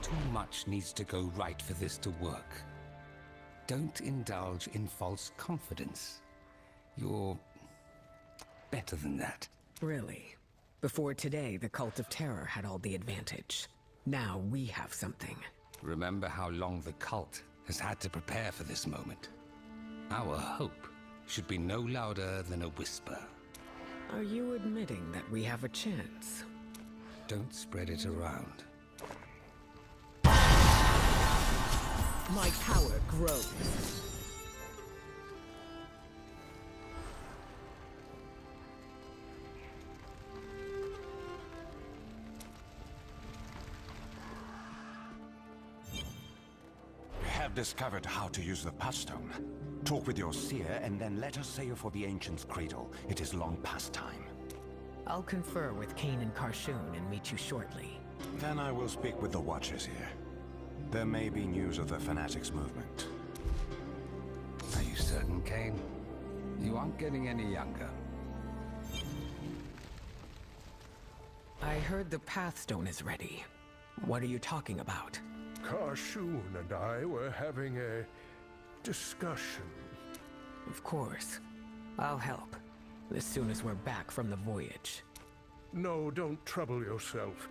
Too much needs to go right for this to work. Don't indulge in false confidence. You're better than that. Really? Before today, the Cult of Terror had all the advantage. Now we have something. Remember how long the cult has had to prepare for this moment. Our hope should be no louder than a whisper. Are you admitting that we have a chance? Don't spread it around. My power grows. Have discovered how to use the Pathstone. Talk with your seer, and then let us sail for the Ancient's cradle. It is long past time. I'll confer with Kane and Karshun and meet you shortly. Then I will speak with the Watchers here. There may be news of the Fanatics movement. Are you certain, Kane? You aren't getting any younger. I heard the Pathstone is ready. What are you talking about? Karshun and I were having a discussion. Of course. I'll help. As soon as we're back from the voyage. No, don't trouble yourself.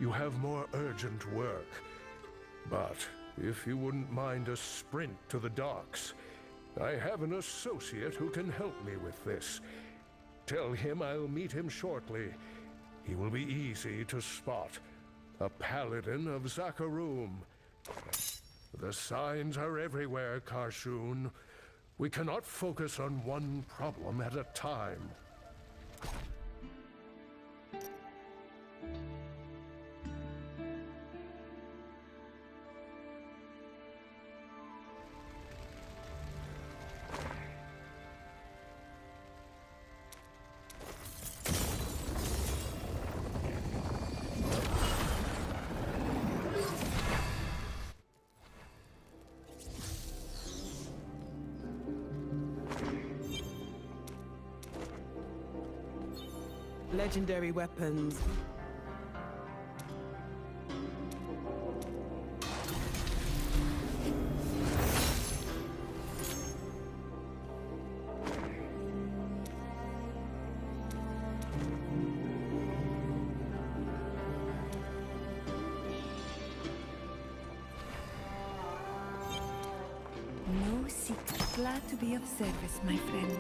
You have more urgent work. But if you wouldn't mind a sprint to the docks, I have an associate who can help me with this. Tell him I'll meet him shortly. He will be easy to spot. A paladin of Zakarum. The signs are everywhere, Karshun. We cannot focus on one problem at a time. Legendary weapons. No secret. Glad to be of service, my friend.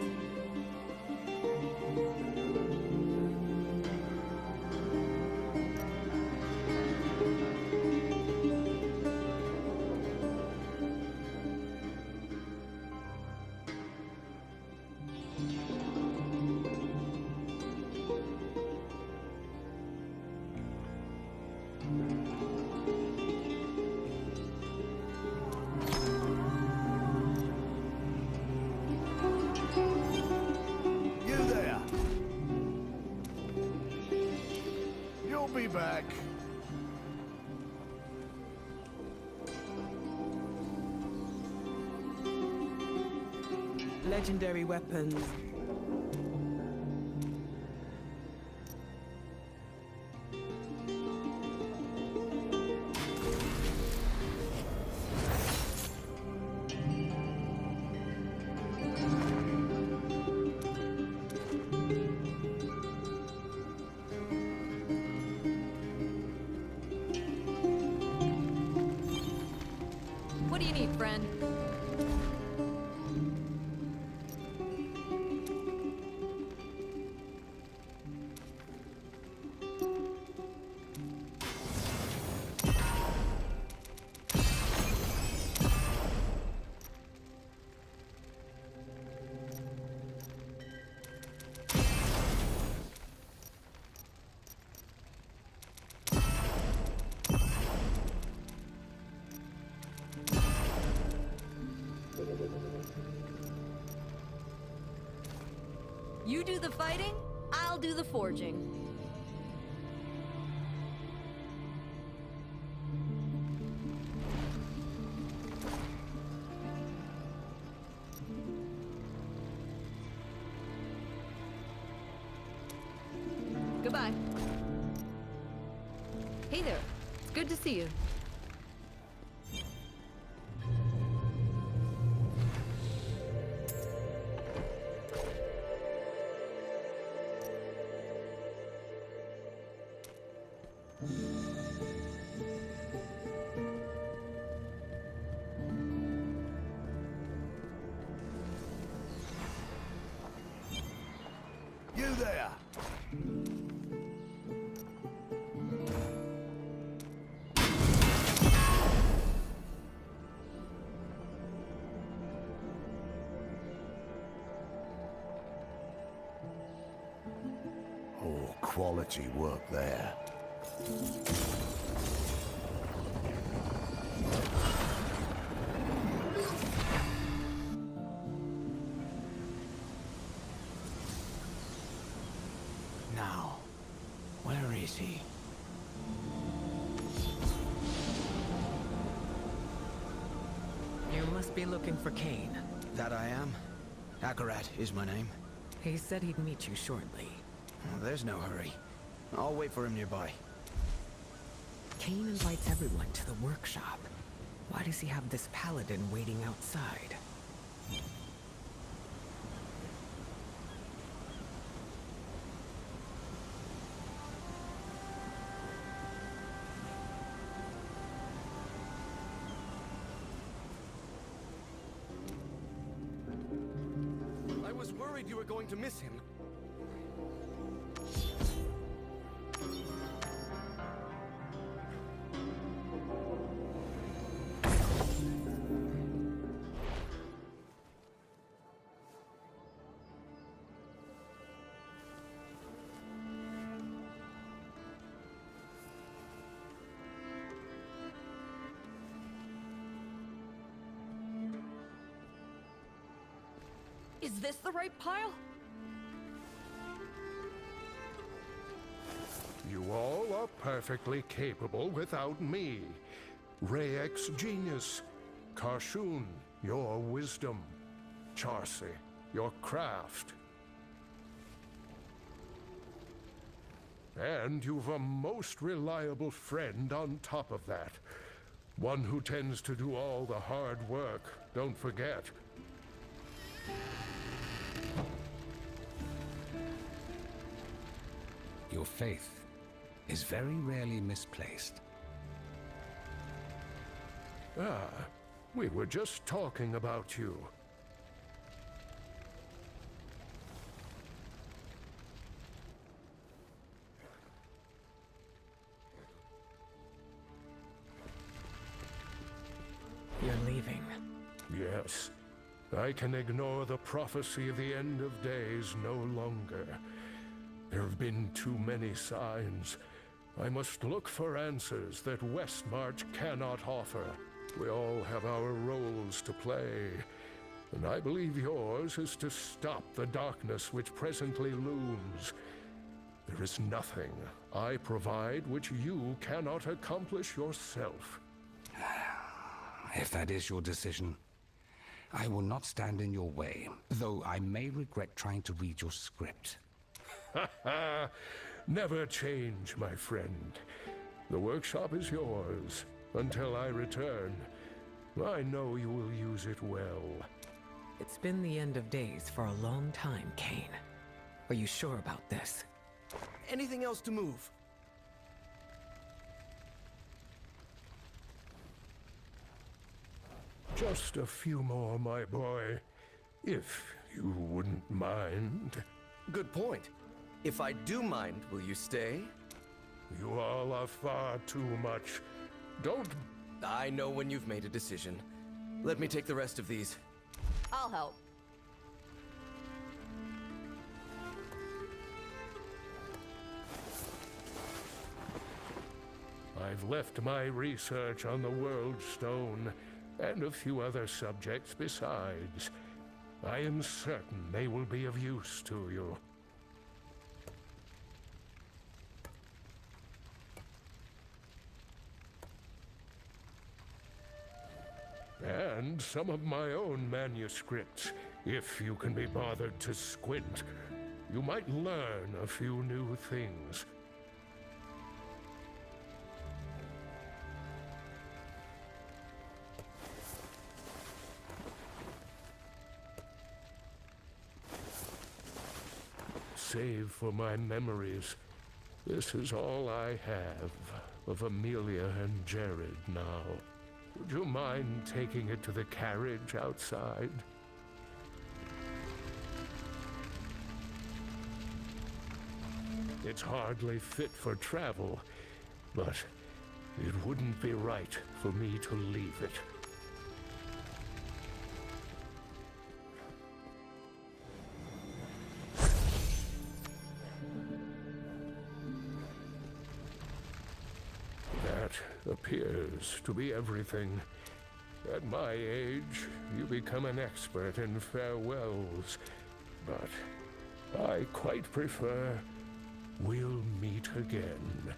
Be back. Legendary weapons. What do you need, friend? You do the fighting, I'll do the forging. Goodbye. Hey there. It's good to see you. You there! Oh, quality work there. Now, where is he? You must be looking for Kane. That I am. Akarat is my name. He said he'd meet you shortly. Well, there's no hurry. I'll wait for him nearby. Kane invites everyone to the workshop. Why does he have this paladin waiting outside? I was worried you were going to miss him. Is this the right pile? You all are perfectly capable without me. Rayek's genius. Karshun, your wisdom. Charsi, your craft. And you've a most reliable friend on top of that. One who tends to do all the hard work, don't forget. Your faith is very rarely misplaced. Ah, we were just talking about you. You're leaving. Yes. I can ignore the prophecy of the end of days no longer. There have been too many signs. I must look for answers that Westmarch cannot offer. We all have our roles to play, and I believe yours is to stop the darkness which presently looms. There is nothing I provide which you cannot accomplish yourself. If that is your decision, I will not stand in your way, though I may regret trying to read your script. Ha ha! Never change, my friend. The workshop is yours until I return. I know you will use it well. It's been the end of days for a long time, Kane. Are you sure about this? Anything else to move? Just a few more, my boy. If you wouldn't mind. Good point. If I do mind, will you stay? You all are far too much. Don't... I know when you've made a decision. Let me take the rest of these. I'll help. I've left my research on the Worldstone and a few other subjects besides. I am certain they will be of use to you. And some of my own manuscripts, if you can be bothered to squint. You might learn a few new things. Save for my memories, this is all I have of Amelia and Jared now. Would you mind taking it to the carriage outside? It's hardly fit for travel, but it wouldn't be right for me to leave it. That appears to be everything. At my age, you become an expert in farewells, but I quite prefer we'll meet again.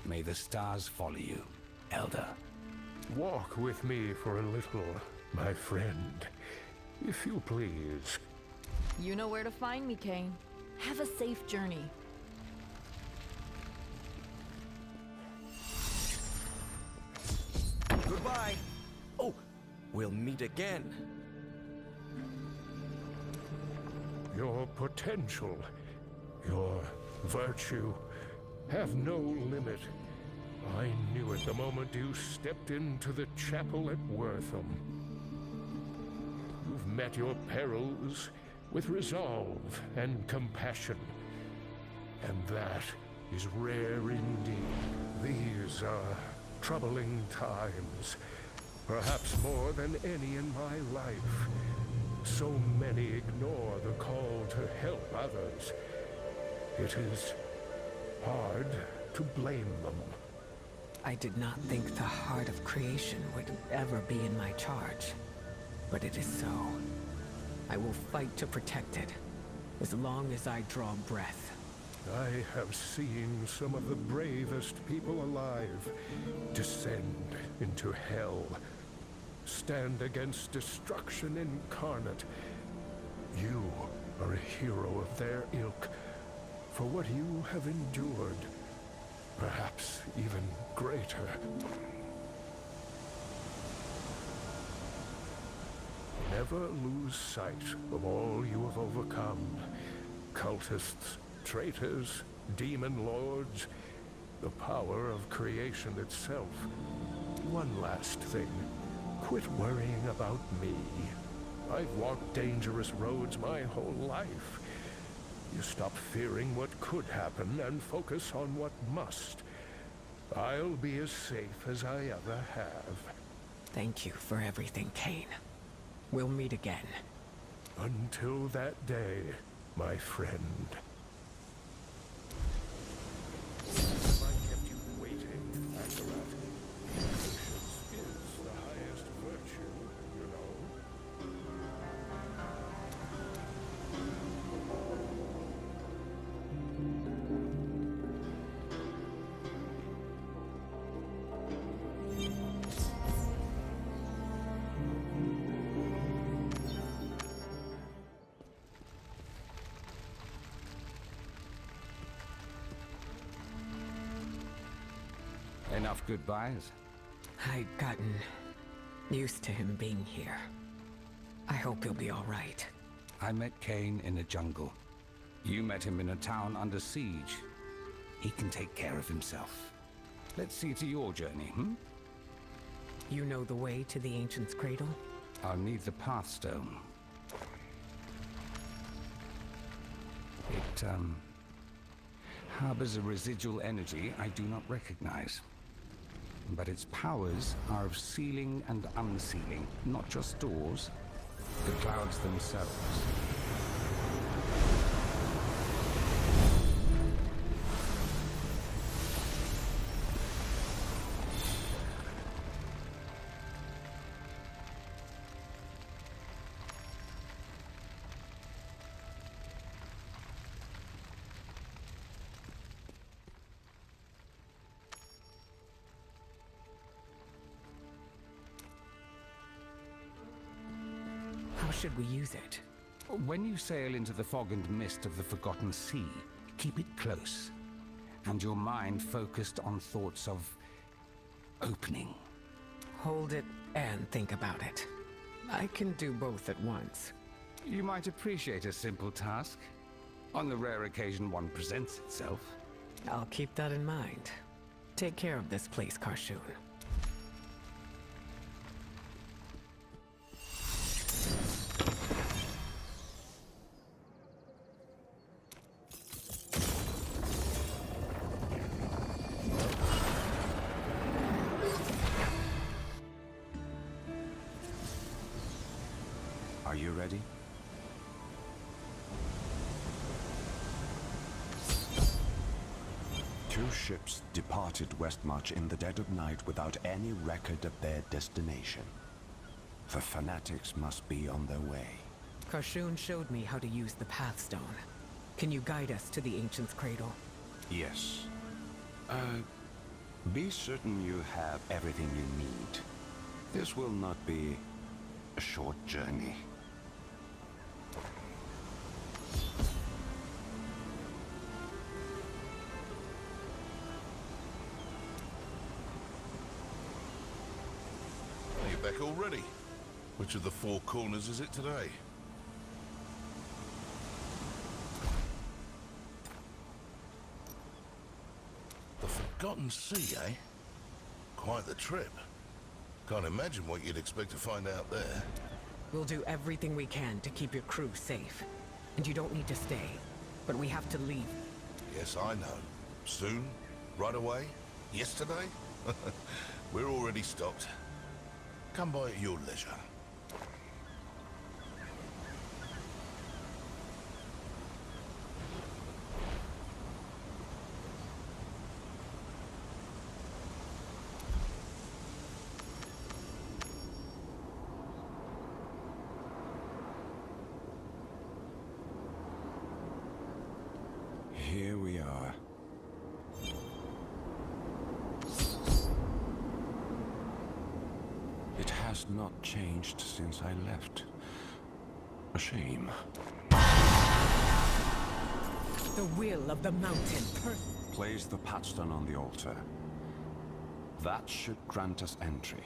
May the stars follow you, Elder. Walk with me for a little, my friend, if you please. You know where to find me, Kane. Have a safe journey. Goodbye. Oh, we'll meet again. Your potential, your virtue, have no limit. I knew it the moment you stepped into the chapel at Wortham. You've met your perils with resolve and compassion. And that is rare indeed. These are troubling times, perhaps more than any in my life. So many ignore the call to help others. It is hard to blame them. I did not think the heart of creation would ever be in my charge, but it is so. I will fight to protect it, as long as I draw breath. I have seen some of the bravest people alive descend into hell, stand against destruction incarnate. You are a hero of their ilk, for what you have endured, perhaps even greater. Never lose sight of all you have overcome. Cultists, traitors, demon lords, the power of creation itself. One last thing. Quit worrying about me. I've walked dangerous roads my whole life. You stop fearing what could happen and focus on what must. I'll be as safe as I ever have. Thank you for everything, Kane. We'll meet again. Until that day, my friend. Have I kept you waiting, Akarat? Patience is the highest virtue, you know. Enough goodbyes? I'd gotten used to him being here. I hope he'll be all right. I met Kane in a jungle. You met him in a town under siege. He can take care of himself. Let's see to your journey, You know the way to the Ancient's Cradle? I'll need the Pathstone. It, harbors a residual energy I do not recognize. But its powers are of sealing and unsealing, not just doors, the clouds themselves. should we use it? When you sail into the fog and mist of the Forgotten Sea, keep it close, and your mind focused on thoughts of opening. Hold it and think about it. I can do both at once. You might appreciate a simple task, on the rare occasion one presents itself. I'll keep that in mind. Take care of this place, Karshoon. Are you ready? Two ships departed Westmarch in the dead of night without any record of their destination. The fanatics must be on their way. Karshoon showed me how to use the Pathstone. Can you guide us to the Ancient's Cradle? Yes. Be certain you have everything you need. This will not be a short journey. Are you back already? Which of the four corners is it today? The Forgotten Sea, eh? Quite the trip. Can't imagine what you'd expect to find out there. We'll do everything we can to keep your crew safe. And you don't need to stay, but we have to leave. Yes, I know. Soon? Right away? Yesterday? We're already stopped. Come by at your leisure. Here we are. It has not changed since I left. A shame. The will of the mountain. Place the Pathstone on the altar. That should grant us entry.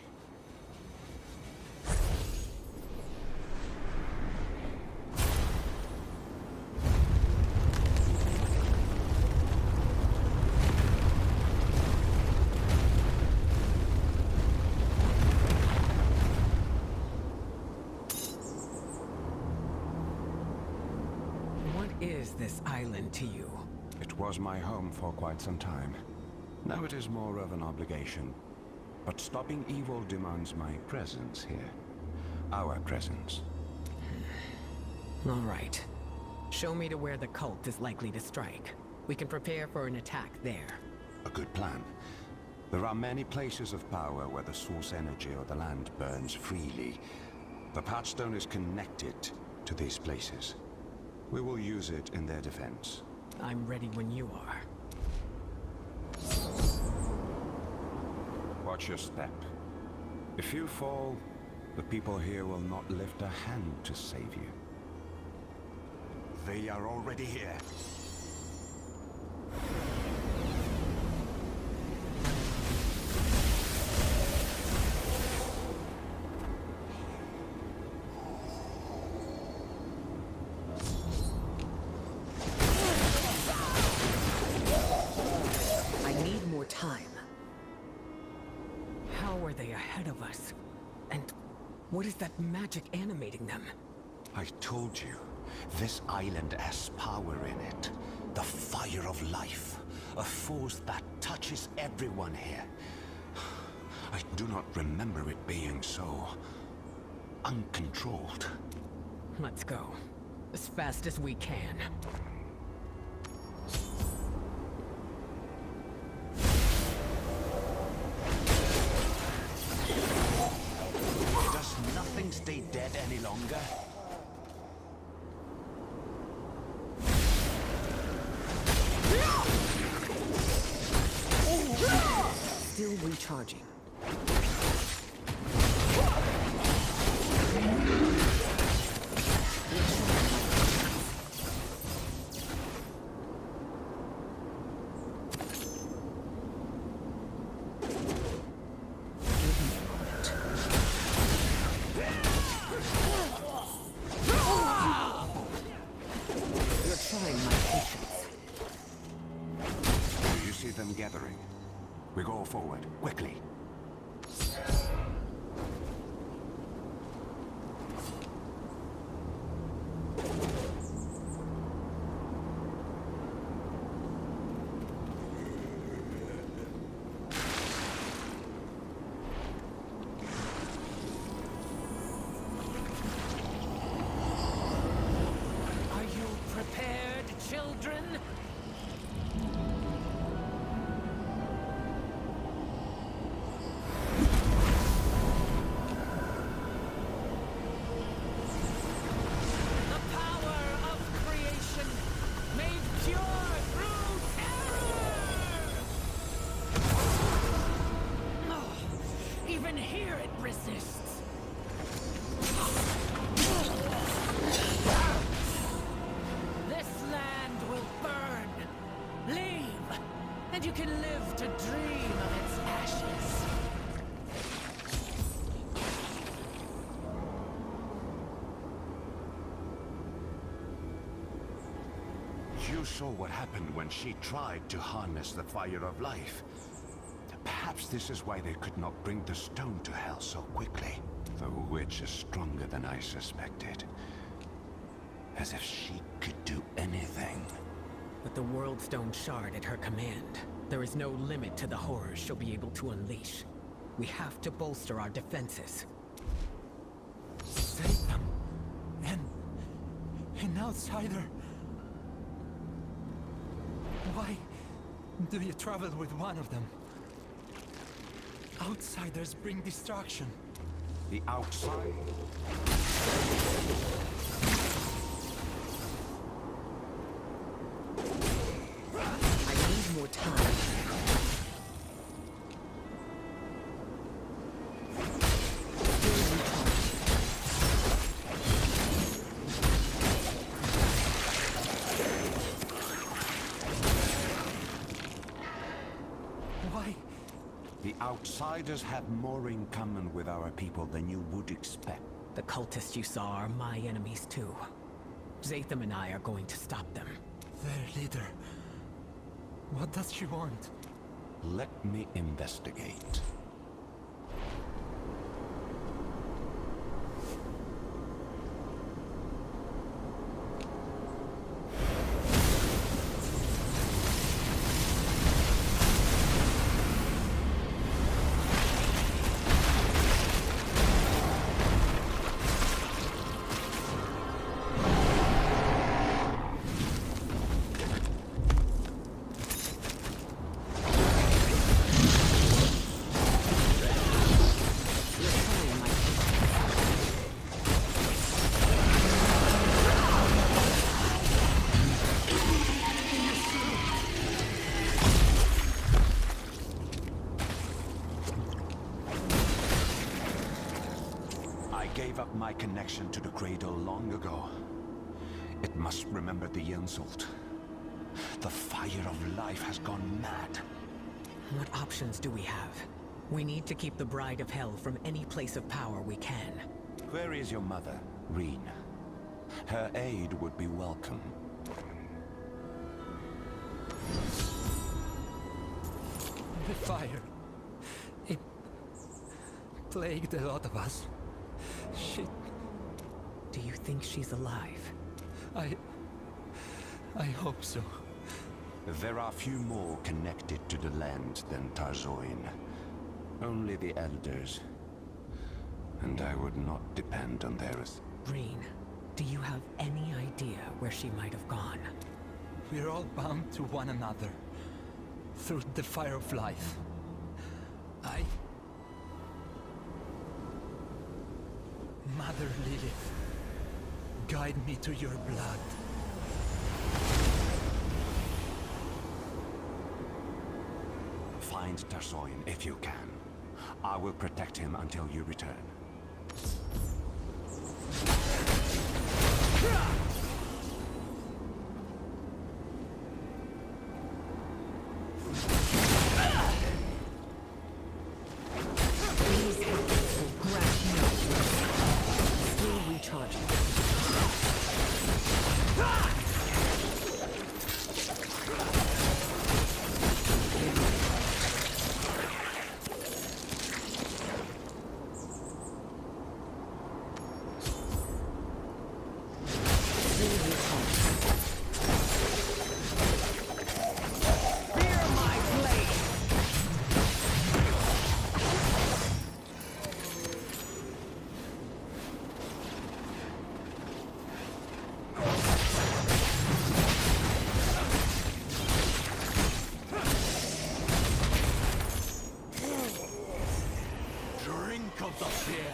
What is this island to you? It was my home for quite some time. Now it is more of an obligation. But stopping evil demands my presence here. Our presence. All right. Show me to where the cult is likely to strike. We can prepare for an attack there. A good plan. There are many places of power where the source energy or the land burns freely. The Pathstone is connected to these places. We will use it in their defense. I'm ready when you are. Watch your step. If you fall, the people here will not lift a hand to save you. They are already here. I need more time. How are they ahead of us? And what is that magic animating them? I told you, this island has power in it. The fire of life. A force that touches everyone here. I do not remember it being so uncontrolled. Let's go. As fast as we can. Does nothing stay dead any longer? Still recharging. We go forward, quickly. Are you prepared, children? Even here it resists. This land will burn. Leave, and you can live to dream of its ashes. You saw what happened when she tried to harness the fire of life. Perhaps this is why they could not bring the stone to hell so quickly. The witch is stronger than I suspected. As if she could do anything. With the Worldstone shard at her command, there is no limit to the horrors she'll be able to unleash. We have to bolster our defenses. Save them. An outsider. Why do you travel with one of them? Outsiders bring destruction. The outside? I need more time. Why? The outsiders have more in common with our people than you would expect. The cultists you saw are my enemies too. Zatham and I are going to stop them. Their leader. What does she want? Let me investigate. My connection to the cradle long ago. It must remember the insult. The fire of life has gone mad. What options do we have? We need to keep the Bride of Hell from any place of power we can. Where is your mother, Reen? Her aid would be welcome. The fire. It plagued a lot of us. Do you think she's alive? I hope so. There are few more connected to the land than Tarzoin. Only the elders. And I would not depend on theirs. Reen, do you have any idea where she might have gone? We're all bound to one another. Through the fire of life. Mother Lilith, guide me to your blood. Find Tarzoin if you can. I will protect him until you return.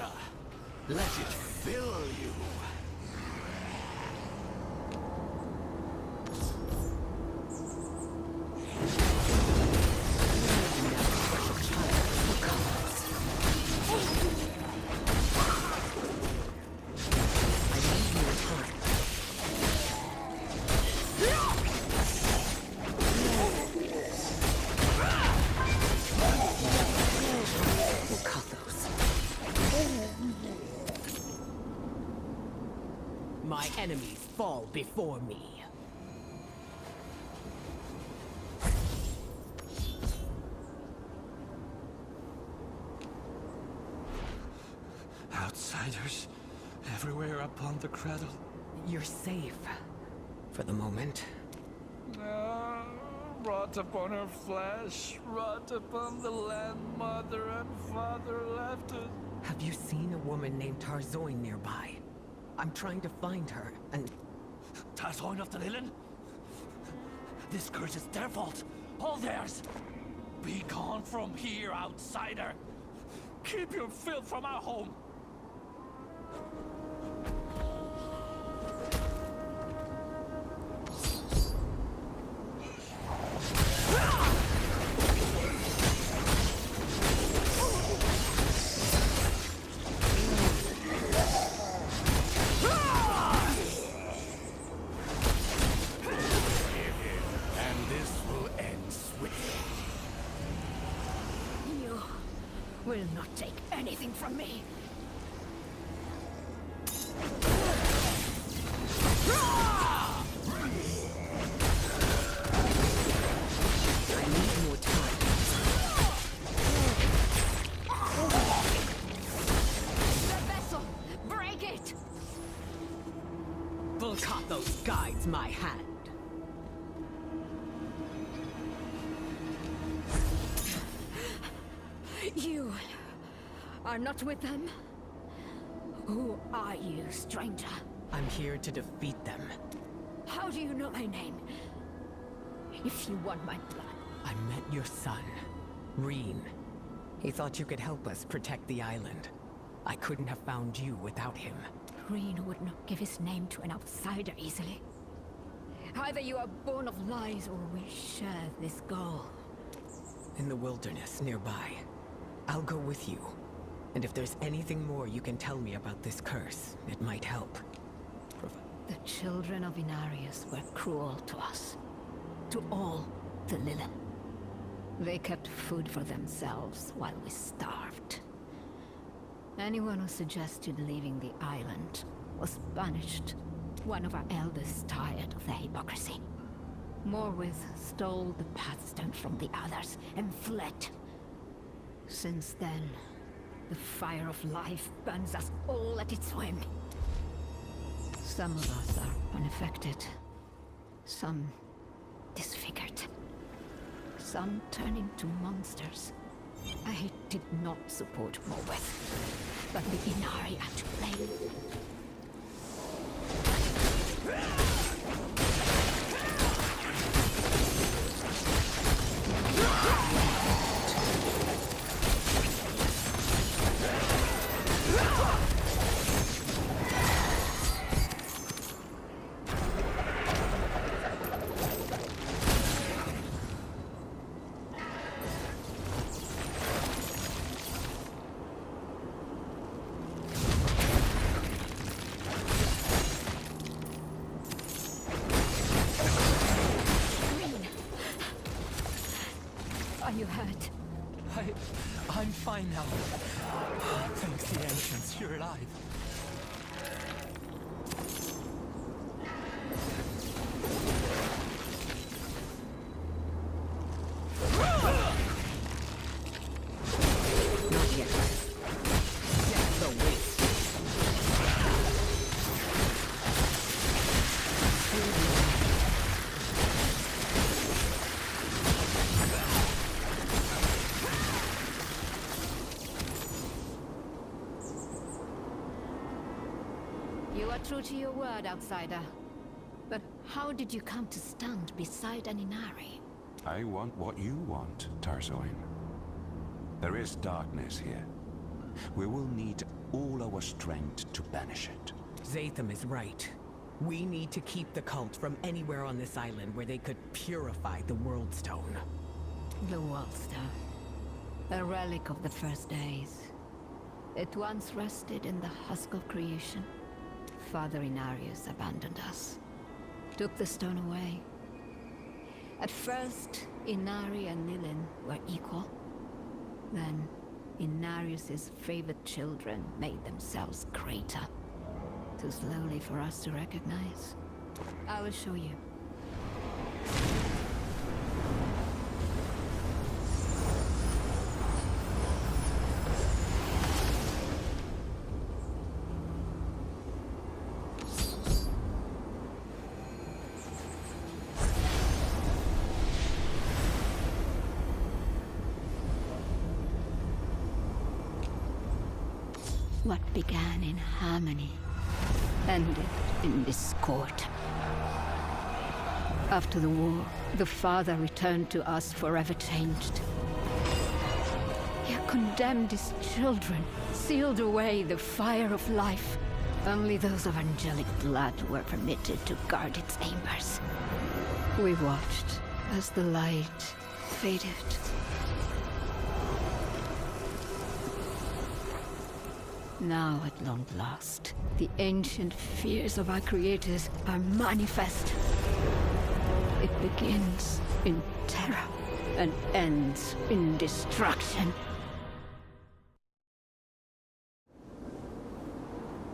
fire! Let it fill you! My enemies fall before me. Outsiders everywhere upon the cradle. You're safe. For the moment. Rot upon her flesh, rot upon the land mother and father left us. Have you seen a woman named Tarzoin nearby? I'm trying to find her, and... Tarzoin of the Lilin? This curse is their fault. All theirs. Be gone from here, outsider. Keep your filth from our home. Will not take anything from me. I need more time. The vessel! Break it! Volcathos guides my hand. You are not with them? Who are you, stranger? I'm here to defeat them. How do you know my name? If you want my blood. I met your son, Reen. He thought you could help us protect the island. I couldn't have found you without him. Reen would not give his name to an outsider easily. Either you are born of lies or we share this goal. In the wilderness nearby. I'll go with you. And if there's anything more you can tell me about this curse, it might help. The children of Inarius were cruel to us. To all the Lilin. They kept food for themselves while we starved. Anyone who suggested leaving the island was banished. One of our elders tired of the hypocrisy. Morwith stole the Pathstone from the others and fled. Since then, the fire of life burns us all at its whim. Some of us are unaffected. Some disfigured. Some turn into monsters. I did not support Morwith, but the Inari are to blame. You hurt? I'm fine now. Thanks the ancients, you're alive. Not yet. Death the waste. You are true to your word, outsider. But how did you come to stand beside an Inari? I want what you want, Tarzoin. There is darkness here. We will need all our strength to banish it. Zatham is right. We need to keep the cult from anywhere on this island where they could purify the Worldstone. The Worldstone. A relic of the first days. It once rested in the husk of creation. Father Inarius abandoned us. Took the stone away. At first, Inari and Nilin were equal. Then, Inarius's favored children made themselves greater. Too slowly for us to recognize. I will show you. What began in harmony ended in discord. After the war, the father returned to us forever changed. He condemned his children, sealed away the fire of life. Only those of angelic blood were permitted to guard its embers. We watched as the light faded. Now, at long last, the ancient fears of our creators are manifest. It begins in terror and ends in destruction.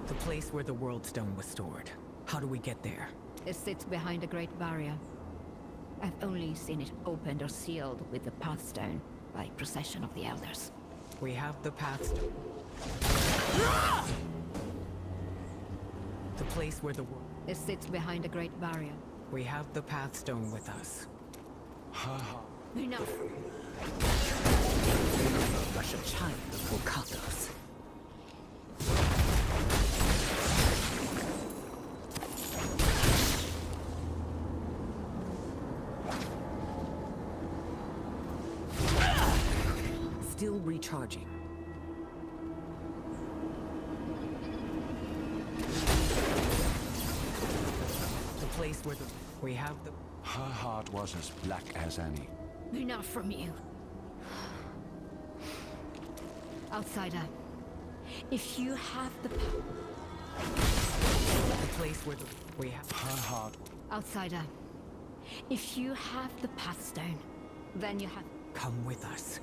The place where the Worldstone was stored. How do we get there? It sits behind a great barrier. I've only seen it opened or sealed with the Pathstone by procession of the Elders. We have the Pathstone. The place where the world... It sits behind a great barrier. We have the Pathstone with us. Enough! Rush a child of Volcatos. Still recharging. Place where we have the... Her heart was as black as any. Enough from you. Outsider, if you have the place where we have her heart. Outsider, if you have the Pathstone, then you have... Come with us.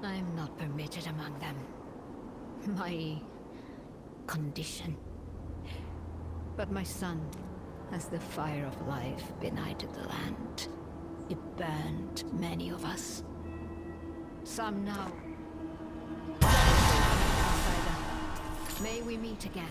I'm not permitted among them. My condition. But my son, as the fire of life benighted the land, it burned many of us. Some now. May we meet again.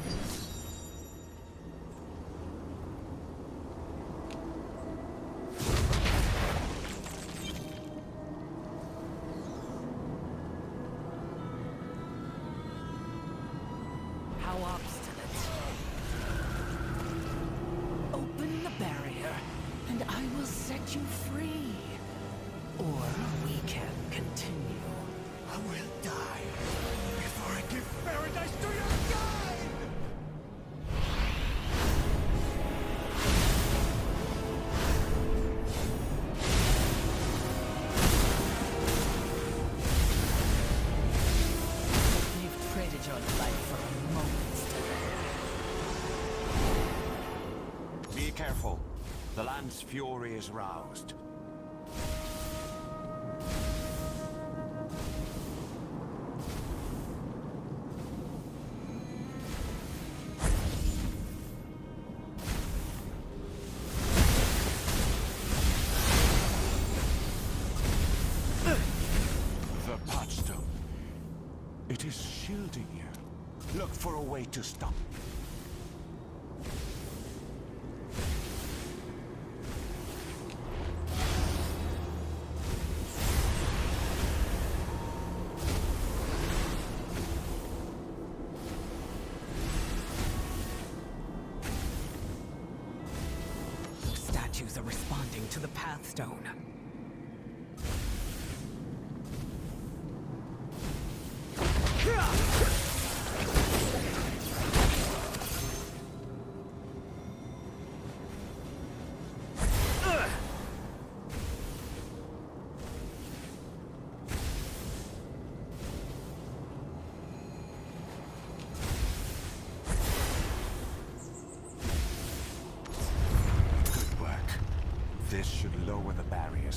How obstinate. Open the barrier, and I will set you free. Or we can continue. I will die before I give paradise to your kind! You've traded your life for a moment's delay. Be careful. The land's fury is roused. The Patchstone. It is shielding you. Look for a way to stop. Statues are responding to the Pathstone.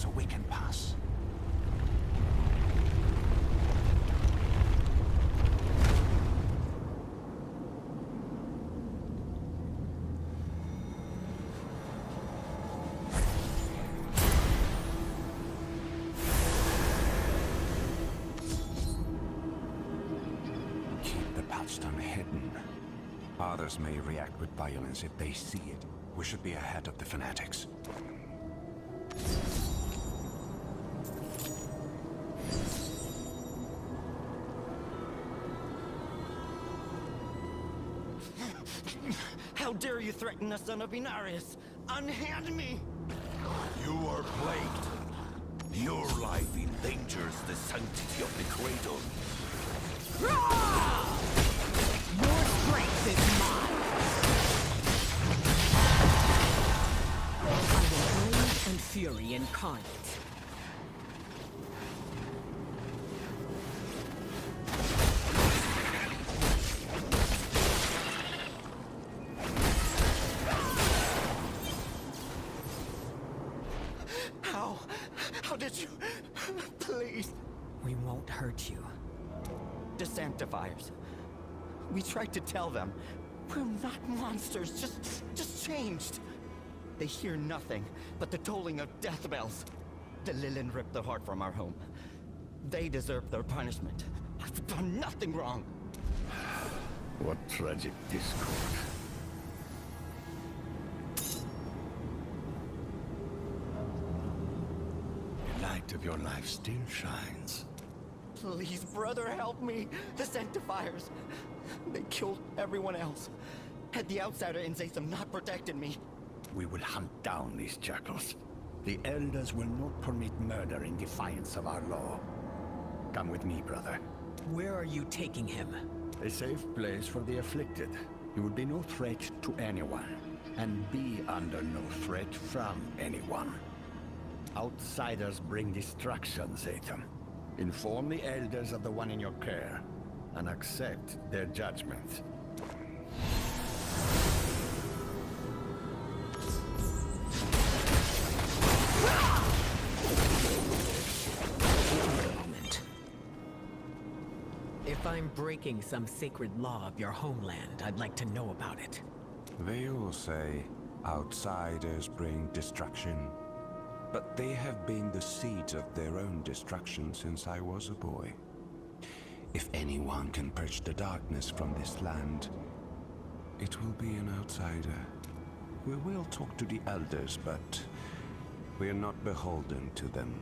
so we can pass. Keep the patchstone hidden. Others may react with violence if they see it. We should be ahead of the fanatics. How dare you threaten the son of Inarius? Unhand me! You are plagued. Your life endangers the sanctity of the cradle. Your strength is mine. I will rage and fury incarnate. How did you... Please. We won't hurt you. The Sanctifiers. We tried to tell them. We're not monsters, just changed. They hear nothing but the tolling of death bells. The Lilin ripped the heart from our home. They deserve their punishment. I've done nothing wrong. What tragic discord. The light of your life still shines. Please, brother, help me. The Sanctifiers. They killed everyone else. Had the outsider in Zatham not protected me. We will hunt down these jackals. The Elders will not permit murder in defiance of our law. Come with me, brother. Where are you taking him? A safe place for the afflicted. He will be no threat to anyone, and be under no threat from anyone. Outsiders bring destruction, Zatham. Inform the Elders of the one in your care, and accept their judgment. If I'm breaking some sacred law of your homeland, I'd like to know about it. They all say outsiders bring destruction. But they have been the seeds of their own destruction since I was a boy. If anyone can purge the darkness from this land, it will be an outsider. We will talk to the Elders, but we are not beholden to them.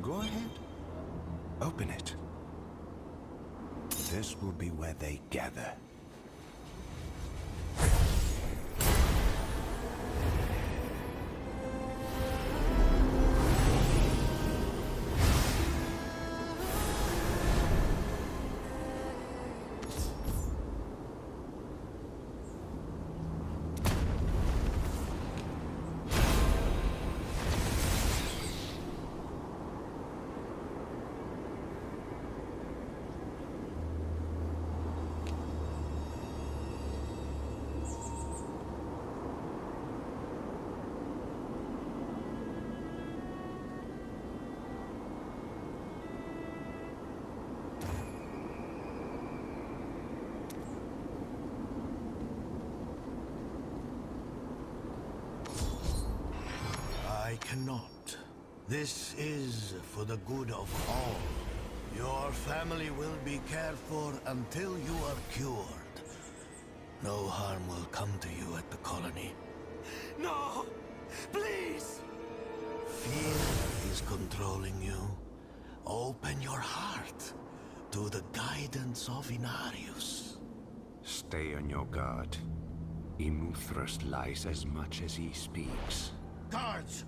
Go ahead. Open it. This will be where they gather. I cannot. This is for the good of all. Your family will be cared for until you are cured. No harm will come to you at the colony. No! Please! Fear is controlling you. Open your heart to the guidance of Inarius. Stay on your guard. Imuthras lies as much as he speaks. Guards!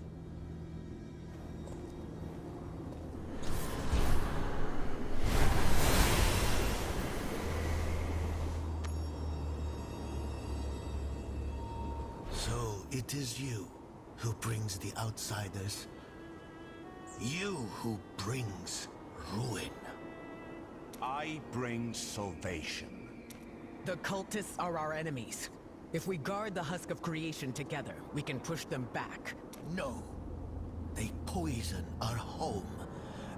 So it is you who brings the outsiders. You who brings ruin. I bring salvation. The cultists are our enemies. If we guard the husk of creation together, we can push them back. No. They poison our home.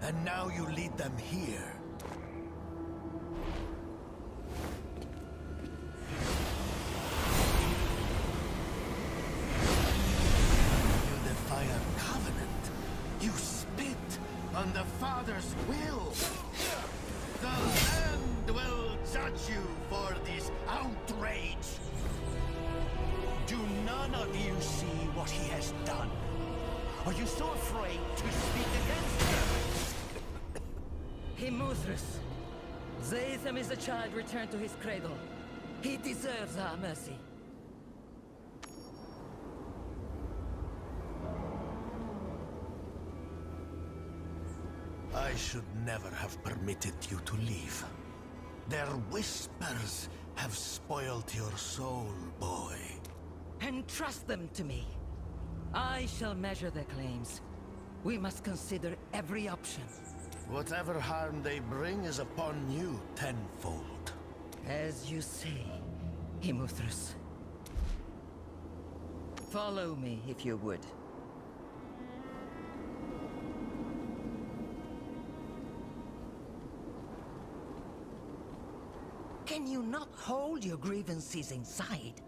And now you lead them here. You defy a covenant. You spit on the Father's will. The land will judge you for this outrage. Do none of you see what he has done? Are you so afraid to speak against him? Himuthrus. Zatham is a child returned to his cradle. He deserves our mercy. I should never have permitted you to leave. Their whispers have spoiled your soul, boy. Entrust them to me. I shall measure their claims. We must consider every option. Whatever harm they bring is upon you tenfold. As you say, Himuthrus. Follow me, if you would. Can you not hold your grievances inside?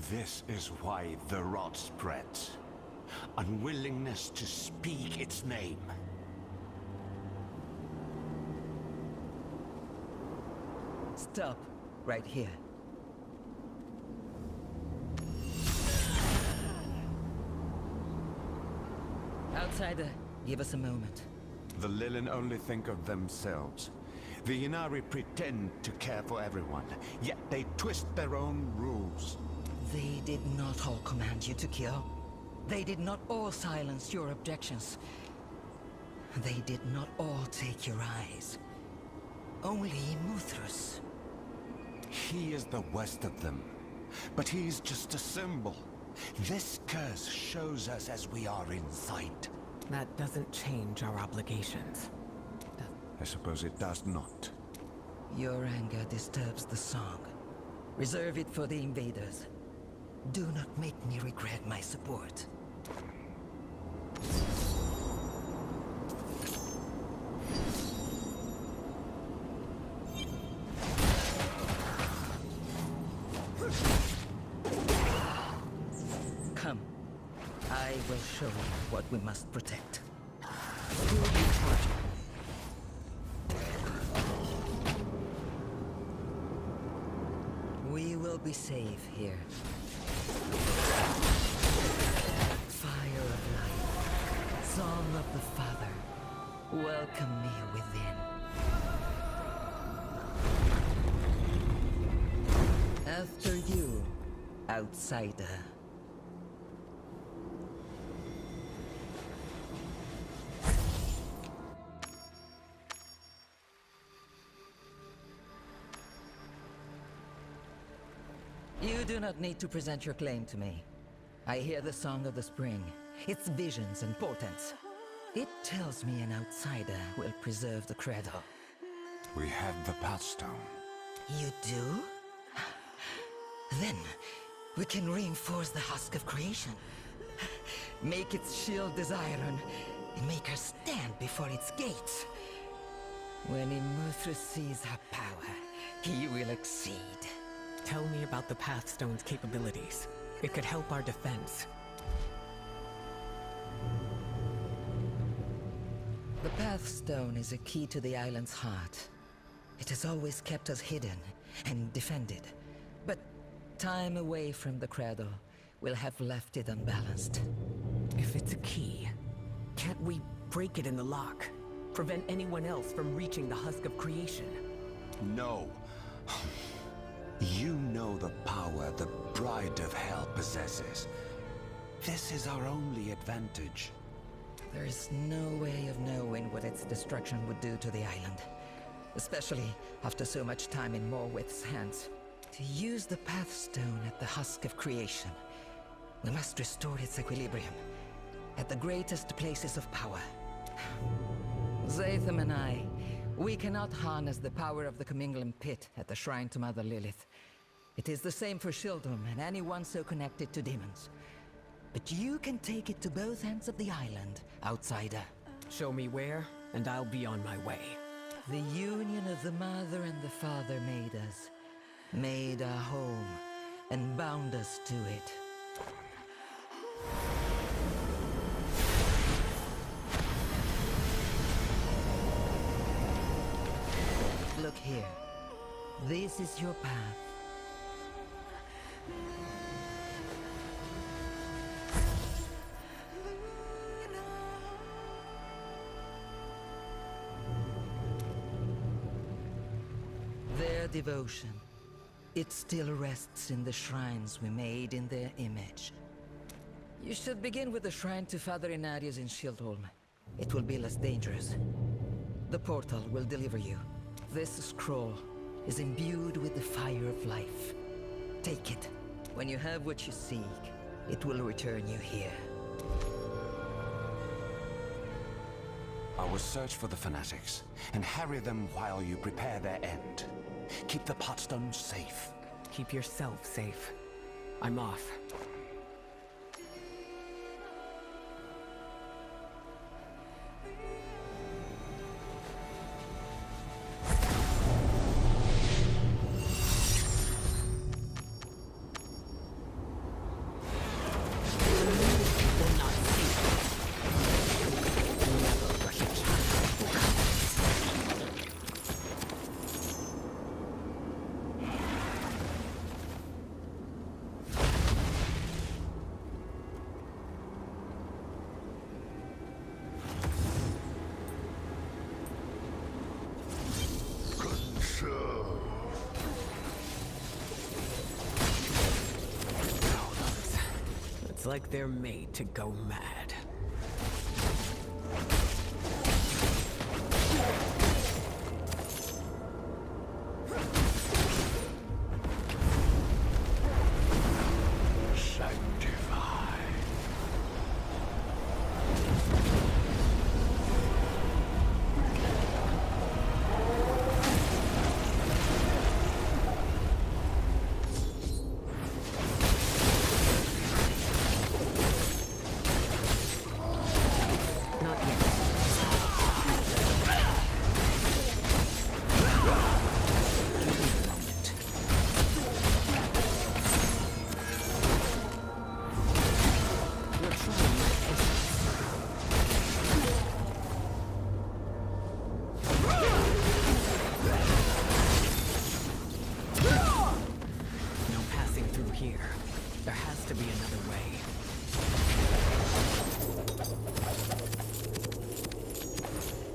This is why the rot spreads. Unwillingness to speak its name. Stop, right here. Outsider, give us a moment. The Lilin only think of themselves. The Inari pretend to care for everyone, yet they twist their own rules. They did not all command you to kill. They did not all silence your objections. They did not all take your eyes. Only Muthrus. He is the worst of them, but he's just a symbol. This curse shows us as we are inside. That doesn't change our obligations. I suppose it does not. Your anger disturbs the song. Reserve it for the invaders. Do not make me regret my support. Come. I will show you what we must protect. Who are you charging? We will be safe here. Fire of life, song of the Father, welcome me within. After you, outsider. You do not need to present your claim to me. I hear the song of the spring, its visions and portents. It tells me an outsider will preserve the credo. We have the Pathstone. You do? Then, we can reinforce the husk of creation. Make its shield as iron, and make her stand before its gates. When Immuthrus sees her power, he will exceed. Tell me about the Pathstone's capabilities. It could help our defense. The Pathstone is a key to the island's heart. It has always kept us hidden and defended. But time away from the cradle will have left it unbalanced. If it's a key, can't we break it in the lock? Prevent anyone else from reaching the husk of creation? No. You know the power the Bride of Hell possesses. This is our only advantage. There is no way of knowing what its destruction would do to the island. Especially after so much time in Morwith's hands. To use the Pathstone at the husk of creation, we must restore its equilibrium at the greatest places of power. Zatham and I, we cannot harness the power of the Commingling Pit at the shrine to Mother Lilith. It is the same for Shieldholm and anyone so connected to demons. But you can take it to both ends of the island, outsider. Show me where, and I'll be on my way. The union of the Mother and the Father made us, made our home, and bound us to it. Look here. This is your path. Their devotion, it still rests in the shrines we made in their image. You should begin with the shrine to Father Inarius in Shieldholm. It will be less dangerous. The portal will deliver you. This scroll is imbued with the fire of life. Take it. When you have what you seek, it will return you here. I will search for the fanatics and harry them while you prepare their end. Keep the Potstone safe. Keep yourself safe. I'm off. It's like they're made to go mad.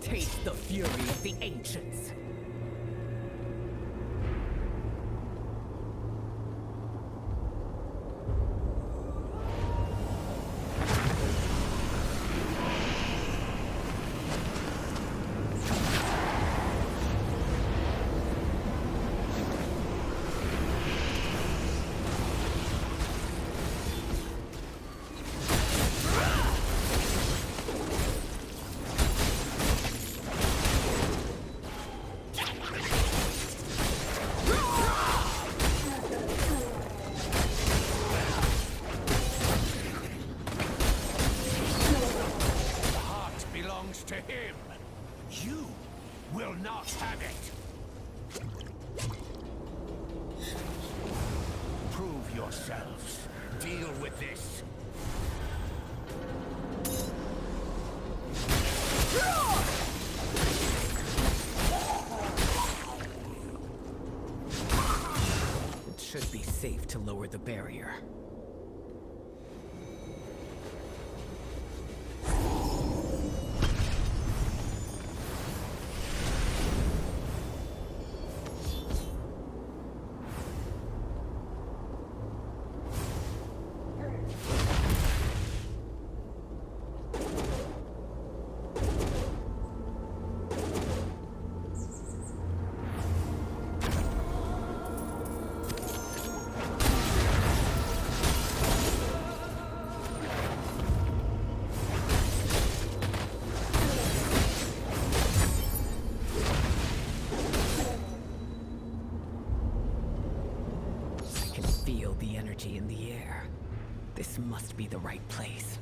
Taste the fury of the ancients. To him. You will not have it. Prove yourselves. Deal with this. It should be safe to lower the barrier. feel the energy in the air. This must be the right place.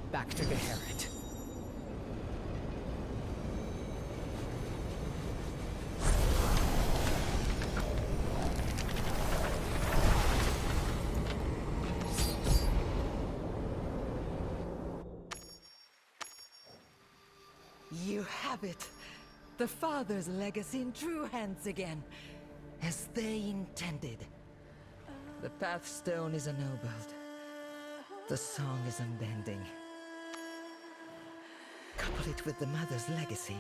Back to Geharet. You have it. The Father's legacy in true hands again, as they intended. The Pathstone is ennobled. The song is unbending. Couple it with the Mother's legacy,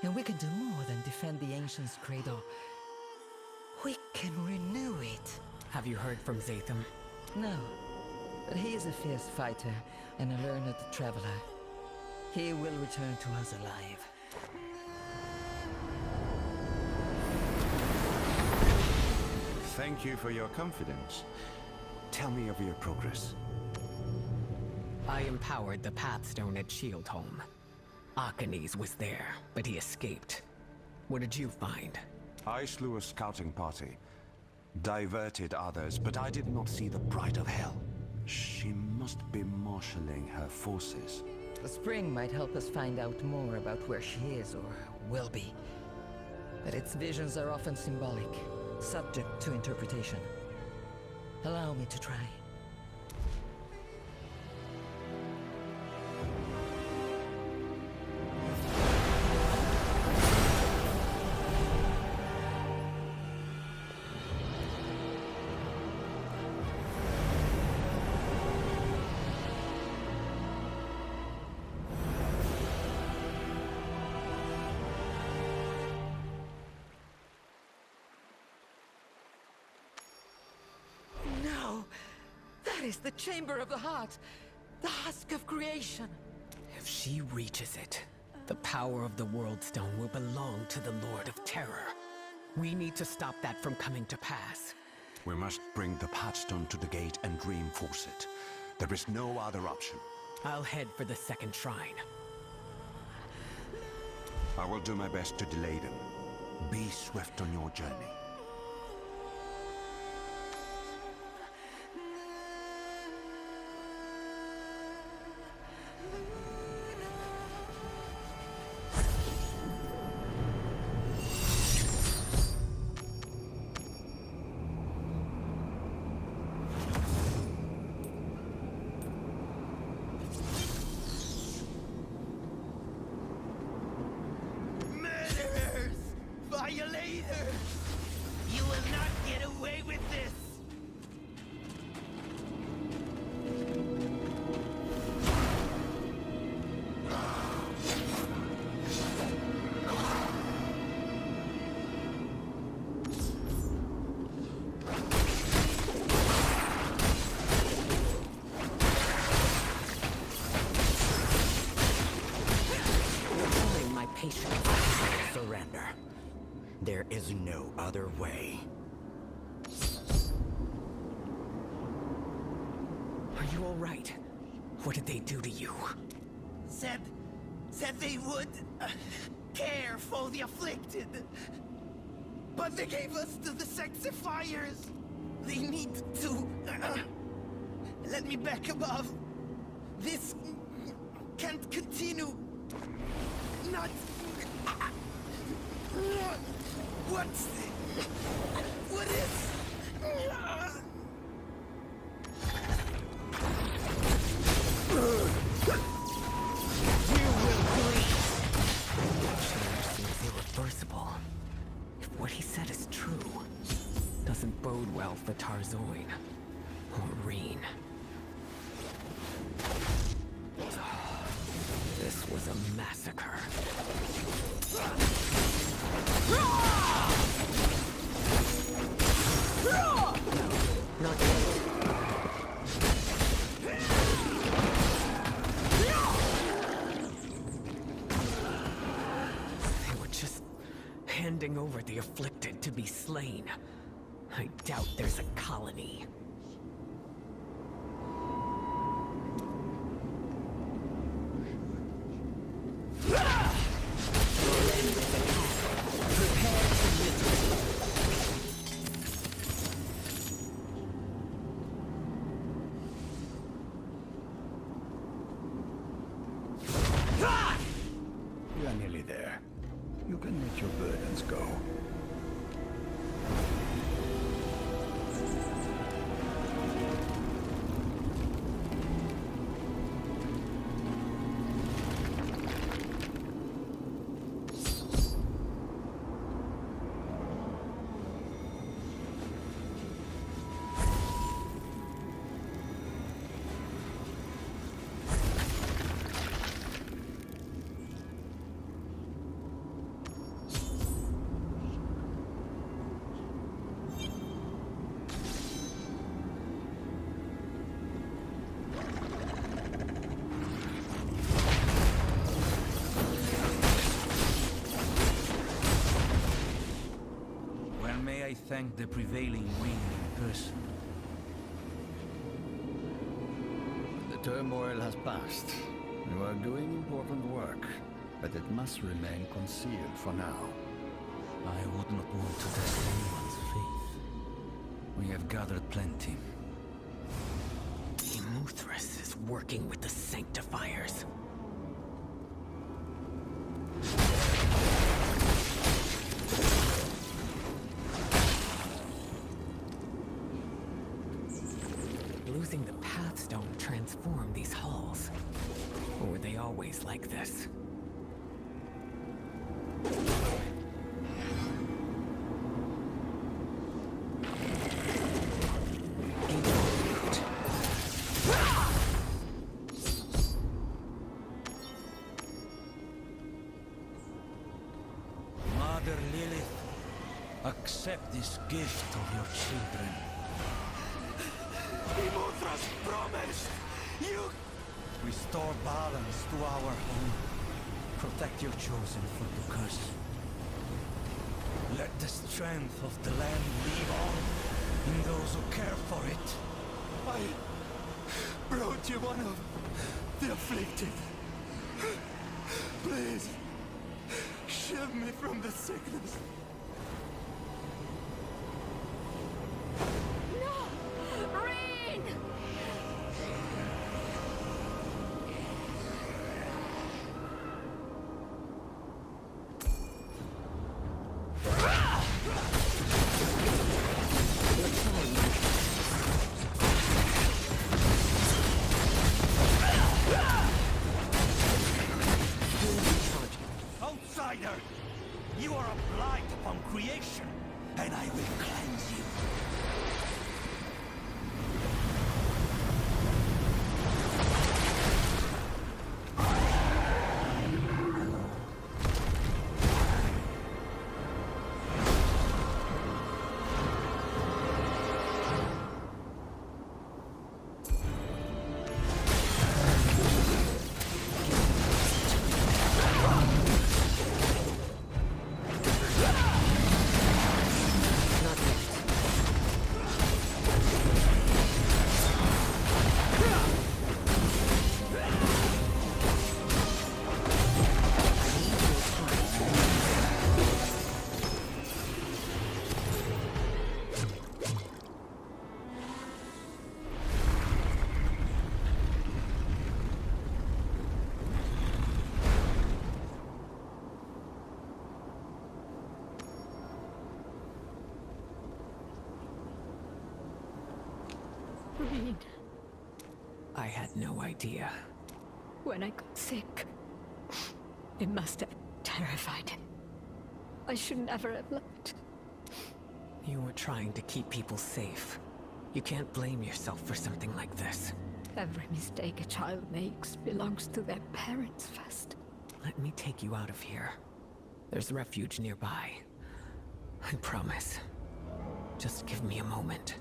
and we can do more than defend the Ancient's cradle. We can renew it. Have you heard from Zatham? No, but he is a fierce fighter and a learned traveler. He will return to us alive. Thank you for your confidence. Tell me of your progress. I empowered the Pathstone at Shieldholm. Arcanes was there, but he escaped. What did you find? I slew a scouting party. Diverted others, but I did not see the Bride of Hell. She must be marshalling her forces. The spring might help us find out more about where she is or will be. But its visions are often symbolic, subject to interpretation. Allow me to try. That is the Chamber of the Heart, the husk of creation. If she reaches it, the power of the Worldstone will belong to the Lord of Terror. We need to stop that from coming to pass. We must bring the Pathstone to the gate and reinforce it. There is no other option. I'll head for the second shrine. I will do my best to delay them. Be swift on your journey. You will not get away with this! My patience. Surrender. There is no other way. Are you all right? What did they do to you? Said they would care for the afflicted. But they gave us to the Sexifiers. They need to let me back above. This can't continue. Not. What is? You will bleed. Change seems irreversible. If what he said is true, doesn't bode well for Tarzoin or Reen. This was a massacre. sending over the afflicted to be slain. I doubt there's a colony. You are nearly there. You can let your burdens go. I thank the prevailing wind in person. The turmoil has passed. You are doing important work, but it must remain concealed for now. I would not want to test anyone's faith. We have gathered plenty. Muthras is working with the Sanctifiers. Losing the Pathstone transformed these halls. Or were they always like this? Mother Lilith, accept this gift of your children. Immortal's promised! You... Restore balance to our home. Protect your chosen from the curse. Let the strength of the land live on in those who care for it. I brought you one of the afflicted. Please, shield me from the sickness. You are a blight upon creation, and I will cleanse you. I had no idea. When I got sick, it must have terrified him. I should never have left. You were trying to keep people safe. You can't blame yourself for something like this. Every mistake a child makes belongs to their parents first. Let me take you out of here. There's refuge nearby. I promise. Just give me a moment.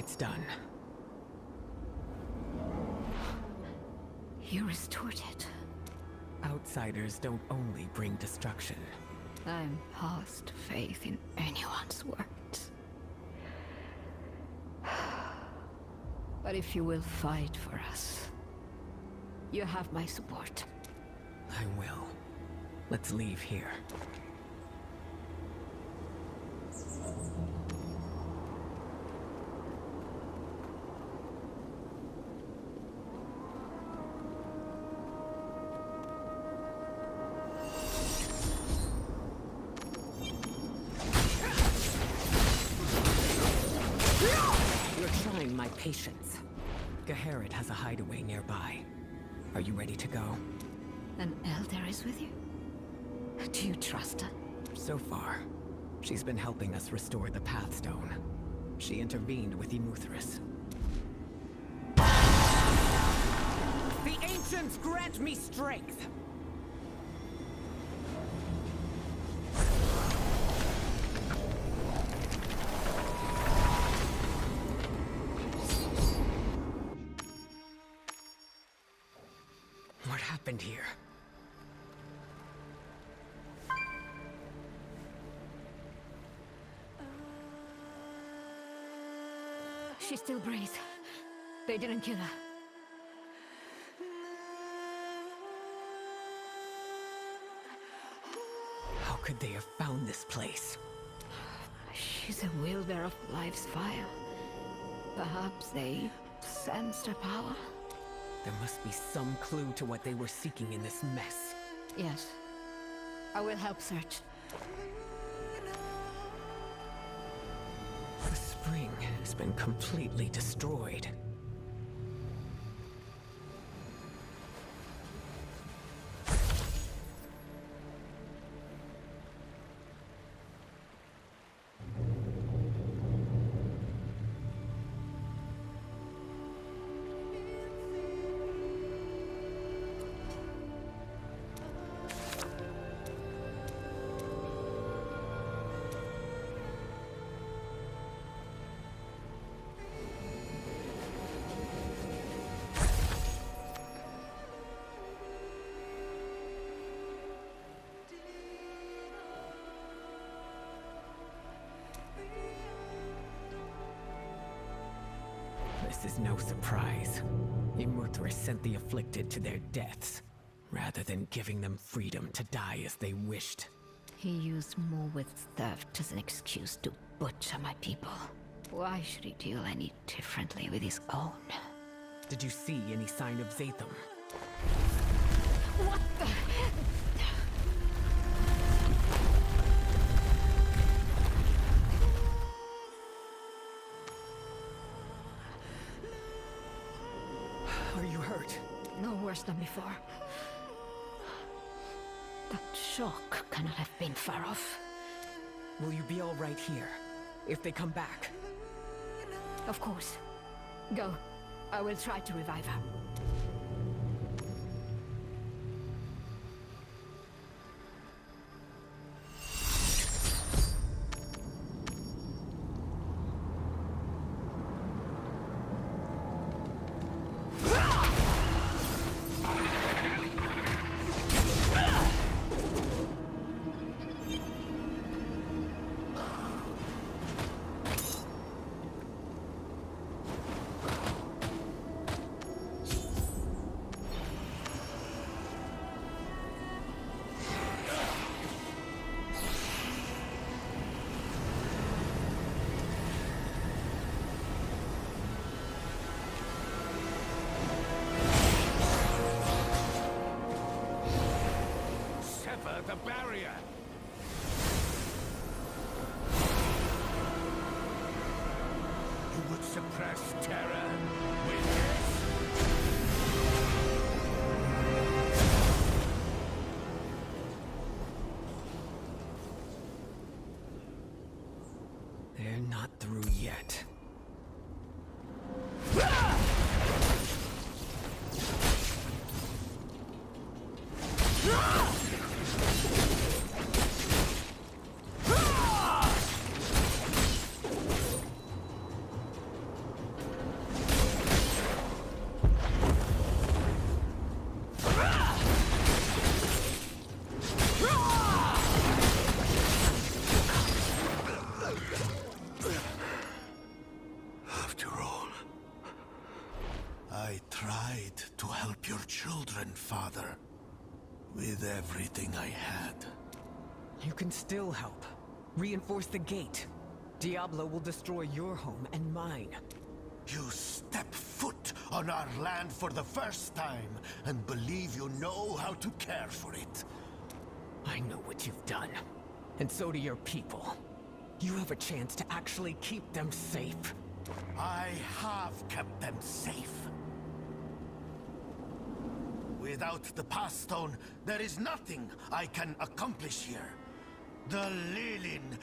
it's done. You restored it. Outsiders don't only bring destruction. I'm past faith in anyone's words. But if you will fight for us, you have my support. I will. Let's leave here. You're trying my patience. Gaharit has a hideaway nearby. Are you ready to go? An elder is with you? Do you trust her? So far, she's been helping us restore the Pathstone. She intervened with Emuthris. The ancients grant me strength! What happened here? She still breathes. They didn't kill her. How could they have found this place? She's a wielder of life's fire. Perhaps they sensed her power? There must be some clue to what they were seeking in this mess. Yes. I will help search. The spring has been completely destroyed. This is no surprise. Emuthris sent the afflicted to their deaths, rather than giving them freedom to die as they wished. He used Morwith's theft as an excuse to butcher my people. Why should he deal any differently with his own? Did you see any sign of Zatham? What the? Are you hurt? No worse than before. That shock cannot have been far off. Will you be all right here, if they come back? Of course. Go. I will try to revive her. The barrier! You would suppress terror with this? They're not through yet. with everything I had. You can still help. Reinforce the gate. Diablo will destroy your home and mine. You step foot on our land for the first time and believe you know how to care for it. I know what you've done. And so do your people. You have a chance to actually keep them safe. I have kept them safe. Without the Path Stone, there is nothing I can accomplish here. The Lilin...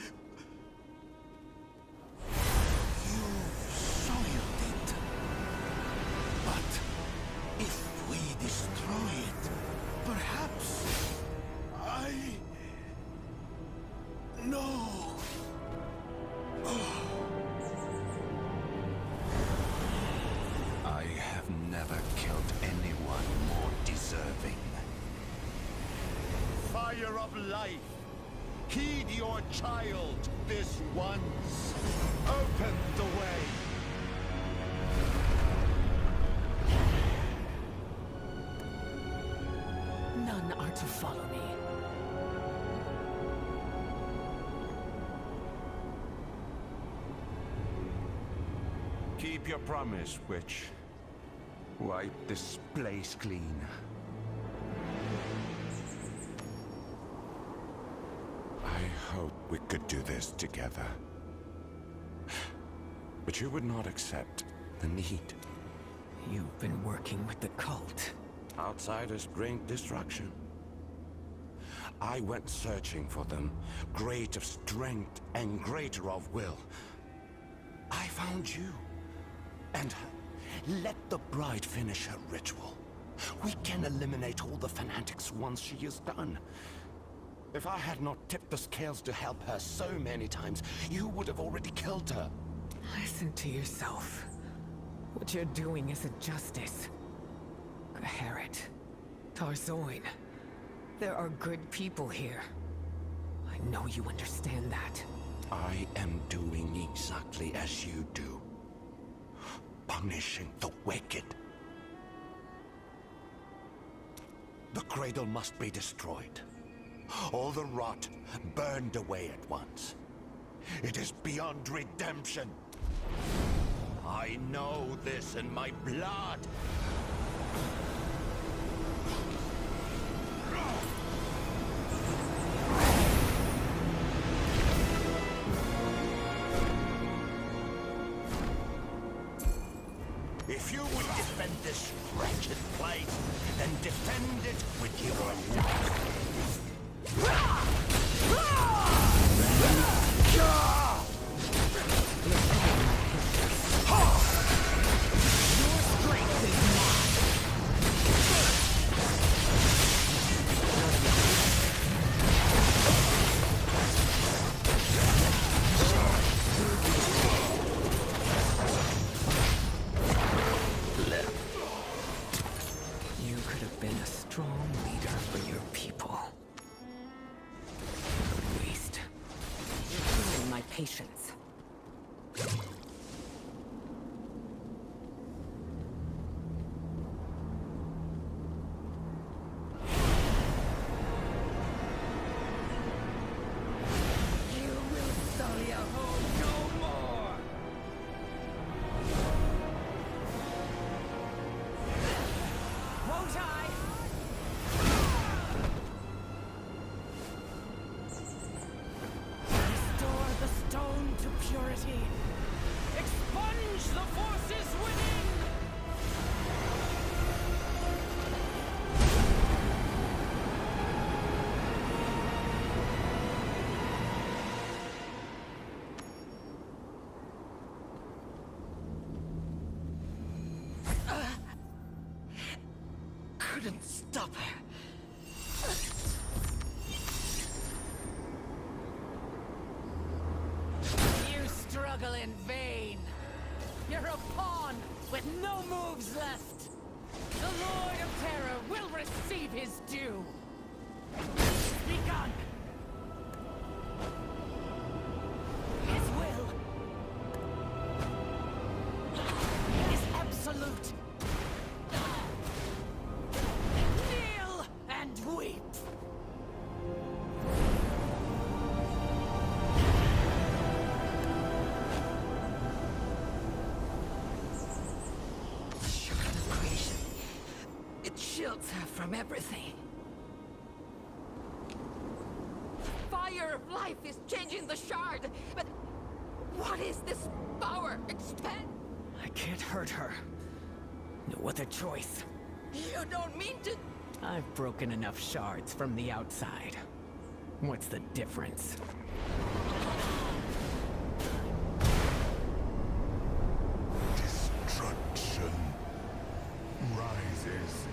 You soiled it. But if we destroy it, perhaps... No. I have never killed anyone more deserving. Fire of life, heed your child this once. Open the way. None are to follow me. Keep your promise, witch. Wipe this place clean. I hope we could do this together. But you would not accept the need. You've been working with the cult. Outsiders bring destruction. I went searching for them, great of strength and greater of will. I found you. And let the bride finish her ritual. We can eliminate all the fanatics once she is done. If I had not tipped the scales to help her so many times, you would have already killed her. Listen to yourself. What you're doing isn't justice. Gaharit, Tarzoin, there are good people here. I know you understand that. I am doing exactly as you do. Punishing the wicked. The cradle must be destroyed. All the rot burned away at once. It is beyond redemption. I know this in my blood. If you would defend this wretched place, then defend it with your life. You could have been a strong leader for your people. Waste. You're killing my patience. Purity! Expunge the forces within! Couldn't stop her. Struggle in vain. You're a pawn with no moves left. The Lord of Terror will receive his due. Begun. His will is absolute. Kneel and weep. shields her from everything. Fire of life is changing the shard, but what is this power? Expand? I can't hurt her. No other choice. You don't mean to... I've broken enough shards from the outside. What's the difference? Destruction rises.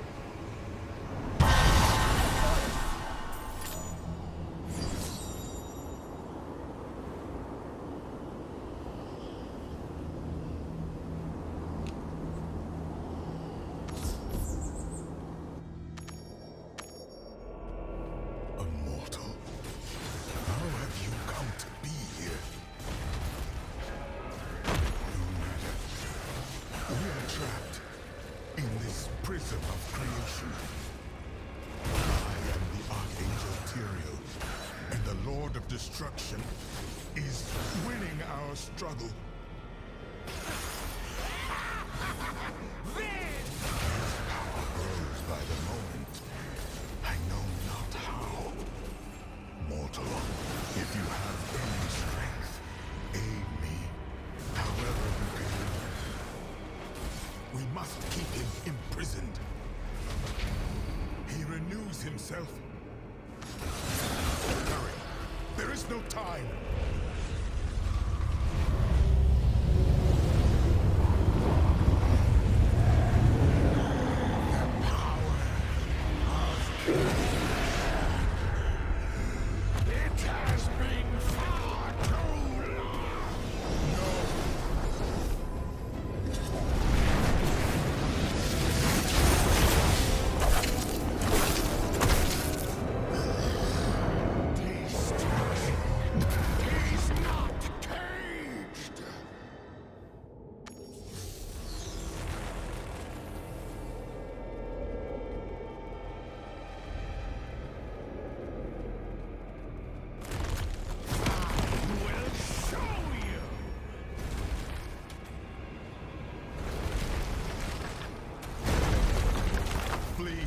Lord of Destruction is winning our struggle. Power grows by the moment. I know not how. Mortal, if you have any strength, aid me, however you can. We must keep him imprisoned. He renews himself. Hurry! There is no time! It has been far too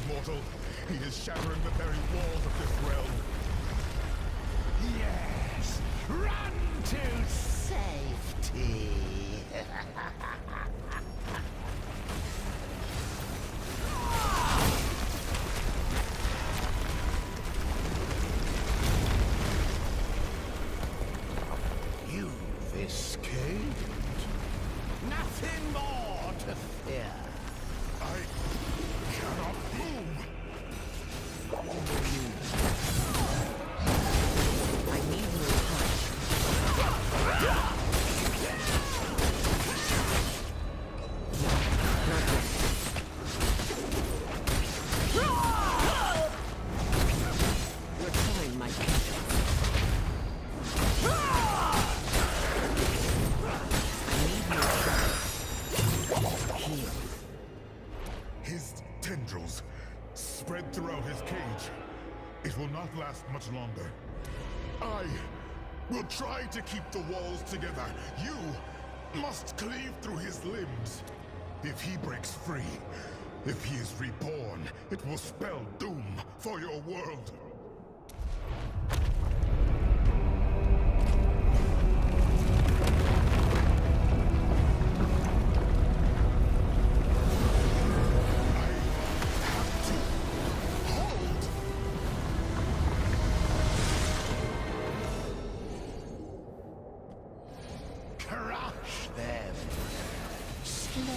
Mortal, he is shattering the very walls of this realm. Yes! Run to safety! You've escaped. Nothing more to fear. I cannot move. I need more punch. Your time might be. I need more heal. His tendrils spread throughout his cage. It will not last much longer. I will try to keep the walls together. You must cleave through his limbs. If he breaks free, if he is reborn, it will spell doom for your world. Crush them. Slowly.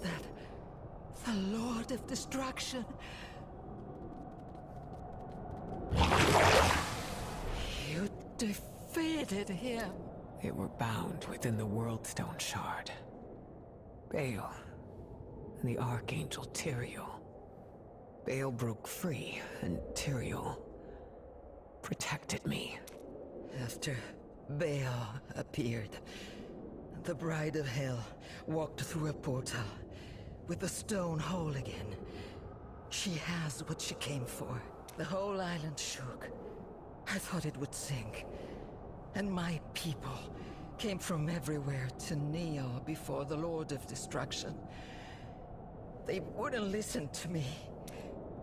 that the Lord of Destruction? You defeated him. They were bound within the Worldstone shard. Baal and the Archangel Tyrael. Baal broke free, and Tyrael protected me. After Baal appeared, the Bride of Hell walked through a portal with the stone whole again. She has what she came for. The whole island shook. I thought it would sink. And my people came from everywhere to kneel before the Lord of Destruction. They wouldn't listen to me.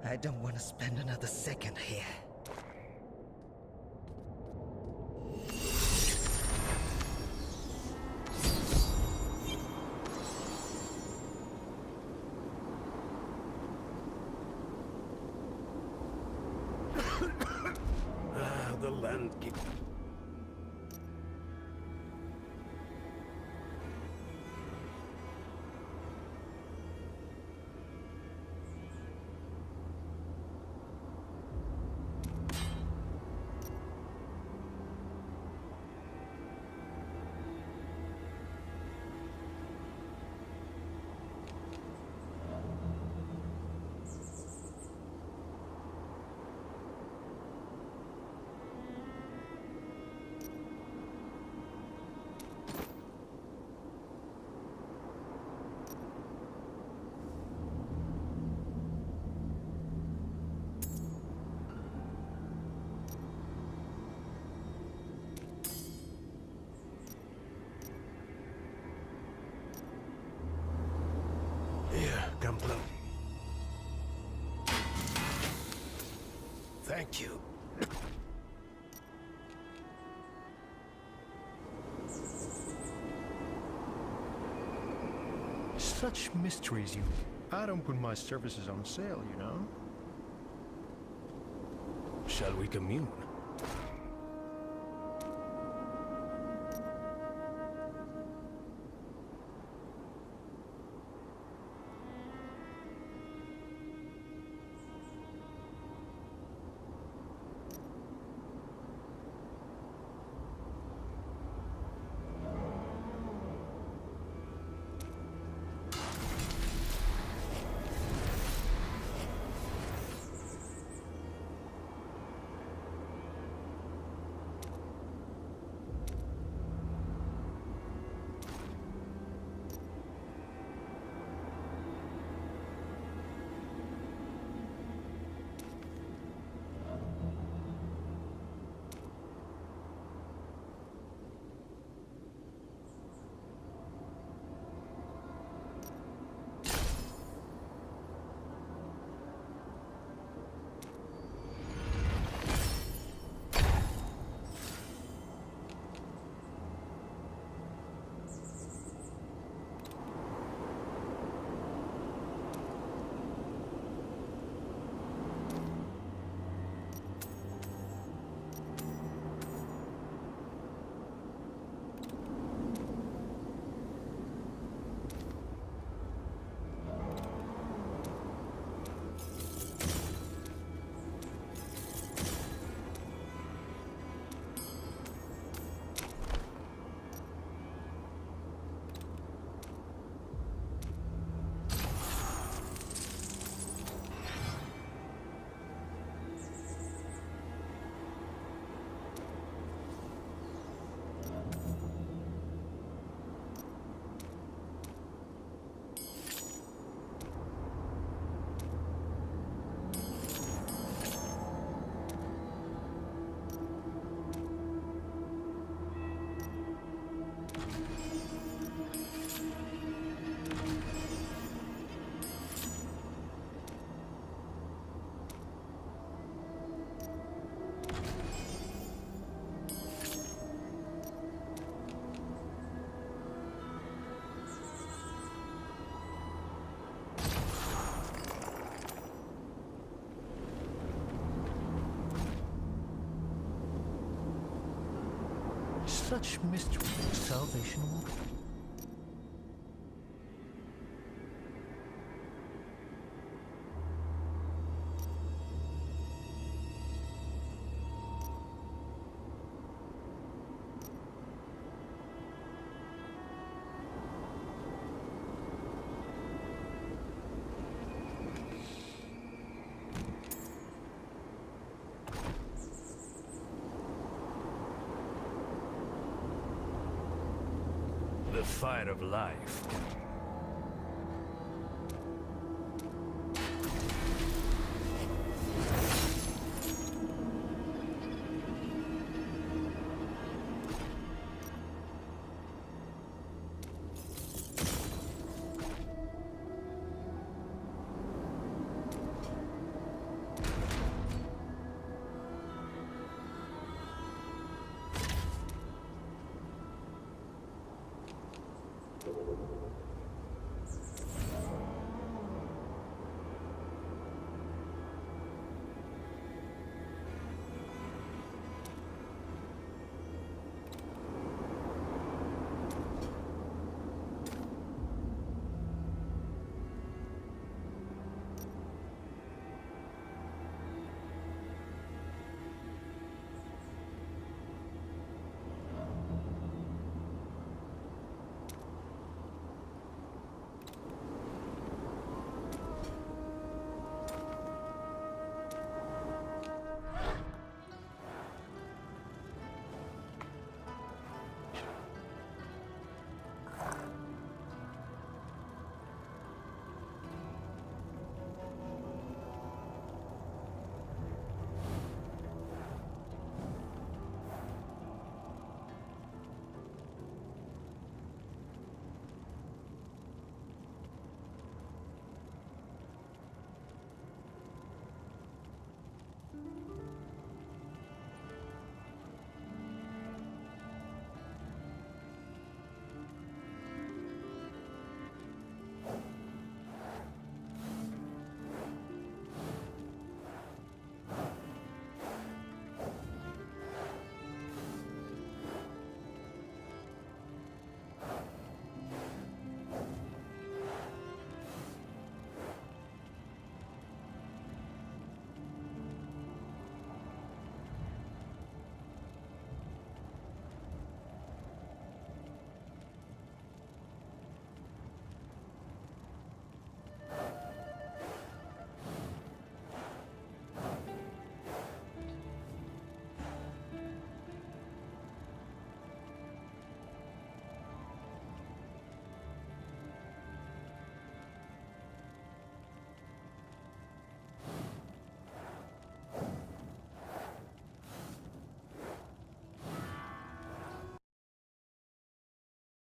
I don't want to spend another second here. The landscape. Come close. Thank you. Such mysteries, you. I don't put my services on sale, you know? Shall we commune? Such mystery, salvation walk. fire of life can